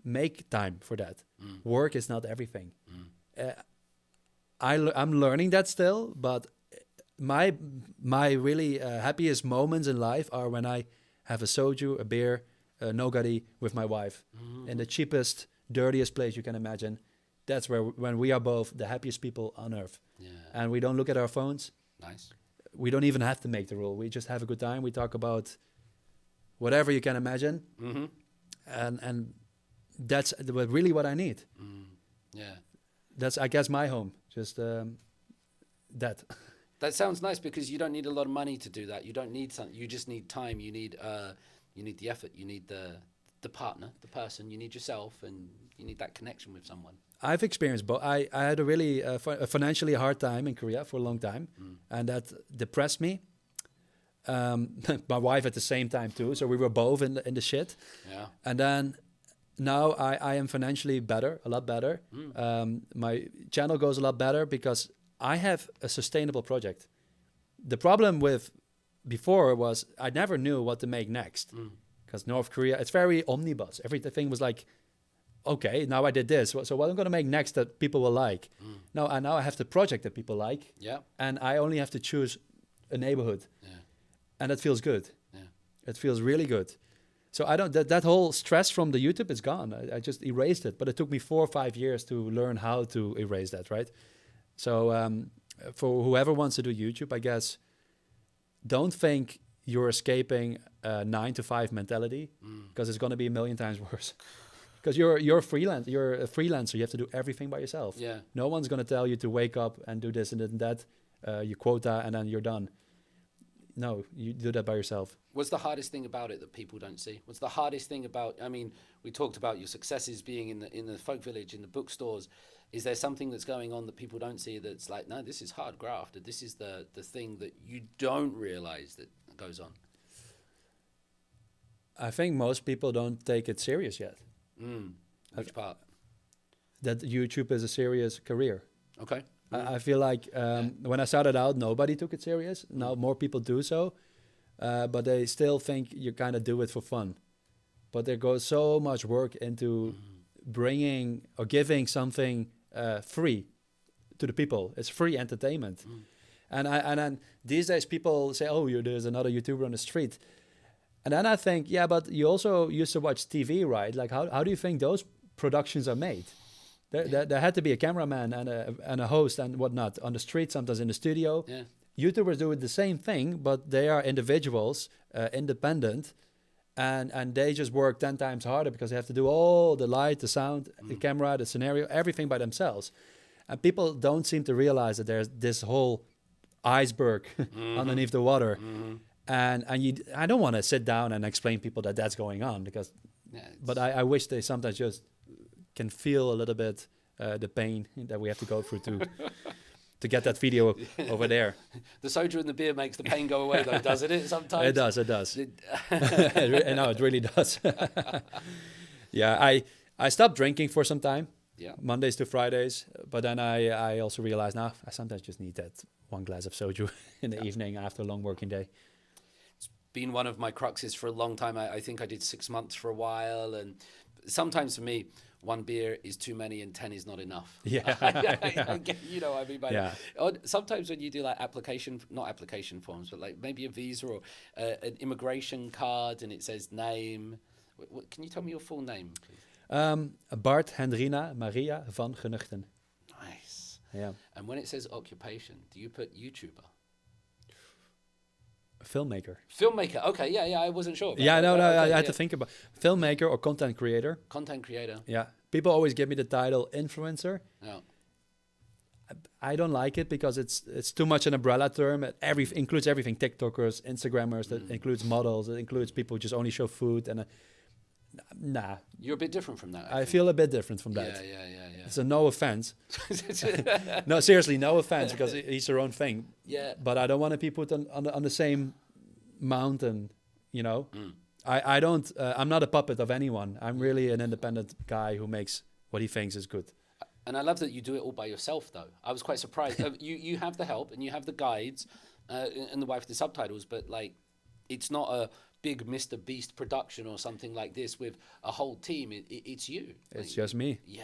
Make time for that. Work is not everything. I'm learning that still, but my really happiest moments in life are when I have a soju, a beer, a nogari with my wife in the cheapest, dirtiest place you can imagine. That's when we are both the happiest people on earth. Yeah. And we don't look at our phones. Nice. We don't even have to make the rule. We just have a good time. We talk about whatever you can imagine. And that's really what I need. Yeah. That's, I guess, my home. Just that. That sounds nice because you don't need a lot of money to do that. You don't need something. You just need time. You need the effort. You need the partner, the person. You need yourself, and you need that connection with someone. I've experienced both. I had a really financially hard time in Korea for a long time, and that depressed me. My wife at the same time too. So we were both in the shit. Yeah. And then now I am financially better, a lot better. My channel goes a lot better because I have a sustainable project. The problem with before was I never knew what to make next. Because North Korea, it's very omnibus. Everything was like, okay, now I did this. So what I'm going to make next that people will like? Now I have the project that people like. Yeah. And I only have to choose a neighborhood. Yeah. And that feels good. Yeah. It feels really good. So I don't, that whole stress from the YouTube is gone. I just erased it. But it took me 4 or 5 years to learn how to erase that, right? So for whoever wants to do YouTube, I guess, don't think you're escaping a 9-to-5 mentality, because it's going to be a million times worse. Because you're a freelancer. You have to do everything by yourself. Yeah. No one's going to tell you to wake up and do this and that, your quota, and then you're done. no, you do that by yourself. What's the hardest thing about it that people don't see? What's the hardest thing about? I mean, we talked about your successes being in the folk village, in the bookstores. Is there something that's going on that people don't see that's like, no, this is hard graft, or this is the thing that you don't realize that goes on? I think most people don't take it serious yet. Which part? That YouTube is a serious career. Okay. I feel like when I started out, nobody took it serious. Now more people do so, but they still think you kind of do it for fun. But there goes so much work into bringing or giving something free to the people. It's free entertainment. And then these days people say, oh, there's another YouTuber on the street. And then I think, yeah, but you also used to watch TV, right? Like, how do you think those productions are made? There had to be a cameraman and a host and whatnot on the street, sometimes in the studio. Yeah. YouTubers do the same thing, but they are individuals, independent, and they just work 10 times harder because they have to do all the light, the sound, the camera, the scenario, everything by themselves. And people don't seem to realize that there's this whole iceberg underneath the water. And I don't want to sit down and explain people that that's going on because, but I wish they sometimes just can feel a little bit the pain that we have to go through to get that video over there. The soda and the beer makes the pain go away, though, doesn't it? Sometimes it does. No, it really does. Yeah, I stopped drinking for some time. Yeah, Mondays to Fridays, but then I also realized now I sometimes just need that one glass of soju in the evening after a long working day. Been one of my cruxes for a long time. I think I did 6 months for a while, and sometimes for me, one beer is too many and 10 is not enough. Yeah, I get, you know, I mean, by that. Sometimes when you do like not application forms, but like maybe a visa or an immigration card, and it says name. Can you tell me your full name, please? Bart Hendrina Maria van Genugten. Nice. Yeah. And when it says occupation, do you put YouTuber? Filmmaker. Okay, yeah, I wasn't sure. Yeah, no, I had to think about filmmaker or content creator. Content creator. Yeah, people always give me the title influencer. No. I don't like it because it's too much an umbrella term. It includes everything: TikTokers, Instagrammers. That includes models. It includes people who just only show food. And nah, you're a bit different from that. I feel a bit different from that. Yeah. It's a no offense. No, seriously, no offense, because it's their own thing. Yeah. But I don't want to be put on the same mountain. You know, I don't. I'm not a puppet of anyone. I'm really an independent guy who makes what he thinks is good. And I love that you do it all by yourself, though. I was quite surprised. You have the help and you have the guides and the wife with the subtitles, but like, it's not a big Mr. Beast production or something like this with a whole team. It's you. It's just me. Yeah.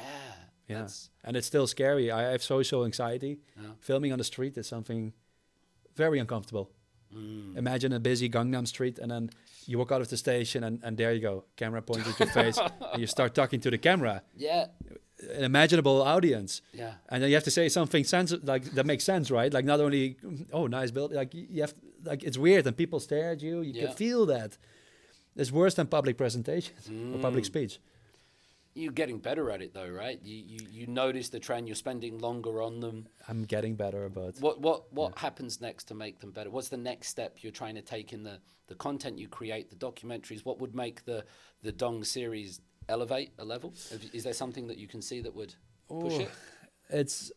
And it's still scary. I have social anxiety. Yeah. Filming on the street is something very uncomfortable. Imagine a busy Gangnam Street, and then you walk out of the station, and there you go, camera points at your face, and you start talking to the camera. Yeah. An imaginable audience. Yeah. And then you have to say something that makes sense, right? Like, not only, oh, nice build, like you have, like, it's weird, and people stare at you. You can feel that. It's worse than public presentations or public speech. You're getting better at it, though, right? You notice the trend. You're spending longer on them. I'm getting better, but what happens next to make them better? What's the next step you're trying to take in the content you create, the documentaries? What would make the Dong series elevate a level? Is there something that you can see that would push it? It's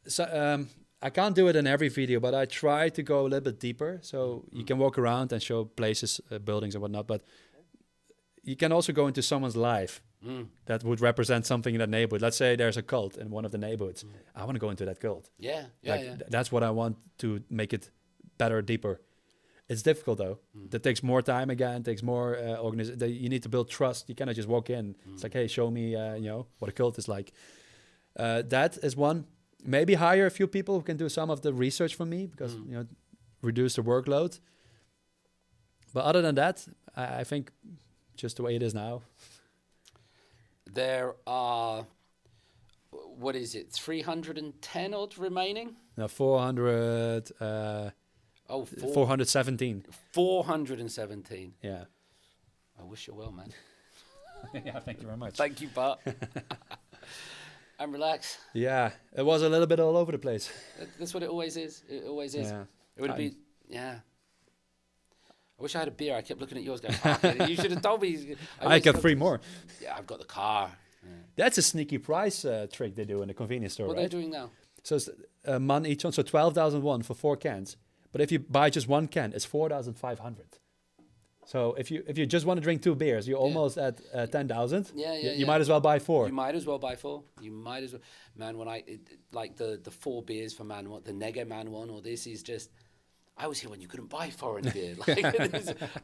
so I can't do it in every video, but I try to go a little bit deeper. So you can walk around and show places, buildings and whatnot, but you can also go into someone's life that would represent something in that neighborhood. Let's say there's a cult in one of the neighborhoods. I want to go into that cult. That's what I want to make it better, deeper. It's difficult, though. That takes more time again. Takes more organization. You need to build trust. You cannot just walk in. It's like, hey, show me, what a cult is like. That is one. Maybe hire a few people who can do some of the research for me, because reduce the workload. But other than that, I think just the way it is now. There are, what is it, 310 odd remaining? No, 400. 417. 417. Yeah. I wish you well, man. Yeah, thank you very much. Thank you, Bart. And relax. Yeah, it was a little bit all over the place. That's what it always is. It always is. Yeah. It would be, I wish I had a beer. I kept looking at yours going, fuck it, you should have told me. I got 3 more. Yeah, I've got the car. Yeah. That's a sneaky price trick they do in the convenience store, What right? are they doing now? So it's a man each one, so 12,000 won for 4 cans. But if you buy just 1 can, it's 4,500. So if you just want to drink 2 beers, you're almost at 10,000. You might as well buy 4. You might as well buy 4. You might as well. Man, when like the 4 beers for man one, the Nege man one, or this is just. I was here when you couldn't buy foreign beer. Like,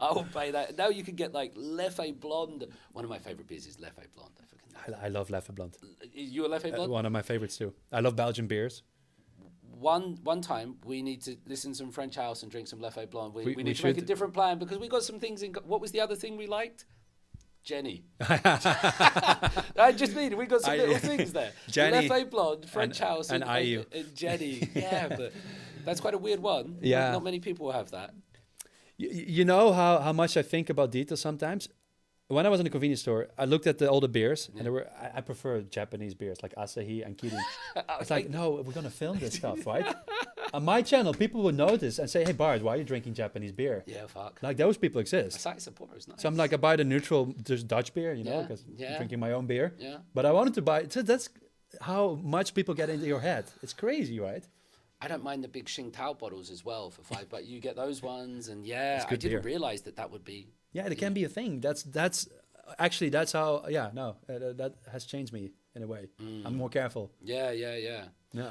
I will pay that. Now you can get like Leffe Blonde. One of my favorite beers is Leffe Blonde. I love Leffe Blonde. You a Leffe Blonde? One of my favorites too. I love Belgian beers. One time we need to listen to some French house and drink some Leffe Blonde. We need to make a different plan because we got some things in. What was the other thing we liked? Jenny. I just mean we got some little things there. Jenny, Leffe Blonde, French house, and IU. And Jenny. Yeah, but that's quite a weird one. Yeah, not many people have that. You know how much I think about details sometimes. When I was in the convenience store, I looked at all the beers, and I prefer Japanese beers like Asahi and Kirin. It's like, no, we're gonna film this stuff, right? On my channel, people would notice and say, "Hey Bart, why are you drinking Japanese beer?" Yeah, fuck. Like those people exist. Asahi Sapporo is nice. So I'm like, I buy the neutral, just Dutch beer, because I'm drinking my own beer. Yeah. But I wanted to buy. So that's how much people get into your head. It's crazy, right? I don't mind the big Tsingtao bottles as well for $5, but you get those ones, and I didn't realize that would be. Yeah, it can be a thing. That's how. Yeah, no, that has changed me in a way. I'm more careful. Yeah.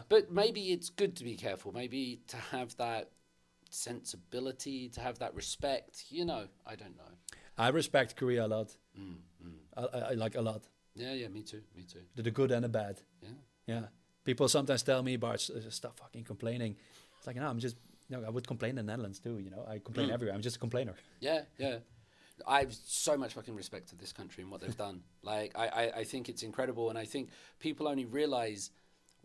But maybe it's good to be careful. Maybe to have that sensibility, to have that respect. I don't know. I respect Korea a lot. I like a lot. Yeah, me too. The good and the bad. Yeah. People sometimes tell me, Bart, stop fucking complaining. It's like, no, I'm just, I would complain in the Netherlands too, I complain everywhere. I'm just a complainer. Yeah. I have so much fucking respect to this country and what they've done. Like, I think it's incredible. And I think people only realize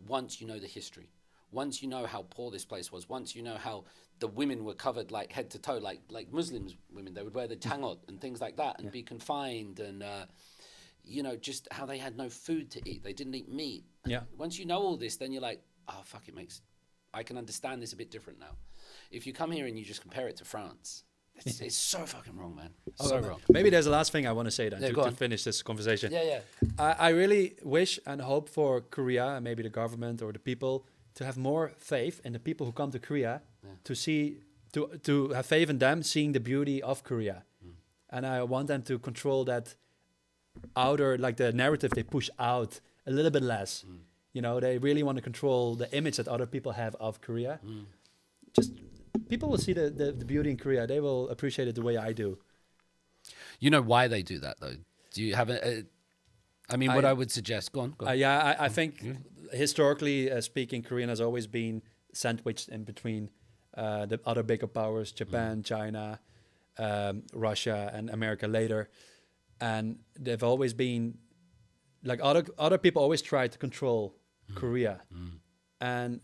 once you know the history, once you know how poor this place was, once you know how the women were covered like head to toe, like Muslims women, they would wear the tangot and things like that and be confined and, just how they had no food to eat. They didn't eat meat. Yeah. Once you know all this, then you're like, oh, fuck, I can understand this a bit different now. If you come here and you just compare it to France, it's so fucking wrong, man. So wrong. Maybe there's a last thing I want to say then to finish this conversation. Yeah. I really wish and hope for Korea and maybe the government or the people to have more faith in the people who come to Korea to have faith in them seeing the beauty of Korea. And I want them to control that outer, like the narrative they push out a little bit less. They really want to control the image that other people have of Korea. Just people will see the beauty in Korea. They will appreciate it the way I do. You know why they do that, though? Do you have what I would suggest? Go on. I think historically speaking, Korean has always been sandwiched in between the other bigger powers, Japan, China, Russia, and America later. And they've always been, like other people always try to control Korea. And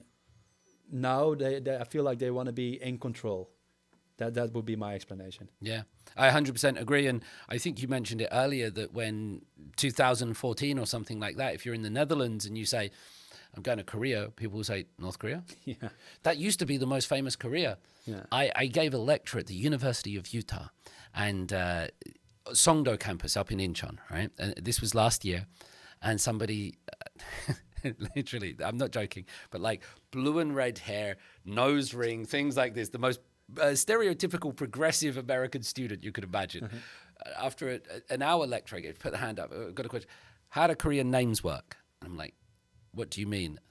now I feel like they want to be in control. That would be my explanation. Yeah, I 100% agree. And I think you mentioned it earlier that when 2014 or something like that, if you're in the Netherlands and you say, I'm going to Korea, people will say, North Korea? Yeah. That used to be the most famous Korea. Yeah. I gave a lecture at the University of Utah and Songdo campus up in Incheon, right? And this was last year. And somebody... literally, I'm not joking, but like blue and red hair, nose ring, things like this, the most stereotypical progressive American student you could imagine. After an hour lecture, I put the hand up, got a question, how do Korean names work? And I'm like, what do you mean?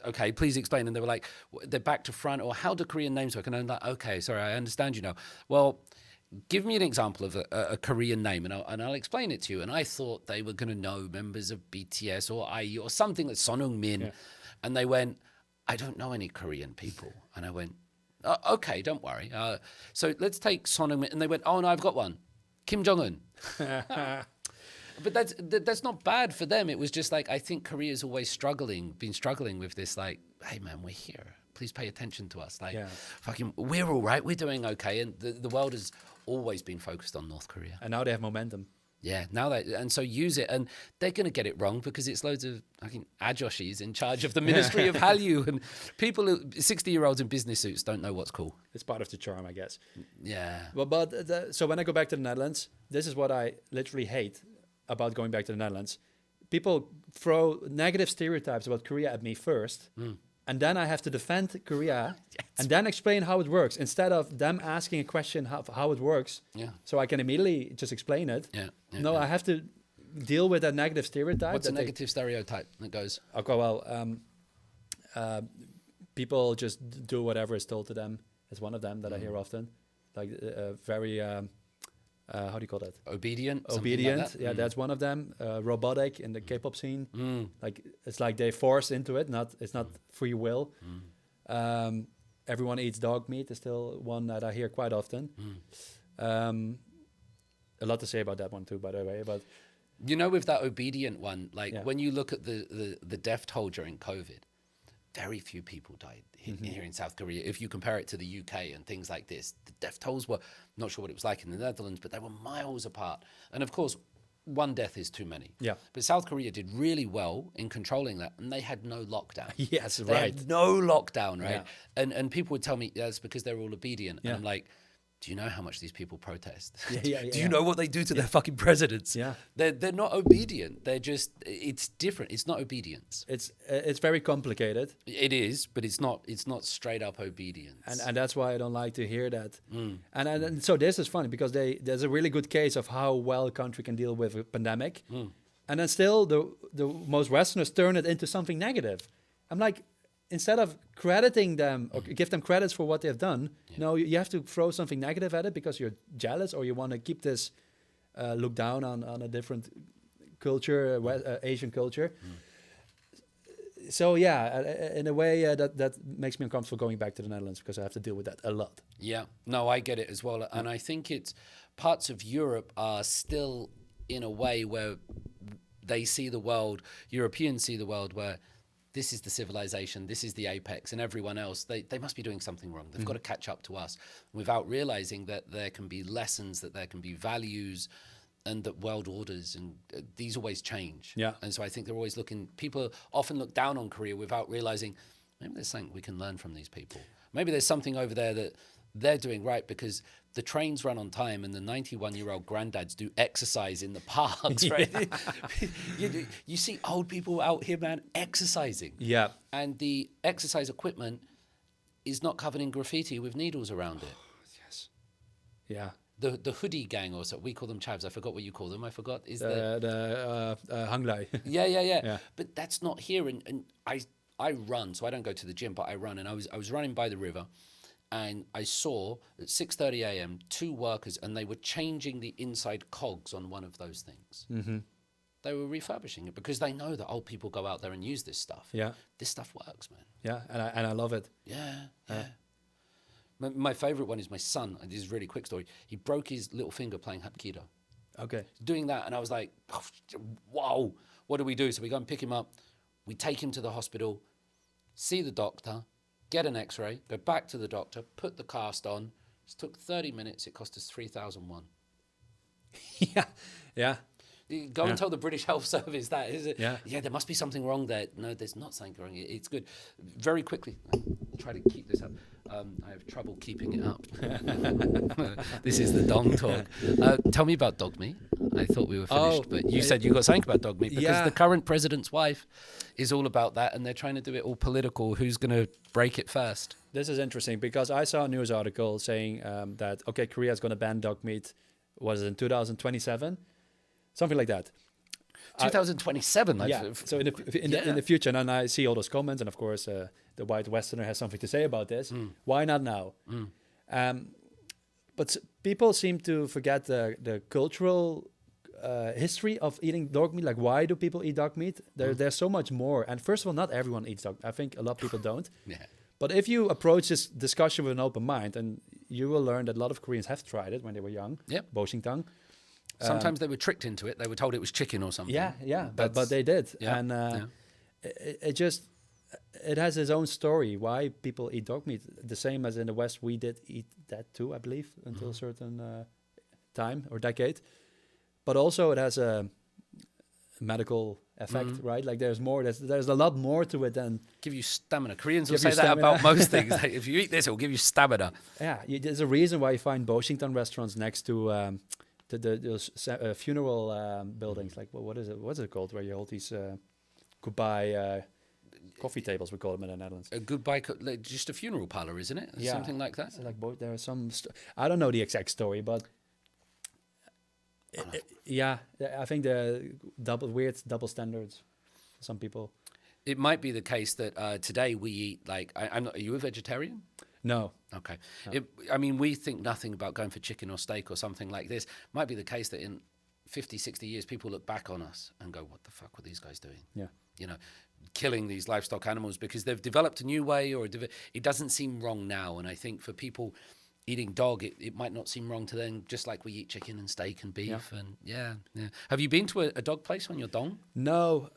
Okay, please explain. And they were like, they're back to front, or how do Korean names work? And I'm like, okay, sorry, I understand you now. Well, give me an example of a Korean name, and I'll explain it to you. And I thought they were going to know members of BTS or IU or something like Son Heung-min. Yeah. And they went, I don't know any Korean people. And I went, okay, don't worry. So let's take Son Heung-min. And they went, oh, no, I've got one. Kim Jong-un. But that's not bad for them. It was just like, I think Korea's always been struggling with this, like, hey, man, we're here. Please pay attention to us. Like, fucking, we're all right. We're doing okay. And the world has always been focused on North Korea. And now they have momentum. Yeah, and so use it, and they're going to get it wrong because it's loads of fucking ajoshis in charge of the Ministry of Hallyu, and people, 60-year-olds in business suits don't know what's cool. It's part of the charm, I guess. Yeah. So when I go back to the Netherlands, this is what I literally hate about going back to the Netherlands. People throw negative stereotypes about Korea at me first, and then I have to defend Korea and then explain how it works instead of them asking a question how it works. Yeah. So I can immediately just explain it. I have to deal with that negative stereotype. What's a negative stereotype that goes? Okay, well, people just do whatever is told to them. It's one of them that I hear often. Like very... how do you call that? Obedient. Obedient. Like that? That's one of them. Robotic in the K-pop scene. Like it's like they force into it. It's not free will. Everyone eats dog meat is still one that I hear quite often. A lot to say about that one too, by the way. But with that obedient one, when you look at the death toll during COVID, very few people died here in South Korea. If you compare it to the UK and things like this, the death tolls were, not sure what it was like in the Netherlands, but they were miles apart. And of course, one death is too many. Yeah. But South Korea did really well in controlling that, and they had no lockdown. Yes, they had no lockdown, right? Yeah. And people would tell me, it's because they're all obedient. Yeah. And I'm like, do you know how much these people protest? Do you know what they do to their fucking presidents? Yeah. They're not obedient. It's different. It's not obedience. It's very complicated. It is, but it's not straight up obedience. And that's why I don't like to hear that. And so this is funny because there's a really good case of how well a country can deal with a pandemic. And then still the most Westerners turn it into something negative. I'm like, instead of crediting them or give them credits for what they've done, no, you have to throw something negative at it because you're jealous or you want to keep this look down on a different culture, Asian culture. So in a way that makes me uncomfortable going back to the Netherlands because I have to deal with that a lot. Yeah, no, I get it as well. And I think it's parts of Europe are still in a way where they see the world, Europeans see the world where this is the civilization, this is the apex, and everyone else, they must be doing something wrong. They've got to catch up to us without realizing that there can be lessons, that there can be values, and that world orders, and these always change. Yeah. And so I think they're always people often look down on Korea without realizing, maybe there's something we can learn from these people. Maybe there's something over there that they're doing right because the trains run on time and the 91-year-old granddads do exercise in the parks, right? You see old people out here, man, exercising. Yeah. And the exercise equipment is not covered in graffiti with needles around it. Yes. Yeah. The hoodie gang, or so we call them chavs. I forgot what you call them. I forgot. Is the hanglai. Yeah. But that's not here. And I run, so I don't go to the gym, but I run. And I was running by the river. And I saw at 6:30 a.m. 2 workers, and they were changing the inside cogs on one of those things. They were refurbishing it because they know that old people go out there and use this stuff. Yeah, this stuff works, man. Yeah, and I love it. Yeah. My favorite one is my son. And this is a really quick story. He broke his little finger playing hapkido. Okay. Doing that, and I was like, oh, "Whoa, what do we do?" So we go and pick him up. We take him to the hospital, see the doctor. Get an X-ray, go back to the doctor, put the cast on. It took 30 minutes. It cost us 3,001. Yeah. Go and tell the British Health Service that, is it? Yeah, there must be something wrong there. No, there's not something wrong. It's good. Very quickly, I'll try to keep this up. I have trouble keeping it up. This is the dong talk. Tell me about dog meat. I thought we were finished, but you said you got something about dog meat because the current president's wife is all about that, and they're trying to do it all political. Who's going to break it first? This is interesting because I saw a news article saying that, Korea is going to ban dog meat, was it in 2027? Something like that. 2027? So in the future, and I see all those comments, and of course the white Westerner has something to say about this. Why not now? But people seem to forget the cultural history of eating dog meat. Like, why do people eat dog meat? There's so much more. And first of all, not everyone eats dog. I think a lot of people don't. But if you approach this discussion with an open mind, and you will learn that a lot of Koreans have tried it when they were young. Boshingtang. Sometimes they were tricked into it. They were told it was chicken or something. But they did. And it has its own story why people eat dog meat. The same as in the West, we did eat that too, I believe, until a certain time or decade. but also it has a medical effect, right? Like there's more. There's a lot more to it than give you stamina. Koreans will say that about most things. Like, if you eat this, it will give you stamina. Yeah, there's a reason why you find Boshington restaurants next to those funeral buildings. Like what is it? What's it called? Where you hold these goodbye coffee tables, we call them in the Netherlands. A goodbye, just a funeral parlor, isn't it? Yeah. Something like that. So like there are some. I don't know the exact story, but. I think the weird double standards for some people. It might be the case that today we eat like I'm not. Are you a vegetarian? No. Okay. No. We think nothing about going for chicken or steak or something like this. Might be the case that in 50, 60 years, people look back on us and go, "What the fuck were these guys doing?" Yeah. Killing these livestock animals because they've developed a new way, or it doesn't seem wrong now. And I think for people eating dog, it might not seem wrong to them, just like we eat chicken and steak and beef. Yeah. And yeah. Have you been to a dog place on your dong? No,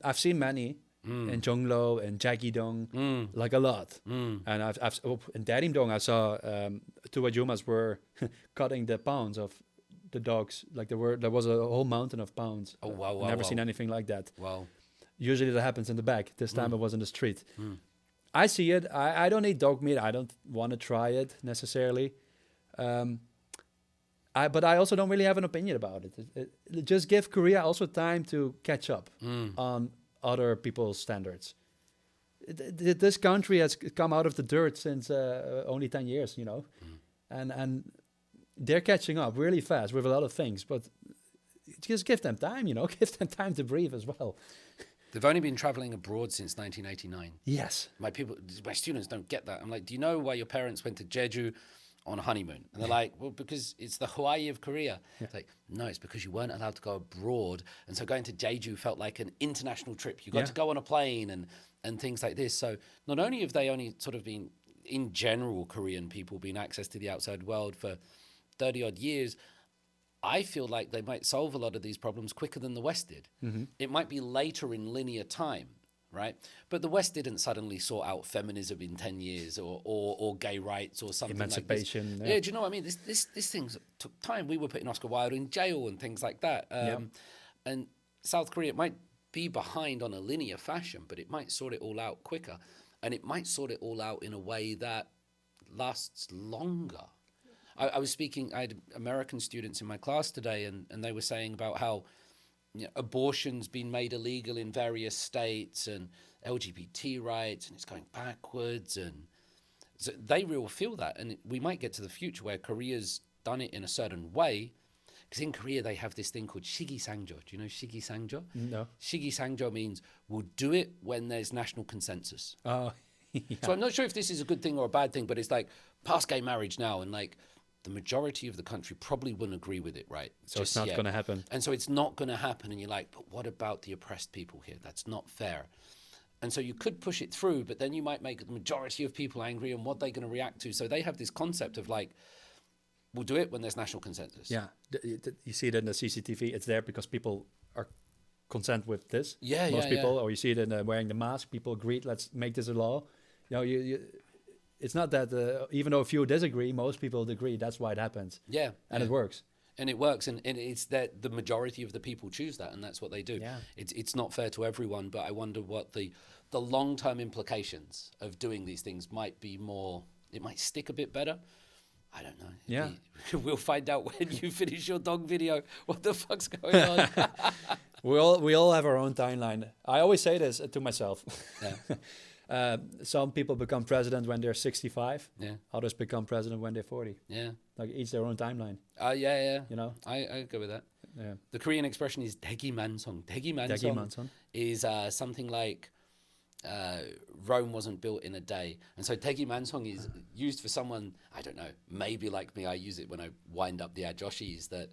I've seen many in Jonglo and Jagidong, like a lot. And I've in Darimdong I saw two Ajumas were cutting the pounds of the dogs. Like there was a whole mountain of pounds. Oh wow! Never seen anything like that. Wow. Usually that happens in the back. This time it was in the street. I see it. I don't eat dog meat. I don't want to try it necessarily. But I also don't really have an opinion about it. Just give Korea also time to catch up on other people's standards. This country has come out of the dirt since only 10 years, and they're catching up really fast with a lot of things. But just give them time, give them time to breathe as well. They've only been traveling abroad since 1989. Yes. My students don't get that. I'm like, do you know why your parents went to Jeju on a honeymoon? And they're like, well, because it's the Hawaii of Korea. Yeah. It's like, no, it's because you weren't allowed to go abroad. And so going to Jeju felt like an international trip. You got to go on a plane and things like this. So not only have they only sort of been, in general, Korean people been access to the outside world for 30 odd years, I feel like they might solve a lot of these problems quicker than the West did. It might be later in linear time, right? But the West didn't suddenly sort out feminism in 10 years or gay rights or something Emancipation. Like this. Yeah, do you know what I mean? This thing took time. We were putting Oscar Wilde in jail and things like that. And South Korea might be behind on a linear fashion, but it might sort it all out quicker. And it might sort it all out in a way that lasts longer. I had American students in my class today, and they were saying about how abortion's been made illegal in various states and LGBT rights, and it's going backwards. And so they really feel that. And we might get to the future where Korea's done it in a certain way, because in Korea they have this thing called 시기상조. Do you know 시기상조? No. 시기상조 means we'll do it when there's national consensus. Oh, yeah. So I'm not sure if this is a good thing or a bad thing, but it's like past gay marriage now, and like the majority of the country probably wouldn't agree with it, right? So it's not going to happen. And so it's not going to happen. And you're like, but what about the oppressed people here? That's not fair. And so you could push it through, but then you might make the majority of people angry, and what they're going to react to. So they have this concept of like, we'll do it when there's national consensus. Yeah. You see it in the CCTV. It's there because people are consent with this. Most people. Or you see it in wearing the mask. People agreed, let's make this a law. It's not that even though a few disagree, most people agree. That's why it happens. Yeah. And it works. And it works, and it's that the majority of the people choose that, and that's what they do. Yeah. It's not fair to everyone, but I wonder what the long-term implications of doing these things might be more. It might stick a bit better. I don't know. Yeah. We'll find out when you finish your dog video what the fuck's going on. We all have our own timeline. I always say this to myself. Yeah. Some people become president when they're 65. Yeah. Others become president when they're 40. Yeah. Like each their own timeline. Yeah. You know. I go with that. Yeah. The Korean expression is 대기만성. 대기만성 is something like Rome wasn't built in a day. And so 대기만성 is used for someone, I don't know, maybe like me, I use it when I wind up the ajoshis, that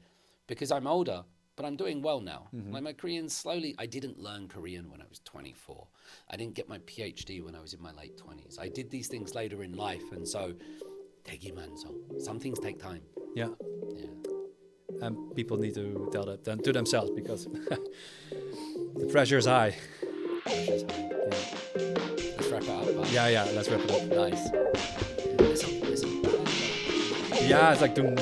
because I'm older, but I'm doing well now. Mm-hmm. Like my Korean slowly, I didn't learn Korean when I was 24. I didn't get my PhD when I was in my late 20s. I did these things later in life. And so, 대기만성. Some things take time. Yeah. Yeah. And people need to tell that to themselves because the pressure is high. Yeah. Let's wrap it up. Bye. Yeah, let's wrap it up. Nice. Listen. Yeah, it's like doom.